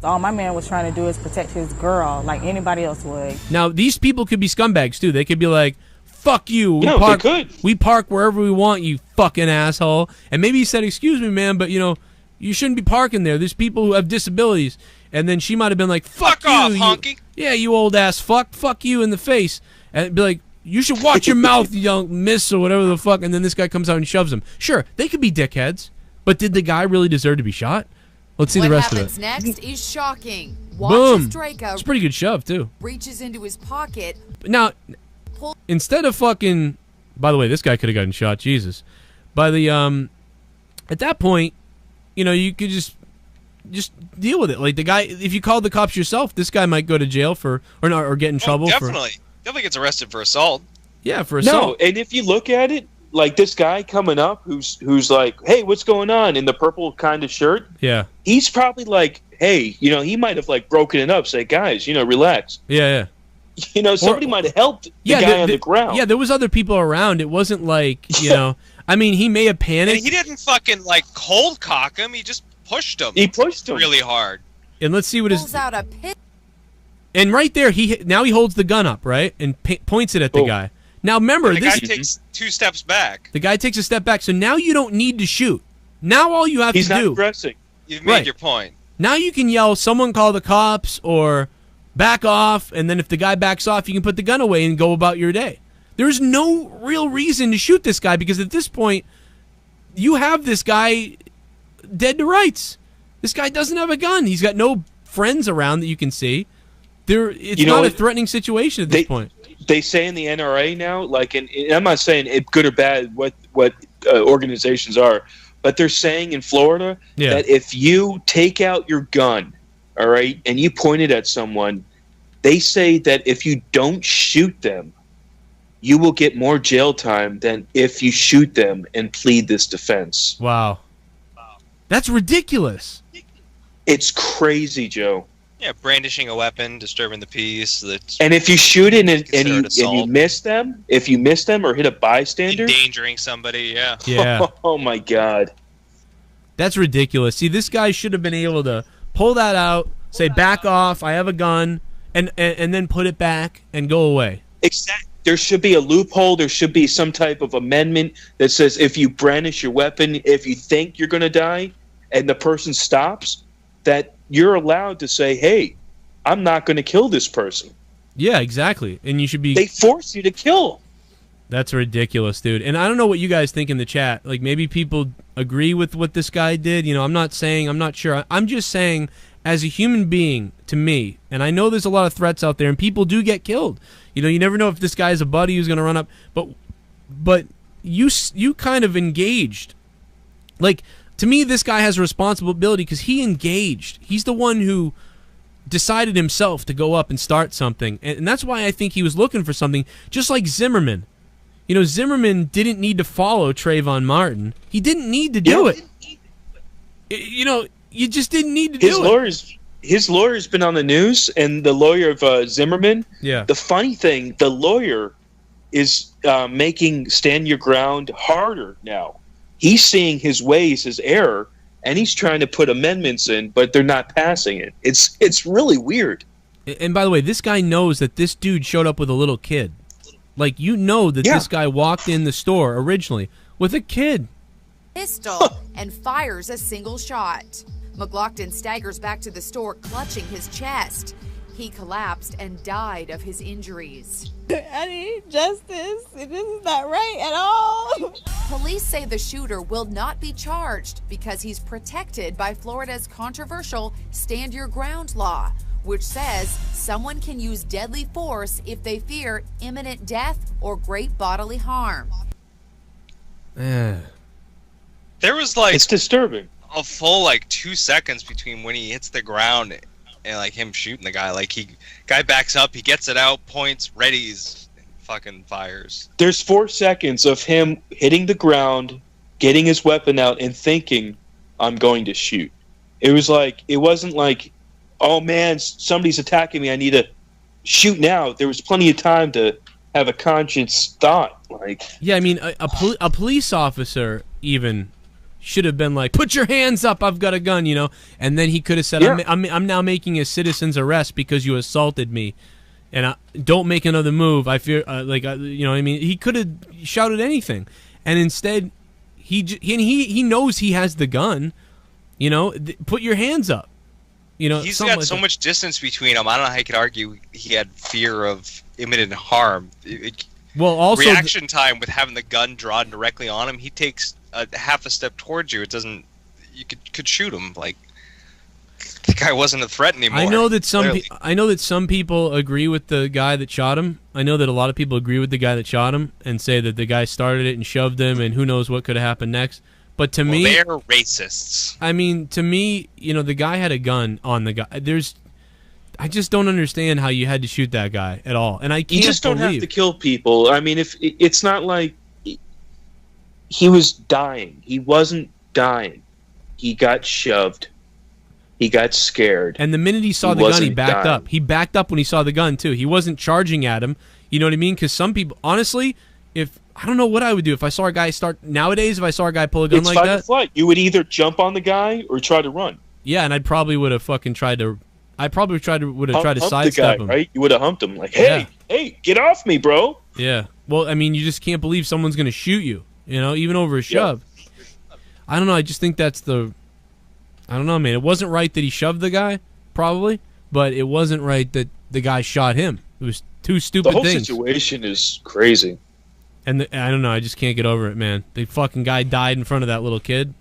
All my man was trying to do is protect his girl like anybody else would. Now, these people could be scumbags, too. They could be like, fuck you. They could. We park wherever we want, you fucking asshole. And maybe he said, excuse me, man, but, you shouldn't be parking there. There's people who have disabilities. And then she might have been like, fuck you. Off, honky. Yeah, you old ass fuck. Fuck you in the face. And be like, you should watch your mouth, you young miss, or whatever the fuck. And then this guy comes out and shoves him. Sure, they could be dickheads. But did the guy really deserve to be shot? Let's see the rest of it. What happens next is shocking. Boom. Draco it's a pretty good shove, too. Reaches into his pocket. Now, instead of fucking... By the way, this guy could have gotten shot. Jesus. By the... At that point, you could just deal with it. The guy... If you called the cops yourself, this guy might go to jail for... Or get in trouble definitely. Definitely gets arrested for assault. Yeah, for assault. No, and if you look at it, this guy coming up who's like, hey, what's going on, in the purple kind of shirt, yeah, he's probably like, hey, he might have like broken it up, say, guys, relax. Yeah. Somebody might have helped the guy on the ground. Yeah, there was other people around. It wasn't like, I mean, he may have panicked. And he didn't fucking like cold cock him. He just pushed him. He pushed him really hard. And let's see what Pulls out a pit. And right there, now he holds the gun up, right, and points it at the guy. Now remember, the guy takes 2 steps back. The guy takes a step back, so now you don't need to shoot. Now all you have to do. He's not aggressing. You've made your point. Now you can yell, "Someone call the cops," or "Back off," and then if the guy backs off, you can put the gun away and go about your day. There's no real reason to shoot this guy because at this point, you have this guy dead to rights. This guy doesn't have a gun. He's got no friends around that you can see. It's not a threatening situation at this point. They say in the NRA now, like, and I'm not saying it good or bad what organizations are, but they're saying in Florida that if you take out your gun, all right, and you point it at someone, they say that if you don't shoot them, you will get more jail time than if you shoot them and plead this defense. Wow. That's ridiculous. It's crazy, Joe. Yeah, brandishing a weapon, disturbing the peace. And if you shoot it and you miss them, or hit a bystander, endangering somebody, Yeah. Oh my God. That's ridiculous. See, this guy should have been able to pull that out, say, "Back off, I have a gun," and then put it back and go away. Exactly. There should be a loophole. There should be some type of amendment that says if you brandish your weapon, if you think you're going to die, and the person stops, that you're allowed to say, "Hey, I'm not going to kill this person." Yeah, exactly. And you should be... They force you to kill. That's ridiculous, dude. And I don't know what you guys think in the chat. Like, maybe people agree with what this guy did. I'm not sure. I'm just saying, as a human being, to me, and I know there's a lot of threats out there, and people do get killed. You never know if this guy is a buddy who's going to run up. But you kind of engaged. Like, to me, this guy has a responsibility because he engaged. He's the one who decided himself to go up and start something. And that's why I think he was looking for something, just like Zimmerman. Zimmerman didn't need to follow Trayvon Martin. He didn't need to do it. You just didn't need to do it. His lawyer's been on the news, and the lawyer of Zimmerman, the funny thing, the lawyer is making Stand Your Ground harder now. He's seeing his ways, his error, and he's trying to put amendments in, but they're not passing it. It's really weird. And by the way, this guy knows that this dude showed up with a little kid. Like, that this guy walked in the store originally with a kid. Pistol and fires a single shot. McLaughlin staggers back to the store, clutching his chest. He collapsed and died of his injuries. I need justice. This is not right at all. Police say the shooter will not be charged because he's protected by Florida's controversial Stand Your Ground law, which says someone can use deadly force if they fear imminent death or great bodily harm. There was it's disturbing. A full 2 seconds between when he hits the ground and him shooting the guy. Guy backs up, he gets it out, points, readies, and fucking fires. There's 4 seconds of him hitting the ground, getting his weapon out, and thinking, "I'm going to shoot." It wasn't like, "Oh man, somebody's attacking me, I need to shoot now." There was plenty of time to have a conscious thought. Yeah, I mean, a police officer even should have been like, "Put your hands up, I've got a gun," and then he could have said, I'm now making a citizen's arrest because you assaulted me, and don't make another move. I fear, what I mean? He could have shouted anything, and instead, he knows he has the gun. Put your hands up. He's got so much distance between him. I don't know how you could argue he had fear of imminent harm. Also reaction time with having the gun drawn directly on him, he takes half a step towards you. It doesn't. You could shoot him. The guy wasn't a threat anymore. I know that some people agree with the guy that shot him. I know that a lot of people agree with the guy that shot him and say that the guy started it and shoved him, and who knows what could have happened next. But to me, they're racists. I mean, to me, the guy had a gun on the guy. I just don't understand how you had to shoot that guy at all, and I can't. You just don't have to kill people. I mean, if it's not like he was dying, he wasn't dying. He got shoved. He got scared. And the minute he saw the gun, he backed up. He backed up when he saw the gun, too. He wasn't charging at him. You know what I mean? Because some people, honestly, I don't know what I would do if I saw a guy nowadays, if I saw a guy pull a gun like that. It's fight or flight. You would either jump on the guy or try to run. Yeah, and I probably would have fucking tried to sidestep him. Right? You would have humped him like, hey, get off me, bro. Yeah. Well, I mean, you just can't believe someone's going to shoot you, even over a shove. I don't know. I just think that's I don't know, man. It wasn't right that he shoved the guy, probably, but it wasn't right that the guy shot him. It was two stupid things. The whole situation is crazy. And I don't know. I just can't get over it, man. The fucking guy died in front of that little kid.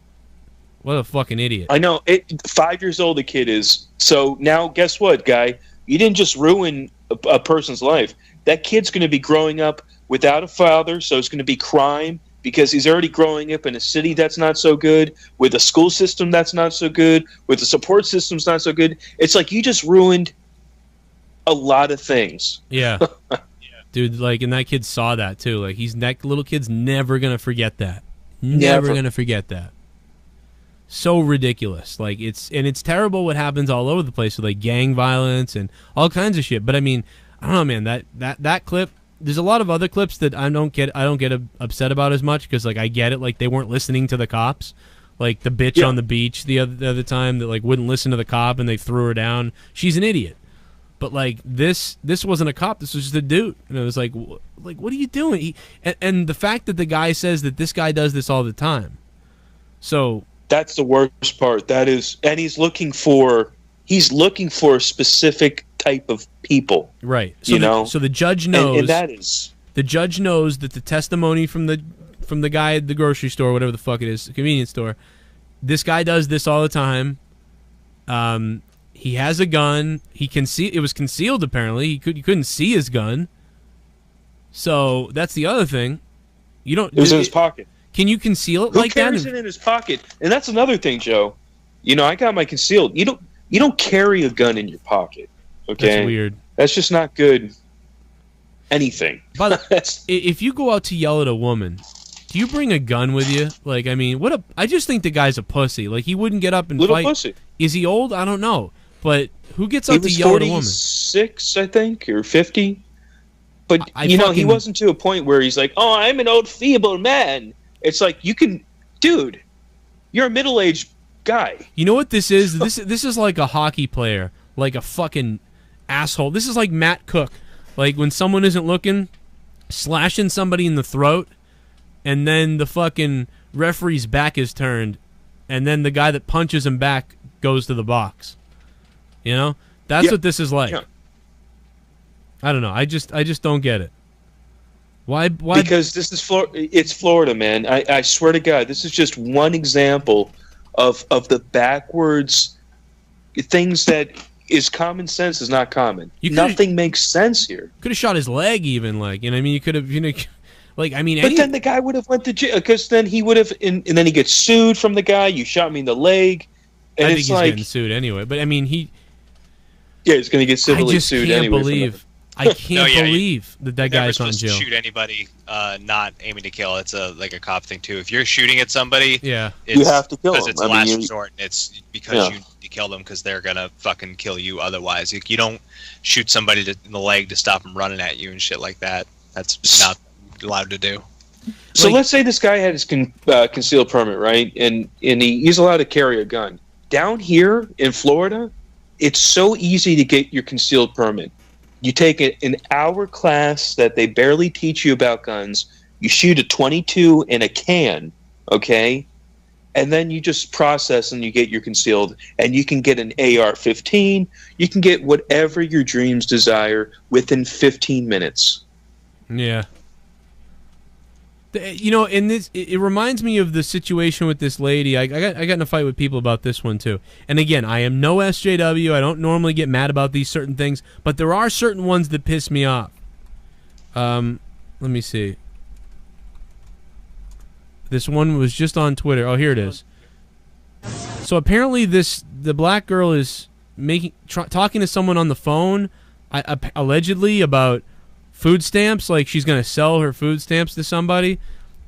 What a fucking idiot. I know. 5 years old the kid is. So now, guess what, guy? You didn't just ruin a person's life. That kid's going to be growing up without a father, so it's going to be crime because he's already growing up in a city that's not so good, with a school system that's not so good, with the support system's not so good. It's like you just ruined a lot of things. Yeah. Dude, and that kid saw that, too. That little kid's never going to forget that. Never going to forget that. So ridiculous. It's terrible what happens all over the place with gang violence and all kinds of shit. But I mean, I don't know, man. That clip. There's a lot of other clips that I don't get upset about as much because I get it. They weren't listening to the cops. Like the bitch on the beach the other time that wouldn't listen to the cop and they threw her down. She's an idiot. But this wasn't a cop. This was just a dude. And it was what are you doing? And the fact that the guy says that this guy does this all the time. So. That's the worst part. That is, and he's looking for a specific type of people. Right. So so the judge knows, and that is the judge knows that the testimony from the guy at the grocery store, whatever the fuck it is, the convenience store, this guy does this all the time. He has a gun. He can see it was concealed. Apparently, you couldn't see his gun. So that's the other thing. It was in his pocket. Can you conceal it Who like that? Who carries it in his pocket? And that's another thing, Joe. I got my concealed. You don't carry a gun in your pocket. Okay, that's weird. That's just not good. Anything. But if you go out to yell at a woman, do you bring a gun with you? I just think the guy's a pussy. He wouldn't get up and Little fight. Pussy. Is he old? I don't know. But who gets up to yell at a woman? 46, I think, or 50. But he wasn't to a point where he's like, "Oh, I'm an old feeble man." It's dude, you're a middle-aged guy. You know what this is? This is like a hockey player, like a fucking asshole. This is like Matt Cook, when someone isn't looking, slashing somebody in the throat, and then the fucking referee's back is turned, and then the guy that punches him back goes to the box. That's what this is like. Yeah. I don't know. I just don't get it. Why? Because this is it's Florida, man. I swear to God, this is just one example of the backwards things that is common sense is not common. Nothing makes sense here. Could have shot his leg, even you could have, but then the guy would have went to jail because then he would have, and then he gets sued from the guy. You shot me in the leg, and I think he's getting sued anyway. But he's going to get civilly sued anyway. I can't believe that guy's not in jail. Shoot anybody not aiming to kill. It's a cop thing too. If you're shooting at somebody, you have to kill them. Because it's last resort, and it's because you need to kill them because they're gonna fucking kill you otherwise. You don't shoot somebody in the leg to stop them running at you and shit like that. That's not allowed to do. So let's say this guy had his concealed permit, right? And he's allowed to carry a gun. Down here in Florida, it's so easy to get your concealed permit. You take an hour class that they barely teach you about guns. You shoot a .22 in a can, okay? And then you just process and you get your concealed. And you can get an AR-15. You can get whatever your dreams desire within 15 minutes. Yeah. In this, it reminds me of the situation with this lady. I got in a fight with people about this one too. And again, I am no SJW. I don't normally get mad about these certain things, but there are certain ones that piss me off. Let me see. This one was just on Twitter. Oh, here it is. So apparently, the black girl is talking to someone on the phone, allegedly about food stamps, she's going to sell her food stamps to somebody,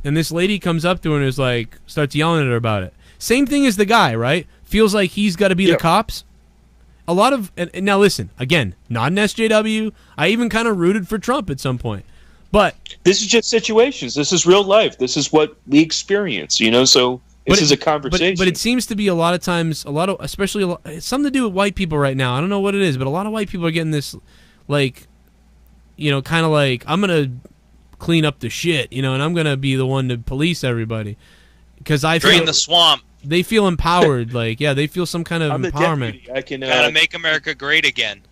and this lady comes up to her and starts yelling at her about it. Same thing as the guy, right? Feels like he's got to be the cops. A lot of and now listen again, not an SJW. I even kind of rooted for Trump at some point, but this is just situations. This is real life. This is what we experience. You know, so this is a conversation. But it seems to be a lot of times, especially it's something to do with white people right now. I don't know what it is, but a lot of white people are getting this, like, you know, kind of like, I'm gonna clean up the shit, you know, and I'm gonna be the one to police everybody because I Drain feel the swamp. They feel empowered, like they feel some kind of empowerment. I can Gotta make America great again.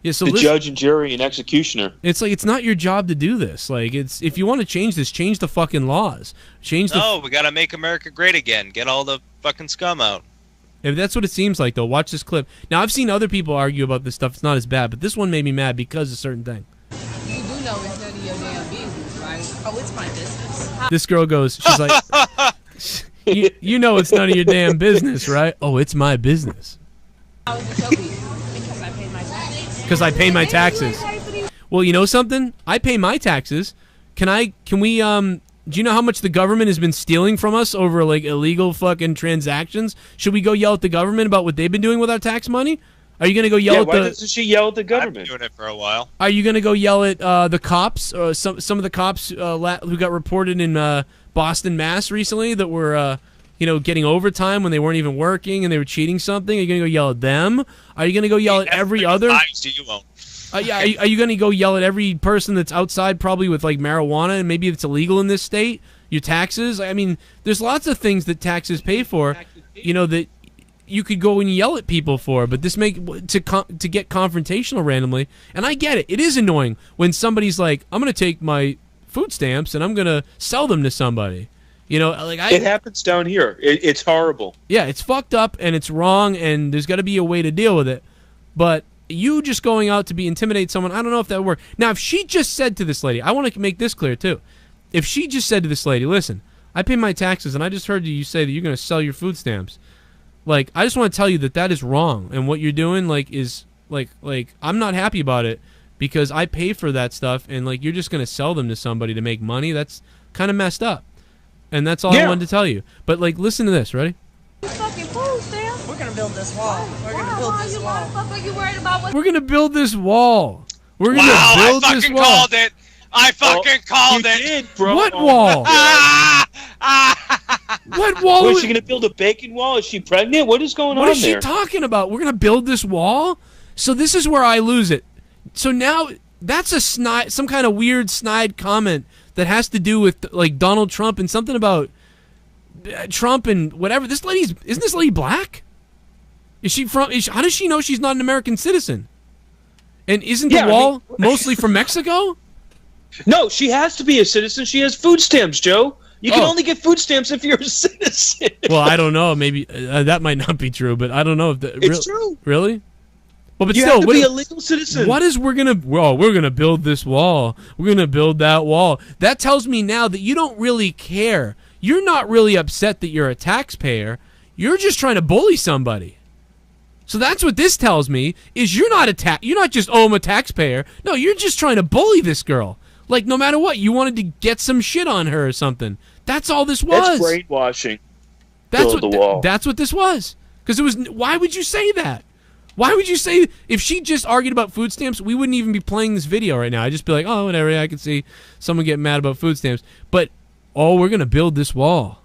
Yeah, so the judge and jury and executioner. It's like it's not your job to do this. Like it's if you want to change this, change the fucking laws. Change the. No, we gotta make America great again. Get all the fucking scum out. If that's what it seems like, though, watch this clip. Now I've seen other people argue about this stuff. It's not as bad, but this one made me mad because of a certain thing. You do know it's none of your damn business, right? Oh, it's my business. This girl goes, she's like, you know it's none of your damn business, right? Oh, it's my business. How is it your business? Because I pay my taxes. Because I pay my taxes. Well, you know something? I pay my taxes. Can we, do you know how much the government has been stealing from us over, like, illegal fucking transactions? Should we go yell at the government about what they've been doing with our tax money? Are you going to go yell at why doesn't she yell at the government? I've been doing it for a while. Are you going to go yell at the cops? Some of the cops who got reported in Boston, Mass. recently that were, getting overtime when they weren't even working and they were cheating something? Are you going to go yell at them? Are you going to go yell at every other? Do you own? Yeah, are you going to go yell at every person that's outside probably with, like, marijuana and maybe it's illegal in this state? Your taxes? I mean, there's lots of things that taxes pay for, that you could go and yell at people for, but this to get confrontational randomly. And I get it. It is annoying when somebody's like, I'm going to take my food stamps and I'm going to sell them to somebody. It happens down here. It's horrible. Yeah, it's fucked up and it's wrong and there's got to be a way to deal with it. But you just going out to intimidate someone, I don't know if that would work. Now, if she just said to this lady, I want to make this clear too. If she just said to this lady, listen, I pay my taxes and I just heard you say that you're going to sell your food stamps. Like, I just want to tell you that is wrong. And what you're doing, is I'm not happy about it because I pay for that stuff and, you're just going to sell them to somebody to make money. That's kind of messed up. And that's all I wanted to tell you. But, listen to this. Ready? Fucking food stamps. We're going to build this wall. We're going to build this wall. Are you worried about what? We're going to build this wall. We're going to build this wall. Called it. I fucking called it. Did, bro. What wall? What wall? Was she going to build a bacon wall? Is she pregnant? What is going on there? What is she talking about? We're going to build this wall? So this is where I lose it. So now that's some kind of weird snide comment that has to do with Donald Trump and something about Trump and whatever. Isn't this lady black? Is she from? How does she know she's not an American citizen? And isn't the wall mostly from Mexico? No, she has to be a citizen. She has food stamps, Joe. You can only get food stamps if you're a citizen. Well, I don't know. Maybe that might not be true, but I don't know if it's true. Really? Well, but you still, have to be a legal citizen. What is we're gonna build this wall? We're gonna build that wall. That tells me now that you don't really care. You're not really upset that you're a taxpayer. You're just trying to bully somebody. So that's what this tells me is you're not just I'm a taxpayer. No, you're just trying to bully this girl. No matter what, you wanted to get some shit on her or something. That's all this was. That's brainwashing. That's Build the wall. That's what this was. Because it was. Why would you say that? Why would you say if she just argued about food stamps, we wouldn't even be playing this video right now. I'd just be like, oh, whatever. I can see someone getting mad about food stamps. But we're gonna build this wall.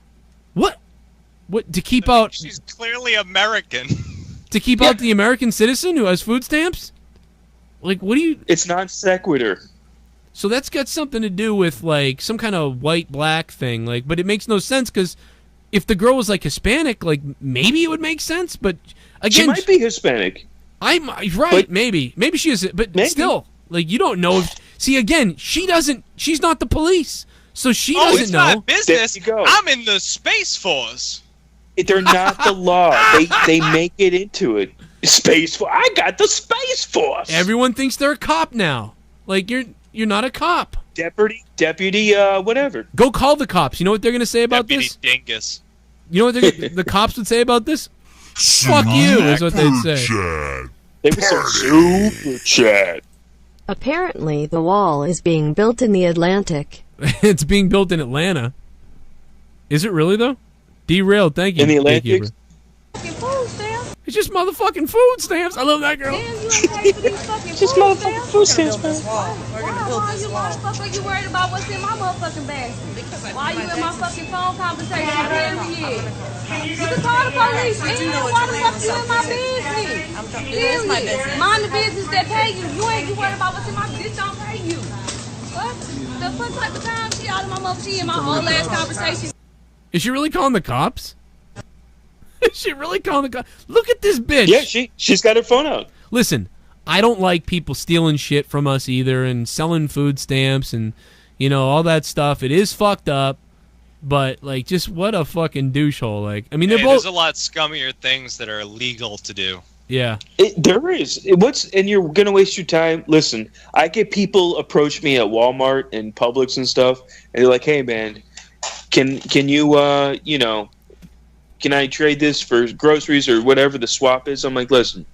What to keep out? She's clearly American. To keep out the American citizen who has food stamps? What do you? It's non sequitur. So that's got something to do with some kind of white-black thing, but it makes no sense because if the girl was Hispanic, maybe it would make sense. But again, she might be Hispanic. Maybe she is, but still, you don't know. Again, she's not the police, so she doesn't know. It's not business. I'm in the Space Force. They're not the law. They make it into it. Space Force. I got the Space Force. Everyone thinks they're a cop now. You're not a cop. Deputy, whatever. Go call the cops. You know what they're going to say about this? Deputy Dingus. You know what the cops would say about this? Fuck you, is what they'd say. They would say super chat. Apparently, the wall is being built in the Atlantic. It's being built in Atlanta. Is it really, though? Derailed. Thank you. In the Atlantic. Gatekeeper. Fucking food stamps. It's just motherfucking food stamps. I love that girl. Damn, you ain't paid for these fucking Just food motherfucking stamps. food stamps, man. Why you motherfucker? You worried about what's in my motherfucking basket? Why you in my fucking phone conversation? Period. You can call the police. Damn, why the fuck you in my business? It's my business. Mind the business that pay you. You ain't worried about what's in my business. Don't pay you. What? The fuck type of time she out of my mother? She in my whole last conversation. Is she really calling the cops? Is she really calling the cops? Look at this bitch. Yeah, she's got her phone out. Listen, I don't like people stealing shit from us either and selling food stamps and, all that stuff. It is fucked up, but, like, just what a fucking douchehole. Like, I mean, they're both... There's a lot scummier things that are illegal to do. Yeah. There is. And you're going to waste your time? Listen, I get people approach me at Walmart and Publix and stuff, and they're like, hey, man, can you, can I trade this for groceries or whatever the swap is? I'm like, listen,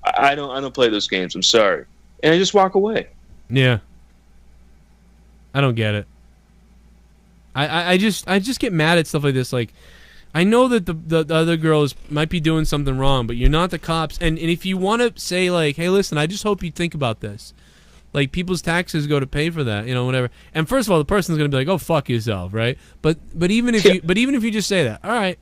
I don't play those games. I'm sorry. And I just walk away. Yeah. I don't get it. I just get mad at stuff like this. Like, I know that the other girls might be doing something wrong, but you're not the cops. And if you want to say, like, hey, listen, I just hope you think about this. Like, people's taxes go to pay for that, whatever. And first of all, the person's going to be like, oh, fuck yourself, right? But even if you just say that, all right.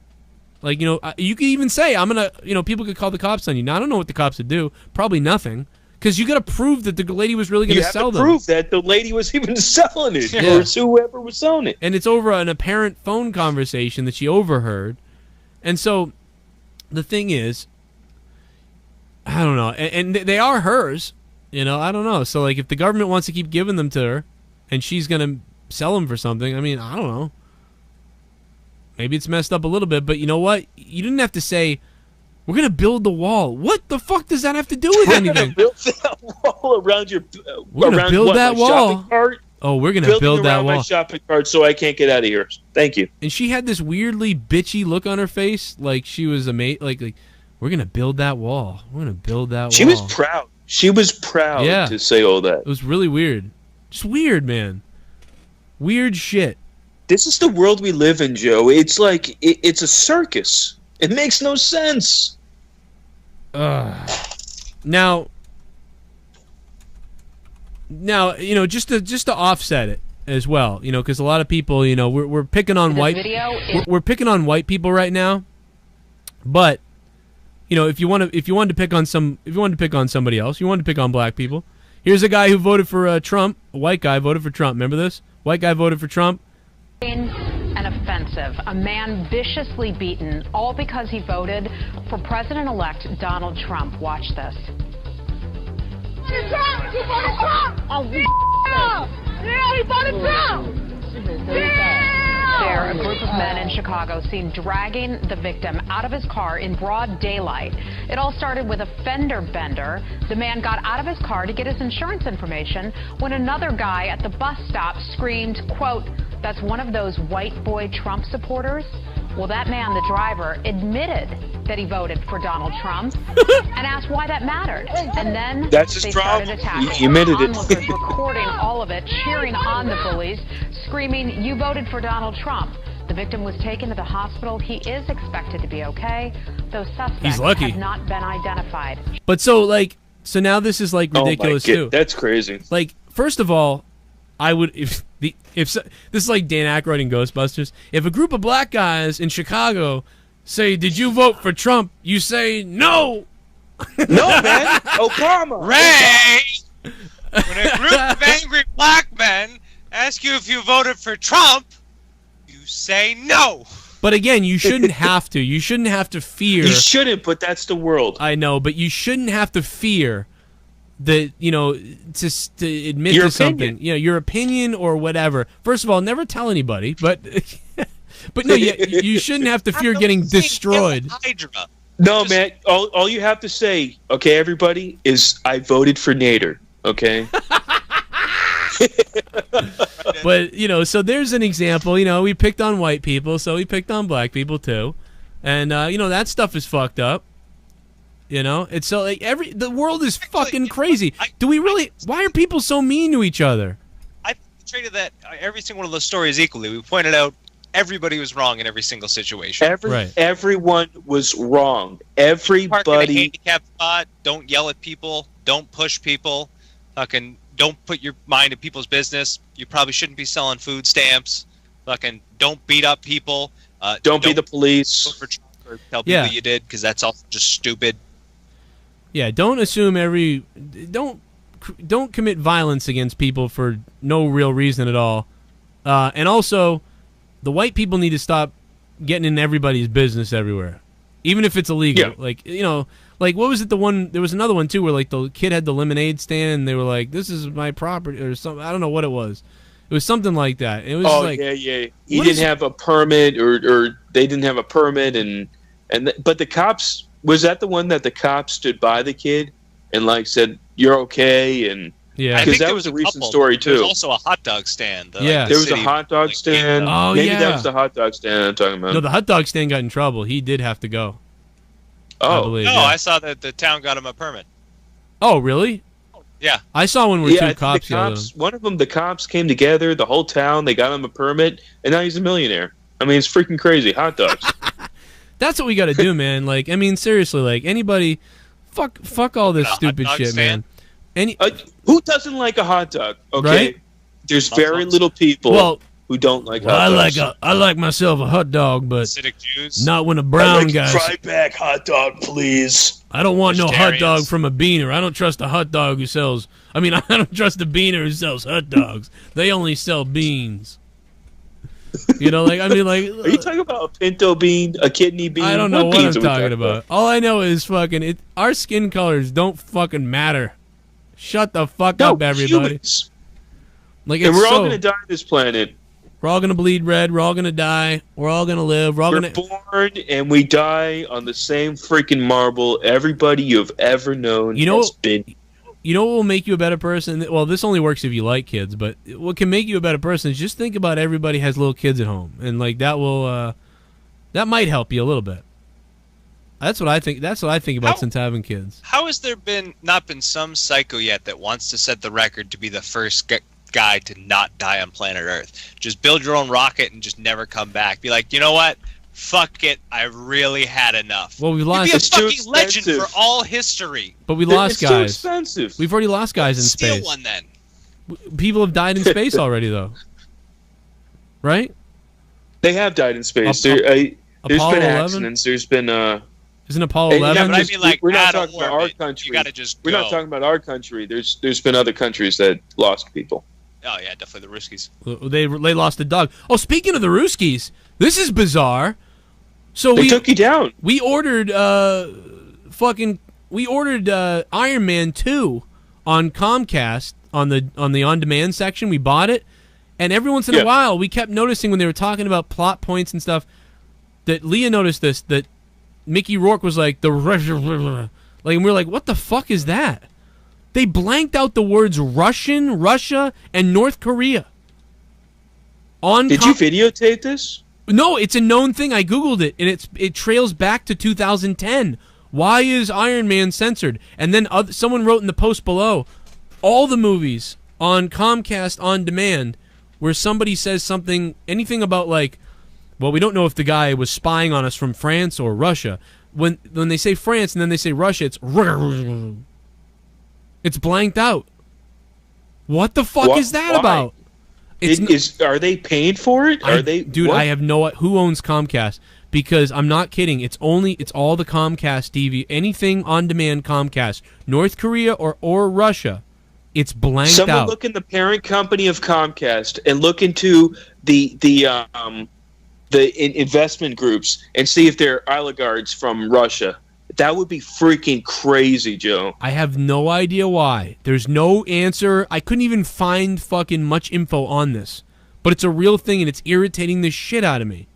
Like, you could even say, I'm going to, people could call the cops on you. Now, I don't know what the cops would do. Probably nothing. Because you got to prove that the lady was really going to sell them. You have to prove that the lady was even selling it, or whoever was selling it. And it's over an apparent phone conversation that she overheard. And so, the thing is, I don't know. And they are hers. I don't know. So, like, if the government wants to keep giving them to her, and she's going to sell them for something, I mean, I don't know. Maybe it's messed up a little bit, but you know what? You didn't have to say, we're going to build the wall. What the fuck does that have to do with anything? Build that wall around your... We're going to build that wall. Oh, we're going to build that wall. My shopping cart so I can't get out of here. Thank you. And she had this weirdly bitchy look on her face, like she was like we're going to build that wall. We're going to build that wall. She was proud. She was proud to say all that. It was really weird. Just weird, man. Weird shit. This is the world we live in, Joe. It's like it's a circus. It makes no sense. Now, just to offset it as well, because a lot of people, we're picking on we're picking on white people right now. But if you wanted to pick on somebody else, you wanted to pick on black people. Here's a guy who voted for Trump. A white guy voted for Trump. Remember this? White guy voted for Trump. And offensive. A man viciously beaten, all because he voted for President-elect Donald Trump. Watch this. Trump! You voted Trump! Oh, yeah, he voted Trump! There, a group of men in Chicago seen dragging the victim out of his car in broad daylight. It all started with a fender bender. The man got out of his car to get his insurance information when another guy at the bus stop screamed, quote, "That's one of those white boy Trump supporters." Well, that man, the driver, admitted that he voted for Donald Trump and asked why that mattered. And then that's his they problem. started attacking. He admitted it. Onlookers recording all of it, cheering on the bullies, screaming, "You voted for Donald Trump." The victim was taken to the hospital. He is expected to be okay. Those suspects have not been identified. But so now this is like ridiculous too. That's crazy. Like, first of all, I would if this is like Dan Aykroyd in Ghostbusters. If a group of black guys in Chicago say, "Did you vote for Trump?" you say, "No." No, man. Obama. Ray. When a group of angry black men ask you if you voted for Trump, you say no. But again, you shouldn't have to. You shouldn't have to fear. You shouldn't, but that's the world. I know, but you shouldn't have to fear that, to admit your to opinion. something. Your opinion or whatever. First of all, never tell anybody, but no, you shouldn't have to fear getting destroyed. No, man. All you have to say, okay, everybody, is I voted for Nader, okay? But, so there's an example. We picked on white people, so we picked on black people too. And, that stuff is fucked up. It's so, the world is fucking crazy. Why are people so mean to each other? I treated that every single one of those stories equally. We pointed out everybody was wrong in every single situation. Everyone was wrong. Park in a Everybody. handicapped spot. Don't yell at people. Don't push people. Fucking don't put your mind in people's business. You probably shouldn't be selling food stamps. Fucking don't beat up people. Don't be the police. Or tell people you did, because that's all just stupid. Yeah, don't assume don't commit violence against people for no real reason at all. And also, the white people need to stop getting in everybody's business everywhere, even if it's illegal. Like, you know, like what was it? There was another one too, where like the kid had the lemonade stand, and they were like, "This is my property," or something. I don't know what it was. It was something like that. It was He didn't have a permit, or they didn't have a permit, but the cops, was that the one that the cops stood by the kid and like said you're okay? And because that was a recent story too. There was also a hot dog stand. There was a hot dog stand. Maybe that was the hot dog stand I'm talking about. No, the hot dog stand got in trouble. He did have to go. I believe, I saw that the town got him a permit. Oh, really? Yeah. I saw one where two cops yelled at him. One of them, the cops came together, the whole town, they got him a permit, and now he's a millionaire. I mean, it's freaking crazy. Hot dogs. That's what we got to do, man. Like, I mean, seriously, like anybody, fuck all this stupid shit, man. Who doesn't like a hot dog? Okay, right? There's very little people who don't like hot dogs. I like myself a hot dog, but not when a brown guy. Fry back hot dog, please. I don't want no hot dog from a beaner. I don't trust a hot dog who sells. I mean, I don't trust a beaner who sells hot dogs. They only sell beans. You know, like, I mean, like. Are you talking about a pinto bean, a kidney bean? I don't know what I'm talking about. All I know is fucking our skin colors don't fucking matter. Shut the fuck up, everybody. Humans. Like, and we're all gonna die on this planet. We're all gonna bleed red. We're all gonna die. We're all gonna live. We're born and we die on the same freaking marble. Everybody you've ever known has been. You know what will make you a better person? Well, this only works if you like kids, but what can make you a better person is just think about everybody has little kids at home, and like that will that might help you a little bit. That's what I think. That's what I think about since having kids. How has there not been some psycho yet that wants to set the record to be the first guy to not die on planet Earth? Just build your own rocket and just never come back. Be like, you know what? Fuck it. I really had enough. Well, we lost. You'd be a fucking legend for all history. But we lost guys. It's too expensive. We've already lost guys in space. Steal one then. People have died in space already, though. Right? They have died in space. There's been accidents. There's been Isn't Apollo 11? Yeah, but I mean, like, we're not talking about our country. You gotta just We're not talking about our country. There's been other countries that lost people. Oh yeah, definitely the Ruskies. They lost a dog. Oh, speaking of the Ruskies, this is bizarre. So they took you down. We ordered Iron Man 2 on Comcast on the on-demand section. We bought it, and every once in a while we kept noticing when they were talking about plot points and stuff that Leah noticed this, that Mickey Rourke was like and we're like, what the fuck is that? They blanked out the words Russian, Russia, and North Korea. Did you videotape this? No, it's a known thing. I Googled it, and it trails back to 2010. Why is Iron Man censored? And then someone wrote in the post below, all the movies on Comcast On Demand where somebody says something, anything about like, well, we don't know if the guy was spying on us from France or Russia. When they say France and then they say Russia, it's blanked out. What the fuck is that about? Are they paying for it? Dude, I have who owns Comcast, because I'm not kidding. It's all the Comcast TV, anything on demand Comcast, North Korea or Russia. It's blanked out. Someone look in the parent company of Comcast and look into the investment groups and see if they're oligarchs from Russia. That would be freaking crazy, Joe. I have no idea why. There's no answer. I couldn't even find fucking much info on this. But it's a real thing, and it's irritating the shit out of me.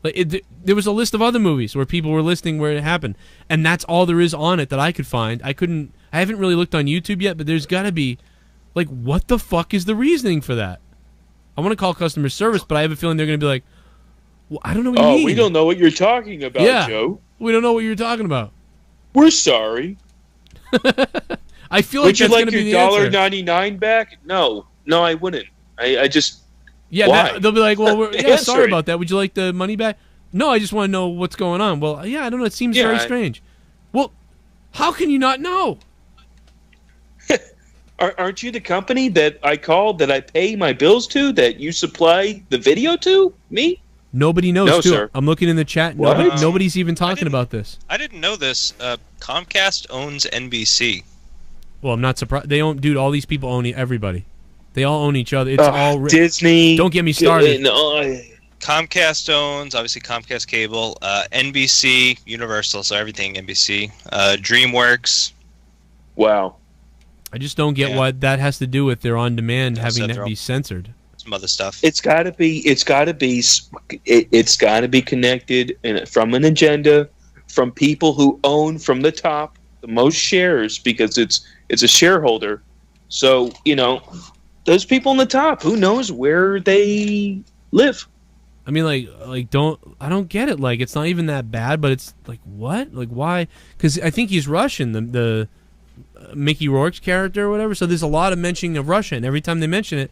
Like there was a list of other movies where people were listing where it happened, and that's all there is on it that I could find. I haven't really looked on YouTube yet, but there's got to be, like, what the fuck is the reasoning for that? I want to call customer service, but I have a feeling they're going to be like, well, I don't know what you mean. Oh, we don't know what you're talking about, Joe. We don't know what you're talking about. We're sorry. I feel like would you that's like going to be your the answer. $1.99 back? No, I wouldn't. I just Yeah, Why? they'll be like, well, Answer sorry it. about that. Would you like the money back? No, I just want to know what's going on. Well, yeah, I don't know. It seems very strange. Well, how can you not know? Aren't you the company that I called, that I pay my bills to, that you supply the video to? Me? Nobody knows, No, too. sir. I'm looking in the chat. What? Nobody's even talking about this. I didn't know this. Comcast owns NBC. Well, I'm not surprised. They own, dude, all these people own everybody. They all own each other. It's all Disney. Don't get me started. Comcast owns, obviously, Comcast Cable, NBC, Universal, so everything NBC, DreamWorks. Wow. I just don't get what that has to do with their on-demand having they're to all- be censored. Some other stuff. It's got to be connected from an agenda, from people who own from the top the most shares, because it's a shareholder. So, those people on the top, who knows where they live? I mean, I don't get it. Like, it's not even that bad, but it's like, what? Like, why? Because I think he's Russian, the Mickey Rourke's character or whatever. So there's a lot of mentioning of Russia, and every time they mention it,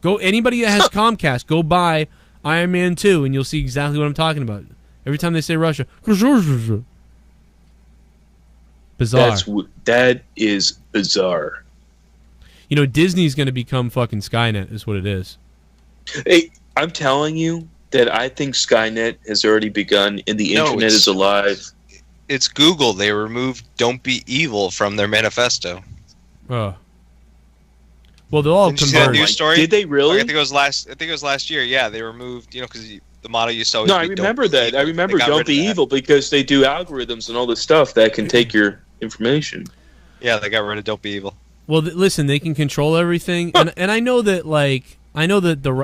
anybody that has Comcast, go buy Iron Man 2, and you'll see exactly what I'm talking about. Every time they say Russia, bizarre. That is bizarre. Disney's going to become fucking Skynet, is what it is. Hey, I'm telling you that I think Skynet has already begun, and the internet is alive. It's Google. They removed "Don't be evil" from their manifesto. Oh. Well, they'll all Did you see that converge. news story? Did they really? I think it was last year. Yeah, they removed. Because the motto used to always. No, I be, remember "Don't be that. evil." I remember They got "Don't rid of be that. evil" because they do algorithms and all this stuff that can take your information. Yeah, they got rid of "Don't be evil." Well, listen, they can control everything, and I know that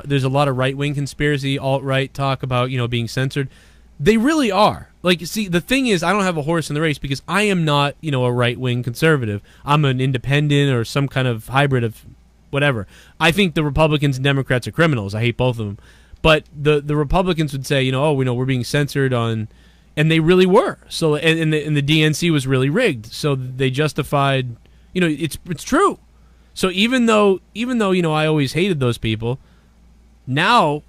there's a lot of right-wing conspiracy, alt-right talk about being censored. They really are. Like, see, the thing is, I don't have a horse in the race because I am not a right-wing conservative. I'm an independent or some kind of hybrid of whatever. I think the Republicans and Democrats are criminals. I hate both of them. But the Republicans would say, we're being censored on, and they really were. So and the DNC was really rigged. So they justified. It's true. So even though I always hated those people, now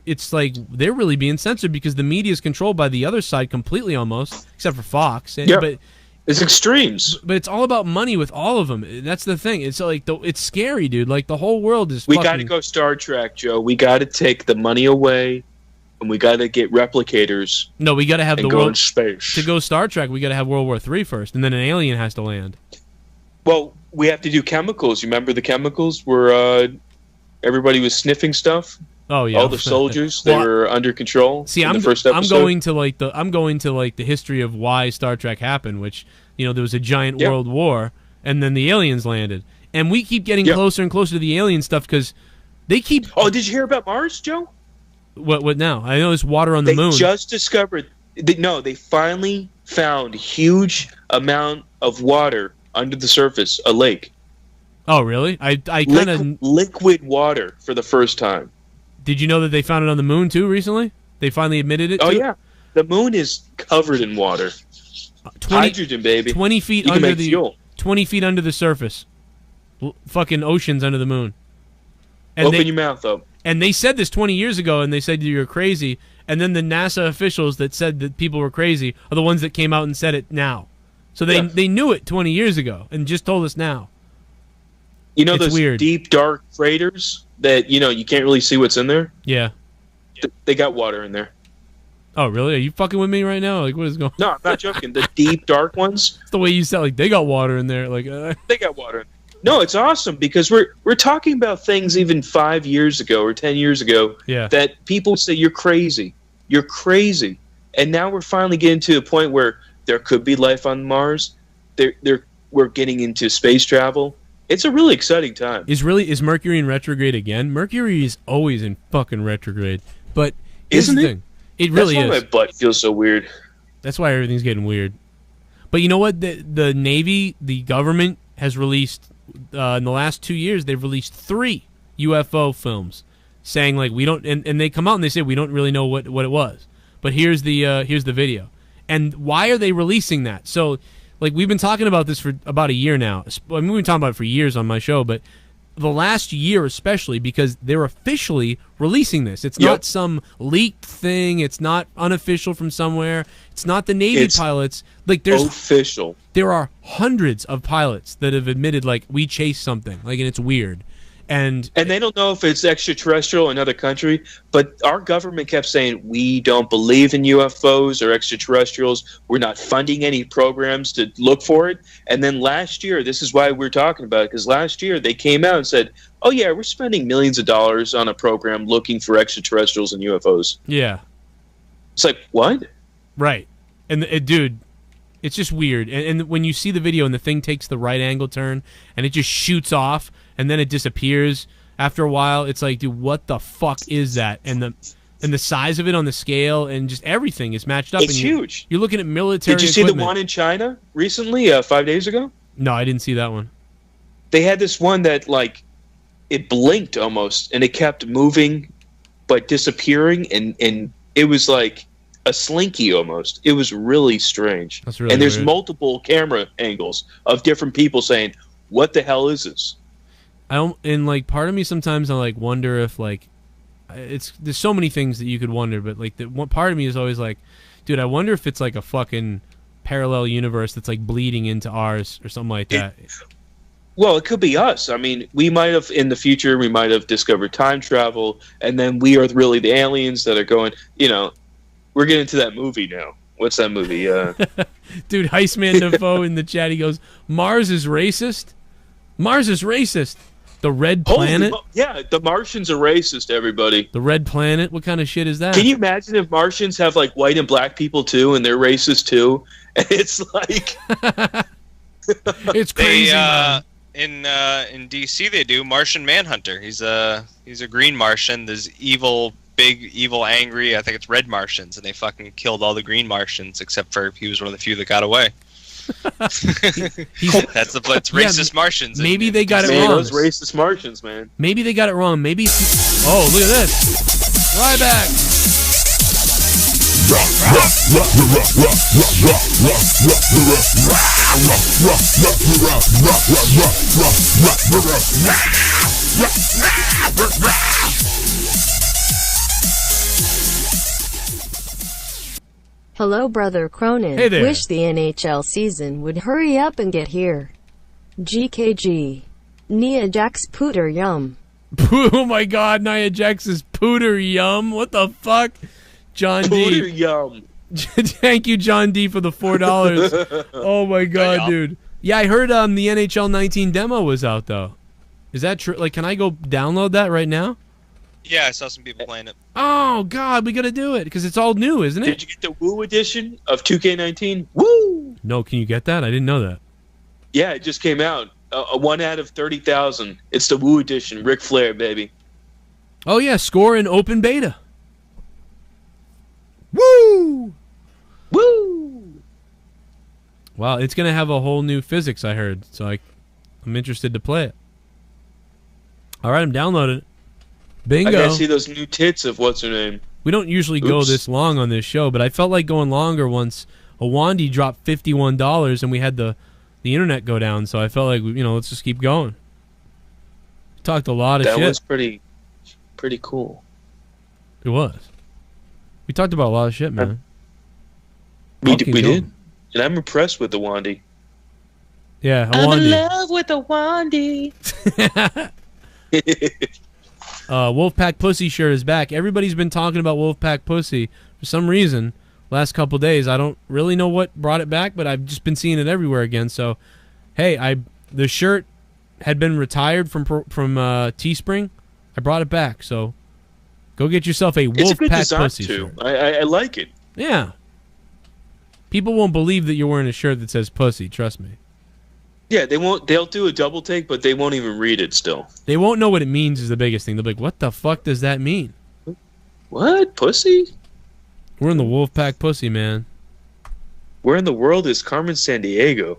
it's like they're really being censored because the media is controlled by the other side completely, almost, except for Fox. Yeah, but it's extremes. But it's all about money with all of them. That's the thing. It's like it's scary, dude. Like the whole world is. We got to go Star Trek, Joe. We got to take the money away, and we got to get replicators. No, we got to have the go world in space. To go Star Trek. We got to have World War III first, and then an alien has to land. Well, we have to do chemicals. You remember the chemicals where everybody was sniffing stuff? Oh yeah, all the soldiers they were under control. See, in the first episode. I'm going to the history of why Star Trek happened, which there was a giant world war, and then the aliens landed, and we keep getting closer and closer to the alien stuff because they keep. Oh, did you hear about Mars, Joe? What now? I know there's water on the moon. They just discovered. They finally found a huge amount of water under the surface, a lake. Oh, really? I kind of liquid water for the first time. Did you know that they found it on the moon too recently? They finally admitted it. Oh too? yeah, the moon is covered in water. Hydrogen, baby. 20 feet you under can make fuel. 20 feet under the surface. Fucking oceans under the moon. And Open your mouth up. And they said this 20 years ago, and they said you're crazy. And then the NASA officials that said that people were crazy are the ones that came out and said it now. So they knew it 20 years ago and just told us now. You know it's those weird. deep, dark craters that, you can't really see what's in there? Yeah. They got water in there. Oh, really? Are you fucking with me right now? Like, what is going on? No, I'm not joking. The deep, dark ones. It's the way you said, like, they got water in there. Like, They got water in there. No, it's awesome because we're talking about things even 5 years ago or 10 years ago that people say you're crazy. You're crazy. And now we're finally getting to a point where there could be life on Mars. We're getting into space travel. It's a really exciting time. Is Mercury in retrograde again? Mercury is always in fucking retrograde. But isn't it? It really That's why is. my butt feels so weird. That's why everything's getting weird. But you know what? The Navy, the government has released in the last 2 years. They've released 3 UFO films, saying like we don't, and they come out and they say we don't really know what it was. But here's the video. And why are they releasing that? So, like, we've been talking about this for about a year now. I mean, we've been talking about it for years on my show, but the last year especially, because they're officially releasing this. It's not some leaked thing. It's not unofficial from somewhere. It's not the Navy pilots. Like, there's official. There are hundreds of pilots that have admitted, like, we chased something, like, and it's weird. And they don't know if it's extraterrestrial in another country, but our government kept saying, we don't believe in UFOs or extraterrestrials. We're not funding any programs to look for it. And then last year, this is why we're talking about it, because last year they came out and said, oh yeah, we're spending millions of dollars on a program looking for extraterrestrials and UFOs. Yeah. It's like, what? Right. And dude, it's just weird. And when you see the video and the thing takes the right angle turn and it just shoots off and then it disappears after a while, it's like, dude, what the fuck is that? And the size of it on the scale and just everything is matched up. It's and huge. You're looking at military Did you see equipment. the one in China recently, 5 days ago? No, I didn't see that one. They had this one that, like, it blinked almost, and it kept moving but disappearing, and it was like a slinky almost. It was really strange. That's really and there's weird. multiple camera angles of different people saying, what the hell is this? And like, part of me sometimes I like wonder if, like, there's so many things that you could wonder, but like the one part of me is always like, dude, I wonder if it's like a fucking parallel universe that's like bleeding into ours or something like that. Well, it could be us. I mean, we might have, in the future, we might have discovered time travel, and then we are really the aliens that are going, you know, we're getting to that movie now. What's that movie? Dude, Heistman Defoe in the chat, he goes, Mars is racist? Mars is racist. The Red Planet? Yeah, the Martians are racist, everybody. The Red Planet? What kind of shit is that? Can you imagine if Martians have, like, white and black people, too, and they're racist, too? And it's like... it's crazy, man. In DC, they do Martian Manhunter. He's a green Martian. There's big, evil, angry. I think it's red Martians, and they fucking killed all the green Martians except for he was one of the few that got away. That's racist Martians. Maybe they got it Man, wrong. those racist Martians, man. Maybe they got it wrong. Maybe. Oh, look at this. Ryback. Hello, Brother Cronin. Hey there. Wish the NHL season would hurry up and get here. GKG. Nia Jax Pooter Yum. Oh my god, Nia Jax is Pooter Yum. What the fuck? John D. Pooter Yum. Thank you, John D, for the $4. Oh my god, dude. Yeah, I heard the NHL 19 demo was out though. Is that true? Like, can I go download that right now? Yeah, I saw some people playing it. Oh god, we gotta do it because it's all new, isn't it? Did you get the Woo edition of 2K19? Woo! No, can you get that? I didn't know that. Yeah, it just came out. A 1 out of 30,000. It's the Woo edition. Ric Flair, baby. Oh yeah, score in open beta. Woo! Woo! Wow, it's gonna have a whole new physics, I heard. So I'm interested to play it. All right, I'm downloading it. Bingo. I gotta see those new tits of what's her name. We don't usually go Oops. this long on this show, but I felt like going longer once Wandy dropped $51 and we had the internet go down, so I felt like, let's just keep going. Talked a lot of shit. That was pretty cool. It was. We talked about a lot of shit, man. We did. And I'm impressed with the Wandy. Yeah, I'm in Wandy. love with the Wandy. Wolfpack Pussy shirt is back. Everybody's been talking about Wolfpack Pussy for some reason last couple days. I don't really know what brought it back, but I've just been seeing it everywhere again. So, hey, the shirt had been retired from Teespring. I brought it back. So, go get yourself a It's a good Wolfpack design Pussy too. shirt. I like it. Yeah. People won't believe that you're wearing a shirt that says pussy, trust me. Yeah, they won't. They'll do a double take, but they won't even read it still. They won't know what it means is the biggest thing. They'll be like, what the fuck does that mean? What? Pussy? We're in the Wolfpack Pussy, man. Where in the world is Carmen Sandiego?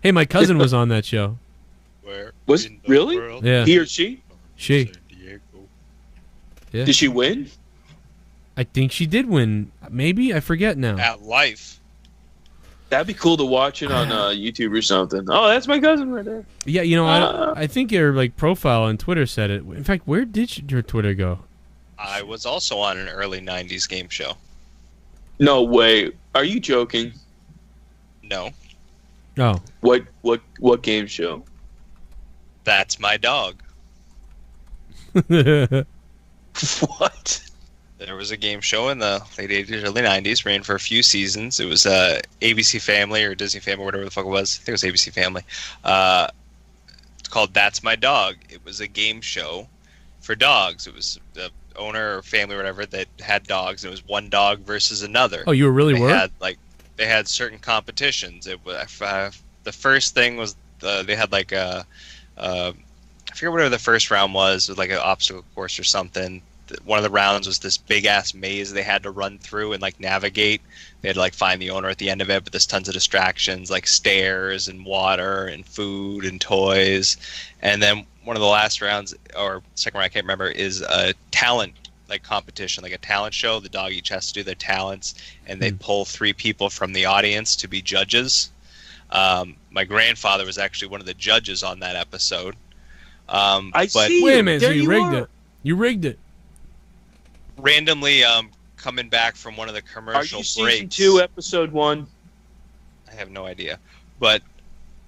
Hey, my cousin was on that show. Where? Was really? Yeah. He or she? She. Yeah. Did she win? I think she did win. Maybe? I forget now. At Life. That'd be cool to watch it on YouTube or something. Oh, that's my cousin right there. Yeah, you know, I think your like profile on Twitter said it. In fact, where did your Twitter go? I was also on an early '90s game show. No way. Are you joking? No. Oh. What game show? That's my dog. What? There was a game show in the late 80s, early 90s, ran for a few seasons. It was ABC Family or Disney Family, whatever the fuck it was. I think it was ABC Family. It's called That's My Dog. It was a game show for dogs. It was the owner or family or whatever that had dogs. And it was one dog versus another. Oh, you really were? They had certain competitions. It was the first thing was they had like a I forget whatever the first round was. It was like an obstacle course or something. One of the rounds was this big ass maze they had to run through and like navigate. They had to like find the owner at the end of it, but there's tons of distractions like stairs and water and food and toys. And then one of the last rounds or second round, I can't remember, is a talent like competition, like a talent show. The dog each has to do their talents, and they pull 3 people from the audience to be judges. My grandfather was actually one of the judges on that episode. See. Wait a minute, so you rigged it. You rigged it. Randomly coming back from one of the commercial breaks. Are you season breaks. 2, episode 1? I have no idea. But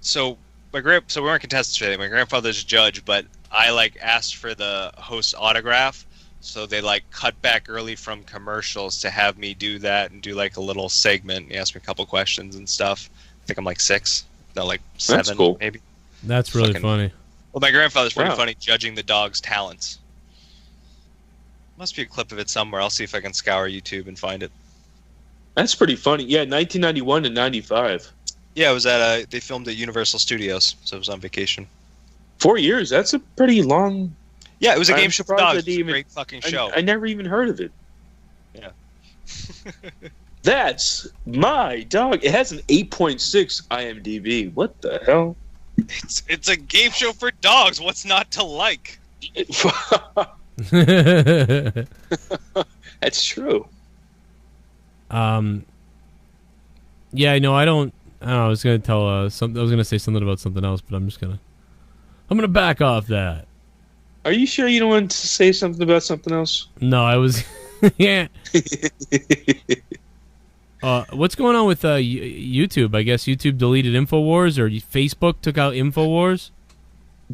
so we weren't contestants today. My grandfather's a judge, but I like asked for the host's autograph, so they like cut back early from commercials to have me do that and do like a little segment. He asked me a couple questions and stuff. I think I'm like 6, no, like 7, That's cool. maybe. That's really funny. Well, my grandfather's pretty funny judging the dog's talents. Must be a clip of it somewhere. I'll see if I can scour YouTube and find it. That's pretty funny. Yeah, 1991 to 95. Yeah, it was at they filmed at Universal Studios, so it was on vacation. 4 years. That's a pretty long. Yeah, it was a game show for dogs. It was a great fucking show. I never even heard of it. Yeah. That's my dog. It has an 8.6 IMDb. What the hell? It's a game show for dogs. What's not to like? That's true. Yeah, no, I don't know. I was gonna tell something. I was gonna say something about something else, but I'm gonna back off that. Are you sure you don't want to say something about something else? No, I was. Yeah. What's going on with YouTube? I guess YouTube deleted Infowars, or Facebook took out Infowars.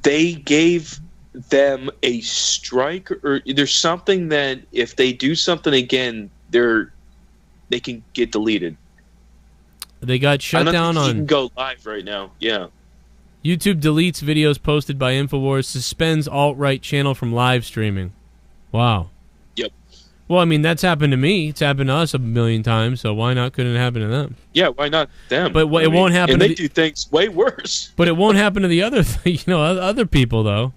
They gave them a strike, or there's something that if they do something again, they can get deleted. They got shut down on. You can go live right now. Yeah. YouTube deletes videos posted by Infowars, suspends alt-right channel from live streaming. Wow. Yep. Well, I mean, that's happened to me. It's happened to us a million times, so why not? Couldn't it happen to them? Yeah, why not them? But it won't happen. And they do things way worse. But it won't happen to the other people, though.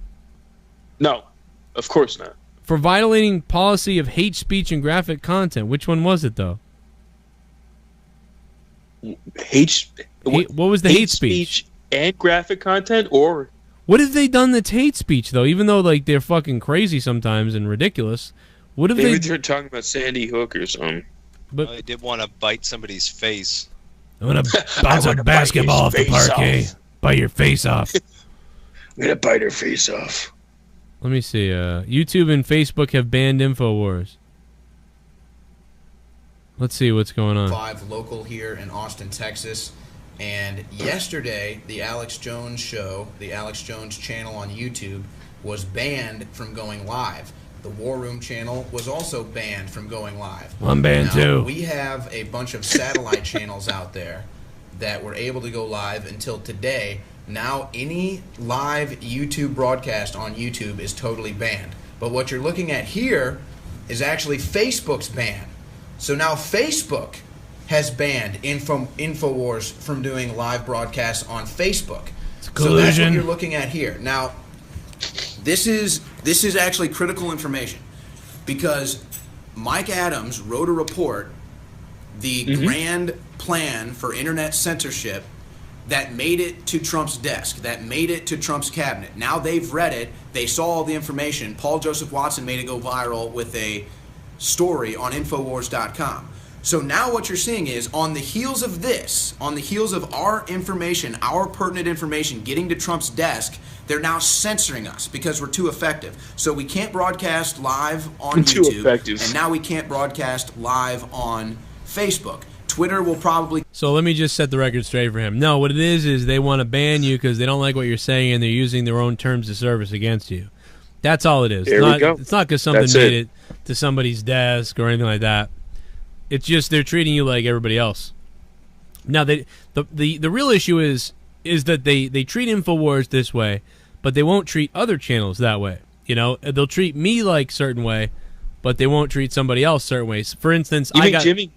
No, of course not. For violating policy of hate speech and graphic content. Which one was it, though? What was the hate speech? And graphic content, or what have they done that's hate speech, though? Even though like they're fucking crazy sometimes and ridiculous. What have maybe they're talking about Sandy Hook or something. But I did want to bite somebody's face. I'm gonna bounce a basketball off the parquet. Bite your face off. I'm gonna bite her face off. Let me see. YouTube and Facebook have banned Infowars. Let's see what's going on. 5 local here in Austin, Texas. And yesterday, the Alex Jones show, the Alex Jones channel on YouTube, was banned from going live. The War Room channel was also banned from going live. I'm banned too. We have a bunch of satellite channels out there that were able to go live until today. Now any live YouTube broadcast on YouTube is totally banned. But what you're looking at here is actually Facebook's ban. So now Facebook has banned Infowars from doing live broadcasts on Facebook. So that's what you're looking at here. Now, this is actually critical information because Mike Adams wrote a report, the grand plan for internet censorship, that made it to Trump's desk, that made it to Trump's cabinet. Now they've read it. They saw all the information. Paul Joseph Watson made it go viral with a story on Infowars.com. So now what you're seeing is, on the heels of this, on the heels of our information, our pertinent information getting to Trump's desk, they're now censoring us because we're too effective. So we can't broadcast live on YouTube, and now we can't broadcast live on Facebook. Twitter will probably... So let me just set the record straight for him. No, what it is they want to ban you because they don't like what you're saying and they're using their own terms of service against you. That's all it is. There we go. It's not because something made it to somebody's desk or anything like that. It's just they're treating you like everybody else. Now, the real issue is that they treat Infowars this way, but they won't treat other channels that way. You know, they'll treat me like a certain way, but they won't treat somebody else certain ways. For instance, you mean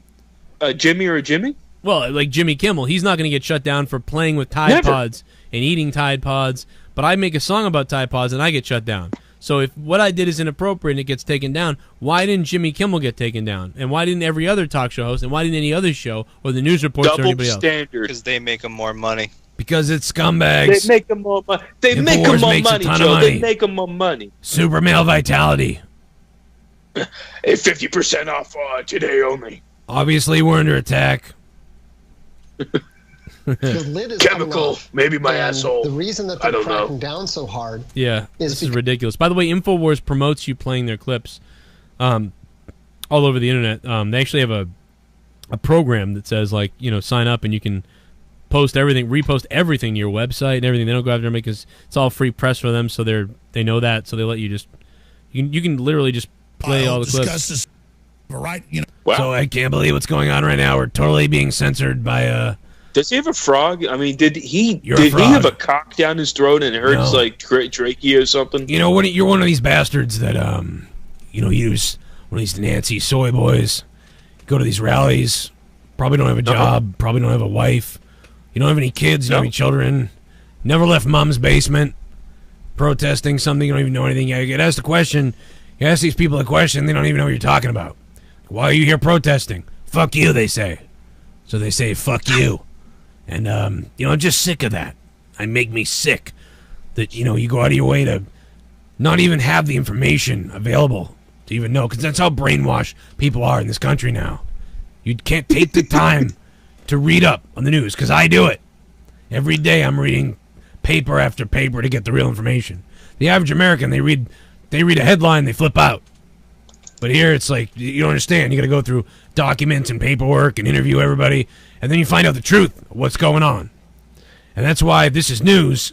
Jimmy or Jimmy? Well, like Jimmy Kimmel, he's not going to get shut down for playing with Tide Pods and eating Tide Pods, but I make a song about Tide Pods and I get shut down. So if what I did is inappropriate and it gets taken down, why didn't Jimmy Kimmel get taken down? And why didn't every other talk show host? And why didn't any other show or the news reports or anybody else? Double standard. Because they make them more money. Because it's scumbags. They make them more money. They make them more money, Joe. They make them more money. Super male vitality. Hey, 50% off today only. Obviously, we're under attack. The lid is chemical, maybe my asshole. The reason that they're cracking down so hard, this is ridiculous. By the way, Infowars promotes you playing their clips, all over the internet. They actually have a program that says sign up and you can post everything, repost everything to your website and everything. They don't go after them because it's all free press for them, so they know that, so they let you just you can literally just play all the clips. This, right? Wow. So I can't believe what's going on right now. We're totally being censored by Does he have a frog? I mean, did he have a cock down his throat and it hurts like trachea or something? You know, you're one of these bastards that use one of these Nancy soy boys, go to these rallies, probably don't have a job, probably don't have a wife, you don't have any kids, you don't have any children, never left mom's basement, protesting something, you don't even know anything. You get asked a question, you ask these people a question, they don't even know what you're talking about. Why are you here protesting? Fuck you, they say. So they say, fuck you. And, I'm just sick of that. It make me sick that, you go out of your way to not even have the information available to even know, because that's how brainwashed people are in this country now. You can't take the time to read up on the news, because I do it. Every day I'm reading paper after paper to get the real information. The average American, they read a headline, they flip out. But here it's like, you don't understand. You got to go through documents and paperwork and interview everybody, and then you find out the truth of what's going on. And that's why this is news,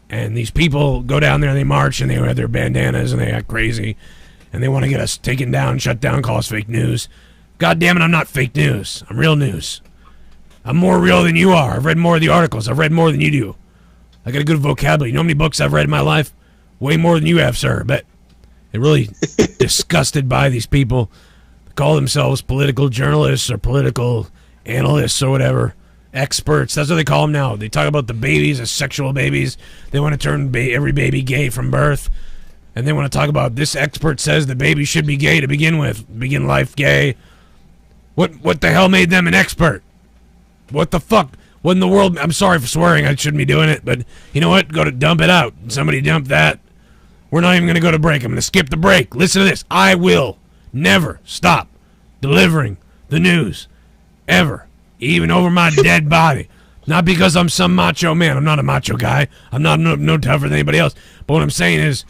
and these people go down there and they march and they wear their bandanas and they act crazy, and they want to get us taken down, shut down, call us fake news. God damn it, I'm not fake news. I'm real news. I'm more real than you are. I've read more of the articles. I've read more than you do. I got a good vocabulary. You know how many books I've read in my life? Way more than you have, sir. But they're really disgusted by these people that call themselves political journalists or political analysts or whatever. Experts. That's what they call them now. They talk about the babies as sexual babies. They want to turn every baby gay from birth. And they want to talk about this expert says the baby should be gay to begin with. Begin life gay. What the hell made them an expert? What the fuck? What in the world? I'm sorry for swearing. I shouldn't be doing it. But you know what? Go to dump it out. Somebody dump that. We're not even going to go to break. I'm going to skip the break. Listen to this. I will never stop delivering the news. Ever. Even over my dead body. Not because I'm some macho man. I'm not a macho guy. I'm not no tougher than anybody else. But what I'm saying is,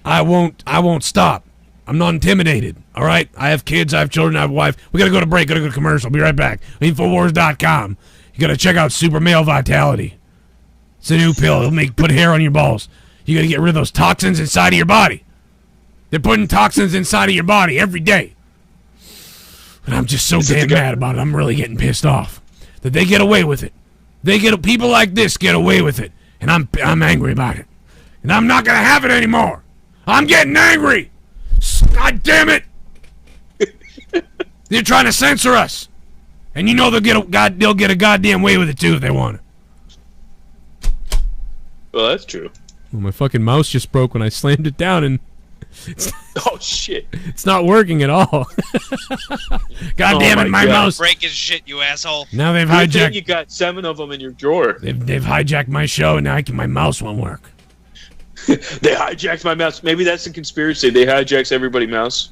I won't stop. I'm not intimidated. All right? I have kids. I have children. I have a wife. We got to go to break. Got to go to commercial. Be right back. Infowars.com. You got to check out Super Male Vitality. It's a new pill. It'll put hair on your balls. You got to get rid of those toxins inside of your body. They're putting toxins inside of your body every day. And I'm just so damn mad about it. I'm really getting pissed off that they get away with it. People like this get away with it, and I'm angry about it. And I'm not gonna have it anymore. I'm getting angry. God damn it! They're trying to censor us, and they'll get a goddamn way with it too if they want it. Well, that's true. Well, my fucking mouse just broke when I slammed it down, and oh shit! It's not working at all. God damn it, my mouse! Break his shit, you asshole! Now they've hijacked. You got 7 of them in your drawer. They've hijacked my show, and now my mouse won't work. They hijacked my mouse. Maybe that's a conspiracy. They hijacked everybody's mouse.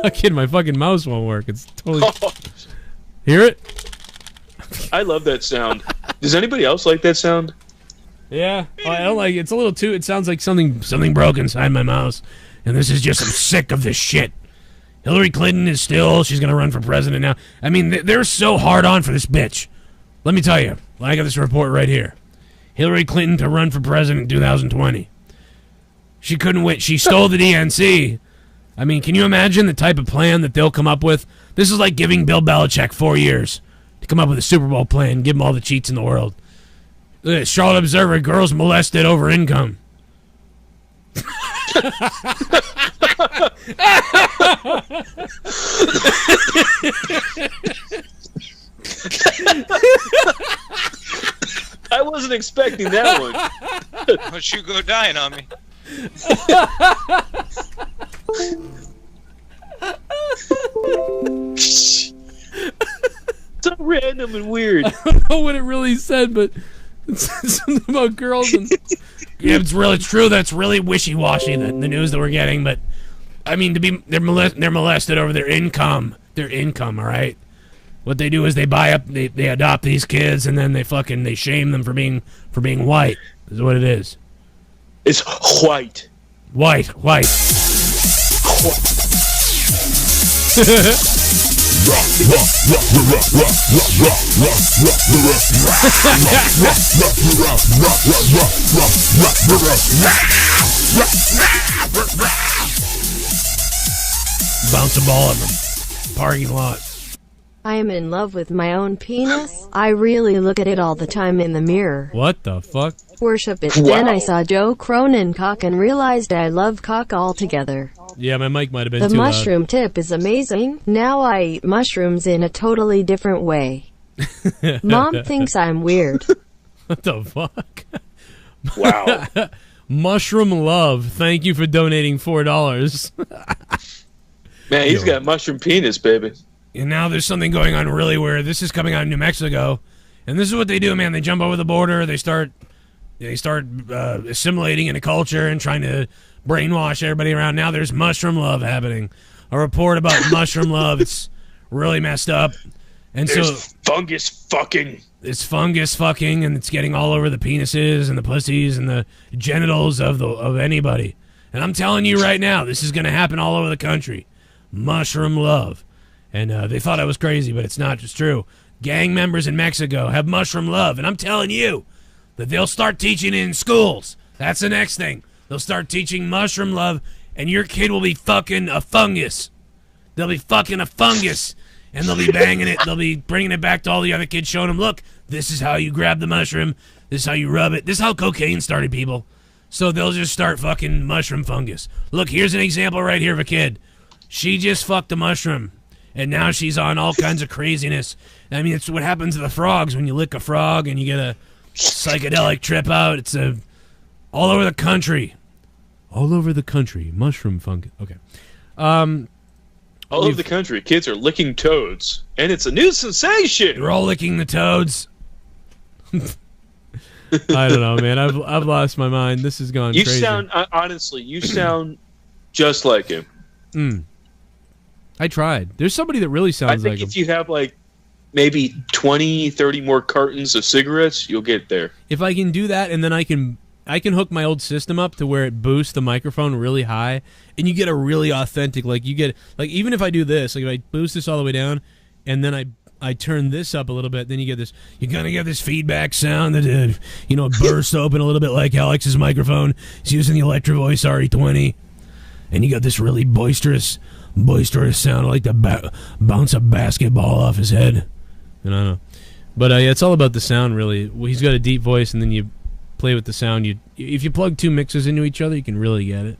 not kidding. My fucking mouse won't work. It's totally. Hear it? I love that sound. Does anybody else like that sound? Yeah, I don't like it. It's a little too. It sounds like something broke inside my mouse, and this is just. I'm sick of this shit. Hillary Clinton is still. She's gonna run for president now. I mean, they're so hard on for this bitch. Let me tell you. I got this report right here. Hillary Clinton to run for president in 2020. She couldn't win. She stole the DNC. I mean, can you imagine the type of plan that they'll come up with? This is like giving Bill Belichick 4 years to come up with a Super Bowl plan, give him all the cheats in the world. Look at this, Charlotte Observer, girls molested over income. I wasn't expecting that one. But you go dying on me. So random and weird. I don't know what it really said, but it said something about girls. And yeah, it's really true. That's really wishy-washy, the news that we're getting. But I mean, they're molested over their income. Their income, all right. What they do is they buy up, they adopt these kids, and then they shame them for being white. Is what it is. It's white. White. Bounce a ball at them. Parking lot. I am in love with my own penis. I really look at it all the time in the mirror. What the fuck? Worship it. Wow. Then I saw Joe Cronin cock and realized I love cock altogether. Yeah, my mic might have been The too loud. mushroom tip is amazing. Now I eat mushrooms in a totally different way. Mom thinks I'm weird. What the fuck? Wow. Mushroom Love, thank you for donating $4. Man, he's got mushroom penis, baby. And now there's something going on really weird. This is coming out of New Mexico, and this is what they do, man. They jump over the border. They start assimilating into culture and trying to brainwash everybody around. Now there's mushroom love happening. A report about mushroom love. It's really messed up. And there's so fungus fucking. It's fungus fucking, and it's getting all over the penises and the pussies and the genitals of anybody. And I'm telling you right now, this is going to happen all over the country. Mushroom love. And they thought I was crazy, but it's not. It's true. Gang members in Mexico have mushroom love, and I'm telling you that they'll start teaching it in schools. That's the next thing. They'll start teaching mushroom love, and your kid will be fucking a fungus. They'll be fucking a fungus, and they'll be banging it. They'll be bringing it back to all the other kids, showing them, look, this is how you grab the mushroom. This is how you rub it. This is how cocaine started, people. So they'll just start fucking mushroom fungus. Look, here's an example right here of a kid. She just fucked a mushroom. And now she's on all kinds of craziness. I mean, it's what happens to the frogs when you lick a frog and you get a psychedelic trip out. It's all over the country. All over the country. Mushroom fungus. Okay. All over the country, kids are licking toads. And it's a new sensation. They're all licking the toads. I don't know, man. I've lost my mind. This has gone crazy. You sound, honestly, you sound just like him. I tried. There's somebody that really sounds like him. I think if you have like maybe 20, 30 more cartons of cigarettes, you'll get there. If I can do that, and then I can hook my old system up to where it boosts the microphone really high, and you get a really authentic, like you get, like even if I do this, like if I boost this all the way down, and then I turn this up a little bit, then you get this, you're gonna get this feedback sound that bursts open a little bit like Alex's microphone. He's using the Electro Voice RE20, and you got this really boisterous sound, like to bounce a basketball off his head. And I don't know, but yeah, it's all about the sound, really. He's got a deep voice, and then you play with the sound. If you plug two mixers into each other, you can really get it.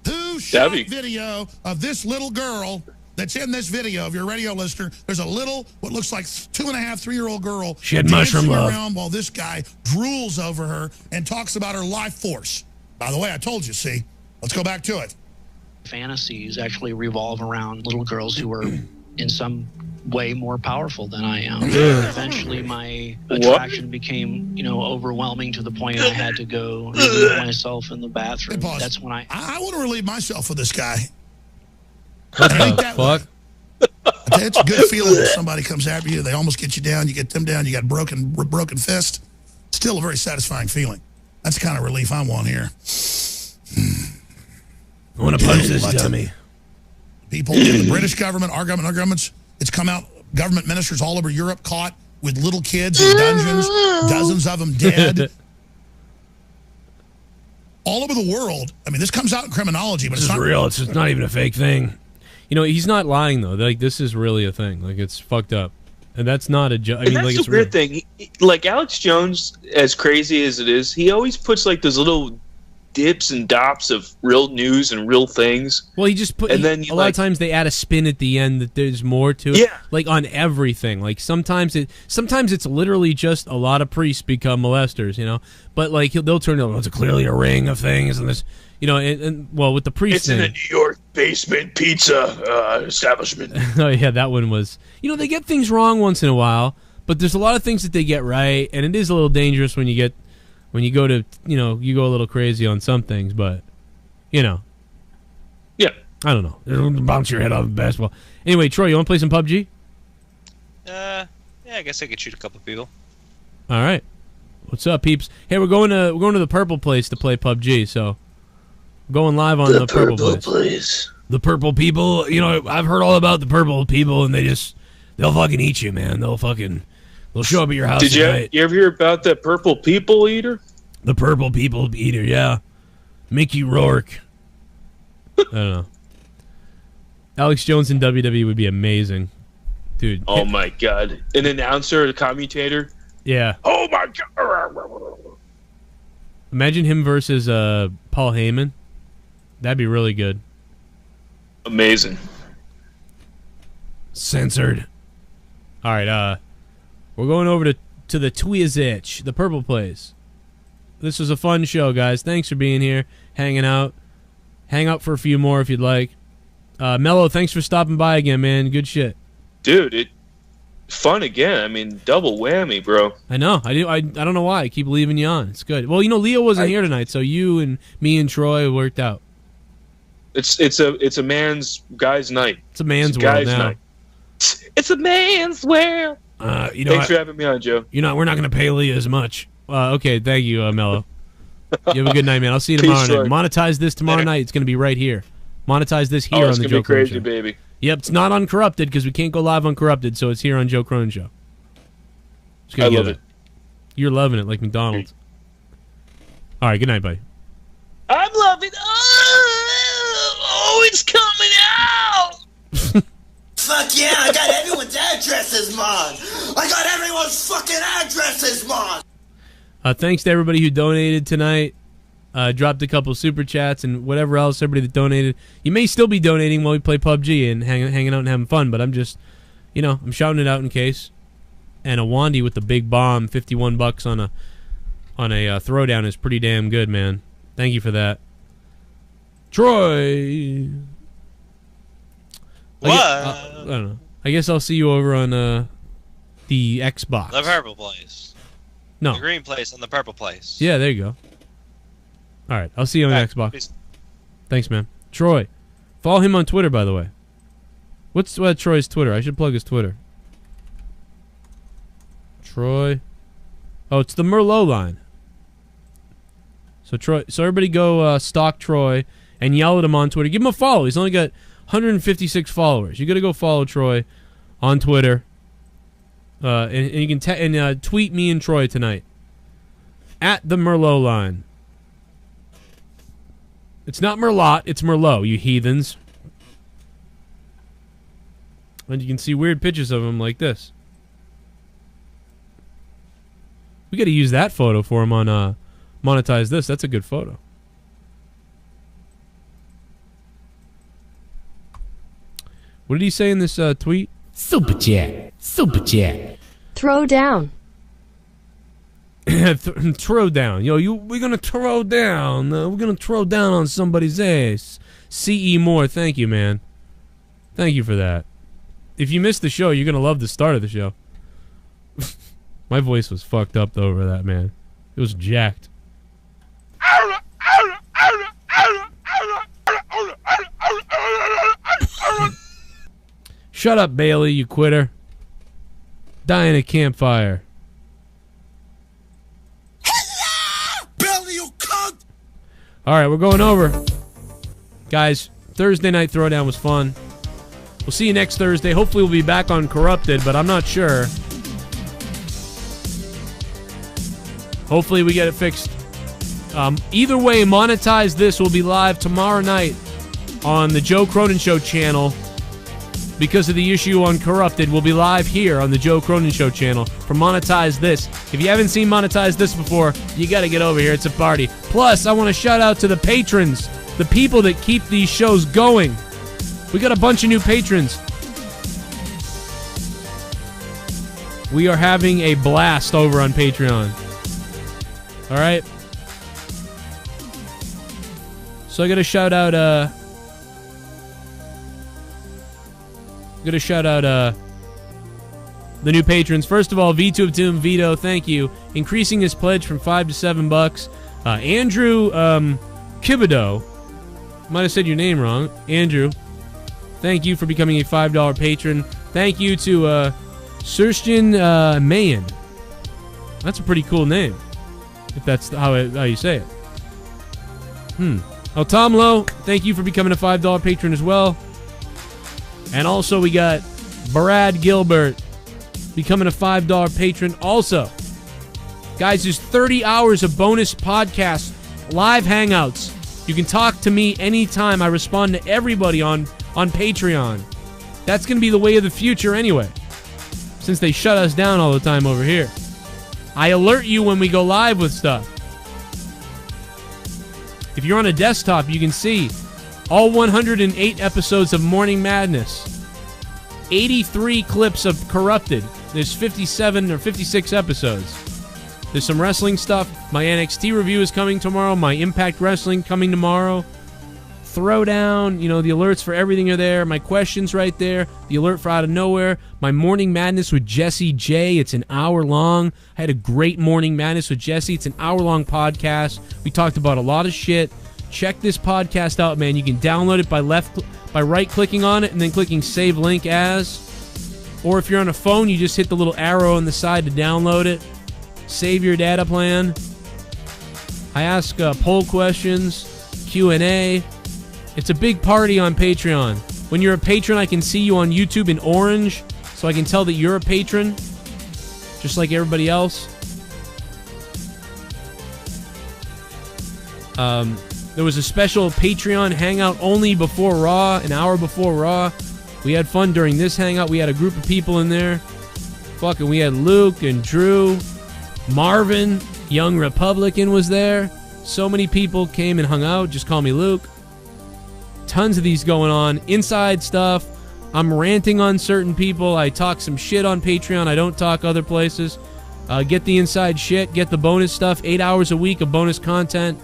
Who shot video of this little girl that's in this video of your radio listener? There's a little, what looks like 2.5, 3-year-old girl. She had mushroom love. Around while this guy drools over her and talks about her life force. By the way, I told you, see? Let's go back to it. Fantasies actually revolve around little girls who are in some way more powerful than I am. Eventually my attraction became, overwhelming to the point I had to go relieve myself in the bathroom. Hey, that's when I want to relieve myself with this guy. What the fuck? It's a good feeling when somebody comes after you. They almost get you down. You get them down. You got broken fist. Still a very satisfying feeling. That's the kind of relief I want here. I want to punch this dummy. People in the British government, our government, governments, it's come out, government ministers all over Europe caught with little kids in dungeons, dozens of them dead. All over the world. I mean, this comes out in criminology, but It's it's not real. It's not even a fake thing. You know, he's not lying, though. Like, this is really a thing. Like, it's fucked up. And that's not a joke. I mean, that's like, the it's weird real. thing. Like, Alex Jones, as crazy as it is, he always puts, like, those little dips and dops of real news and real things. Well, he just put... And then a lot of times they add a spin at the end that there's more to it. Yeah. Like, on everything. Like, sometimes it's literally just a lot of priests become molesters, you know? But, like, they'll turn it, it's clearly a ring of things, and this... You know, and well, with the priest It's in a thing... New York basement pizza establishment. Oh, yeah, that one was... You know, they get things wrong once in a while, but there's a lot of things that they get right, and it is a little dangerous when you go to, you know, you go a little crazy on some things, but, you know. Yeah. I don't know. It'll bounce your head off of basketball. Anyway, Troy, you want to play some PUBG? Yeah, I guess I could shoot a couple people. All right. What's up, peeps? Hey, we're going to the purple place to play PUBG, so we're going live on the purple place. The purple people, you know, I've heard all about the purple people, and they'll fucking eat you, man. They'll show up at your house Did tonight. you ever hear about that purple people eater? The purple people eater, yeah. Mickey Rourke. I don't know. Alex Jones in WWE would be amazing. Dude. Oh my god. An announcer, a commentator? Yeah. Oh my god. Imagine him versus Paul Heyman. That'd be really good. Amazing. Censored. All right, we're going over to the Tweezitch, the purple place. This was a fun show, guys. Thanks for being here, hanging out. Hang out for a few more if you'd like. Mello, thanks for stopping by again, man. Good shit. Dude, fun again. I mean, double whammy, bro. I know. I don't know why. I keep leaving you on. It's good. Well, you know, Leo wasn't here tonight, so you and me and Troy worked out. It's a man's guy's night. It's a man's world now. Night. It's a man's world. You know, thanks for having me on, Joe. We're not going to pay Leah as much. Okay, thank you, Mello. You have a good night, man. I'll see you tomorrow night. Monetize this tomorrow night. It's going to be right here. Monetize this here on the Joe Cronin Show. It's going to be crazy, baby. Yep, it's not Uncorrupted because we can't go live Uncorrupted, so it's here on Joe Cronin Show. I love it. You're loving it like McDonald's. All right, good night, buddy. I'm loving. Oh, it's coming out. Fuck yeah! I got everyone's addresses, man. I got everyone's fucking addresses, man. Thanks to everybody who donated tonight. Dropped a couple super chats and whatever else, everybody that donated. You may still be donating while we play PUBG and hanging out and having fun, but I'm just, I'm shouting it out in case. And a Wandy with the big bomb, $51 on a throwdown is pretty damn good, man. Thank you for that. Troy! What? I don't know. I guess I'll see you over on the Xbox. The purple place. No. The green place and the purple place. Yeah, there you go. All right, I'll see you on the Xbox. Peace. Thanks, man. Troy. Follow him on Twitter, by the way. What's Troy's Twitter? I should plug his Twitter. Troy. Oh, it's the Merlot line. So everybody go stalk Troy and yell at him on Twitter. Give him a follow. He's only got 156 followers. You got to go follow Troy on Twitter. And you can tweet me and Troy tonight at the Merlot line. It's not Merlot, it's Merlot, you heathens. And you can see weird pictures of him like this. We got to use that photo for him on Monetize This. That's a good photo. What did he say in this tweet? Super chat. Super chat. Throw down. Throw down. We're going to throw down. We're going to throw down on somebody's ass. C.E. Moore, thank you, man. Thank you for that. If you missed the show, you're going to love the start of the show. My voice was fucked up, though, over that, man. It was jacked. Shut up, Bailey, you quitter. Die in a campfire. Bailey, you cunt! All right, we're going over. Guys, Thursday night throwdown was fun. We'll see you next Thursday. Hopefully we'll be back on Corrupted, but I'm not sure. Hopefully we get it fixed. Either way, Monetize This will be live tomorrow night on the Joe Cronin Show channel. Because of the issue on Corrupted, we'll be live here on the Joe Cronin Show channel for Monetize This. If you haven't seen Monetize This before, you got to get over here. It's a party. Plus, I want to shout out to the patrons, the people that keep these shows going. We got a bunch of new patrons. We are having a blast over on Patreon. All right. So I got to shout out the new patrons. First of all, V2 of Doom Vito, thank you. Increasing his pledge from $5 to $7. Andrew Kibido. Might have said your name wrong. Andrew. Thank you for becoming a $5 patron. Thank you to Serstin Mayan. That's a pretty cool name, if that's how you say it. Oh, Tom Lowe, thank you for becoming a $5 patron as well. And also we got Brad Gilbert becoming a $5 patron also. Guys, there's 30 hours of bonus podcasts, live hangouts. You can talk to me anytime. I respond to everybody on Patreon. That's going to be the way of the future anyway, since they shut us down all the time over here. I alert you when we go live with stuff. If you're on a desktop, you can see all 108 episodes of Morning Madness, 83 clips of Corrupted. There's 57 or 56 episodes. There's some wrestling stuff. My NXT review is coming tomorrow. My Impact Wrestling coming tomorrow. Throwdown, the alerts for everything are there. My questions right there. The alert for Out of Nowhere. My Morning Madness with Jesse J. It's an hour long. I had a great Morning Madness with Jesse. It's an hour-long podcast. We talked about a lot of shit. Check this podcast out, man. You can download it by right-clicking on it and then clicking Save Link As. Or if you're on a phone, you just hit the little arrow on the side to download it. Save your data plan. I ask poll questions, Q&A. It's a big party on Patreon. When you're a patron, I can see you on YouTube in orange, so I can tell that you're a patron, just like everybody else. There was a special Patreon hangout only before Raw, an hour before Raw. We had fun during this hangout. We had a group of people in there. Fucking, we had Luke and Drew, Marvin, Young Republican was there. So many people came and hung out. Just call me Luke. Tons of these going on. Inside stuff. I'm ranting on certain people. I talk some shit on Patreon. I don't talk other places. Get the inside shit. Get the bonus stuff. 8 hours a week of bonus content.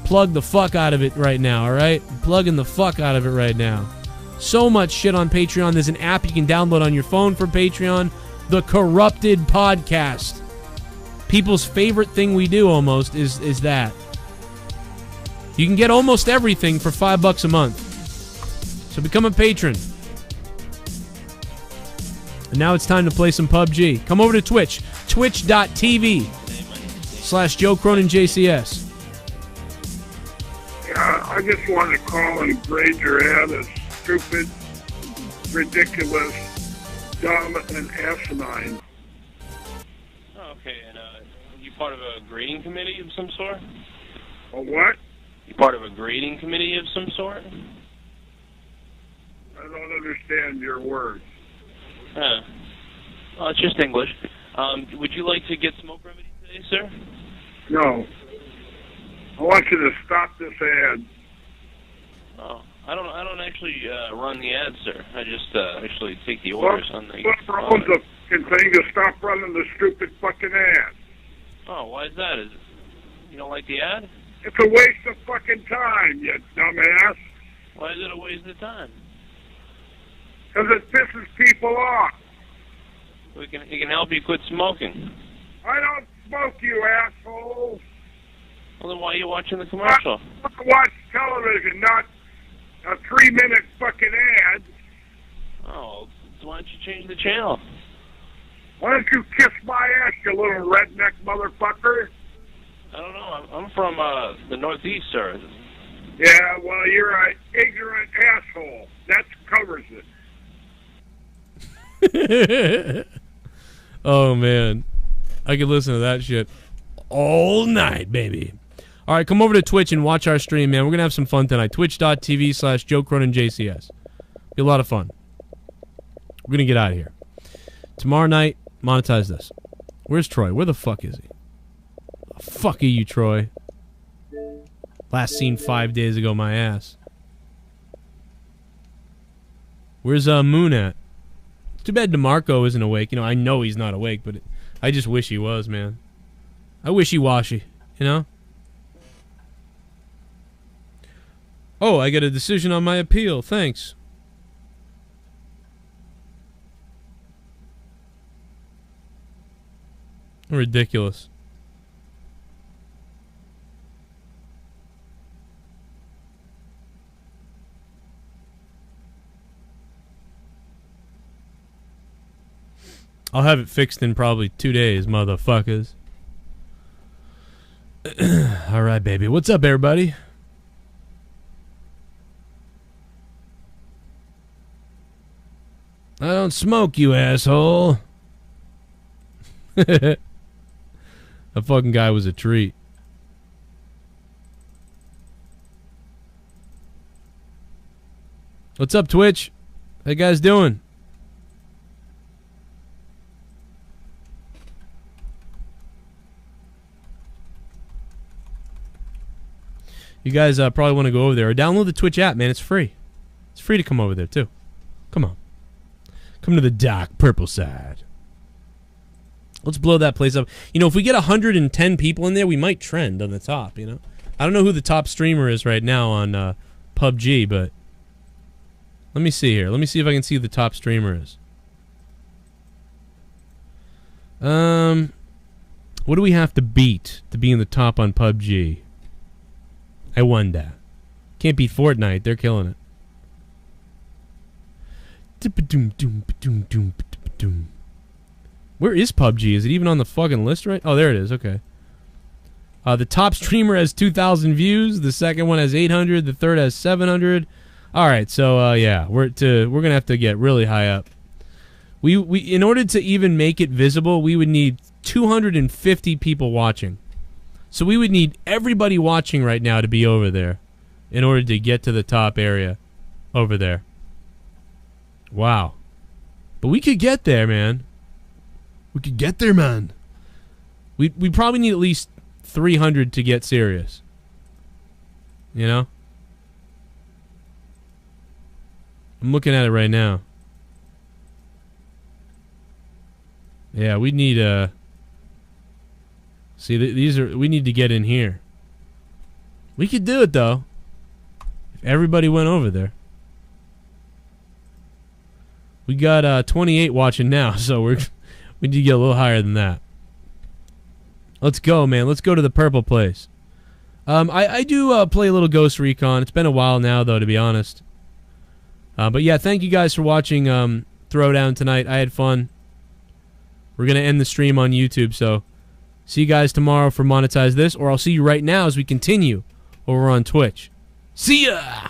Plug the fuck out of it right now, alright? Plugging the fuck out of it right now. So much shit on Patreon. There's an app you can download on your phone for Patreon. The Corrupted Podcast. People's favorite thing we do almost is that. You can get almost everything for $5 a month. So become a patron. And now it's time to play some PUBG. Come over to Twitch. Twitch.tv/Joe Cronin JCS. I just wanted to call and grade your ad as stupid, ridiculous, dumb, and asinine. Okay, and you part of a grading committee of some sort? A what? You part of a grading committee of some sort? I don't understand your words. Well, it's just English. Would you like to get smoke remedy today, sir? No. I want you to stop this ad. Oh, I don't actually run the ads, sir. I just actually take the orders on the. Whoever owns the fucking thing to stop running the stupid fucking ad. Oh, why is that? Is it, you don't like the ad? It's a waste of fucking time, you dumbass. Why is it a waste of time? Because it pisses people off. It can help you quit smoking. I don't smoke, you asshole. Well, then why are you watching the commercial? I watch television, not a 3-minute fucking ad. Oh, why don't you change the channel? Why don't you kiss my ass, you little redneck motherfucker? I don't know. I'm from the Northeast, sir. Yeah, well, you're an ignorant asshole. That covers it. Oh, man. I could listen to that shit all night, baby. All right, come over to Twitch and watch our stream, man. We're going to have some fun tonight. Twitch.tv/Joe Cronin JCS. Be a lot of fun. We're going to get out of here. Tomorrow night, monetize this. Where's Troy? Where the fuck is he? The fuck are you, Troy? Last seen 5 days ago, my ass. Where's Moon at? Too bad DeMarco isn't awake. You know, I know he's not awake, but I just wish he was, man. I wishy-washy, you know? Oh, I got a decision on my appeal. Thanks. Ridiculous. I'll have it fixed in probably 2 days, motherfuckers. All right, baby. What's up, everybody? I don't smoke, you asshole. That fucking guy was a treat. What's up, Twitch? How you guys doing? You guys probably want to go over there or download the Twitch app, man. It's free. It's free to come over there, too. Come on. Come to the dark purple side. Let's blow that place up. You know, if we get 110 people in there, we might trend on the top, you know? I don't know who the top streamer is right now on PUBG, but let me see here. Let me see if I can see who the top streamer is. What do we have to beat to be in the top on PUBG? I wonder. Can't beat Fortnite. They're killing it. Where is PUBG? Is it even on the fucking list right? Oh, there it is. Okay. The top streamer has 2,000 views. The second one has 800. The third has 700. All right. So yeah, we're gonna have to get really high up. We in order to even make it visible, we would need 250 people watching. So we would need everybody watching right now to be over there in order to get to the top area over there. Wow. But we could get there, man. We could get there, man. We probably need at least 300 to get serious. You know? I'm looking at it right now. Yeah, we need see, we need to get in here. We could do it, though. If everybody went over there. We got 28 watching now, so we need to get a little higher than that. Let's go, man. Let's go to the purple place. I do play a little Ghost Recon. It's been a while now, though, to be honest. But yeah, thank you guys for watching Throwdown tonight. I had fun. We're going to end the stream on YouTube, so see you guys tomorrow for Monetize This, or I'll see you right now as we continue over on Twitch. See ya!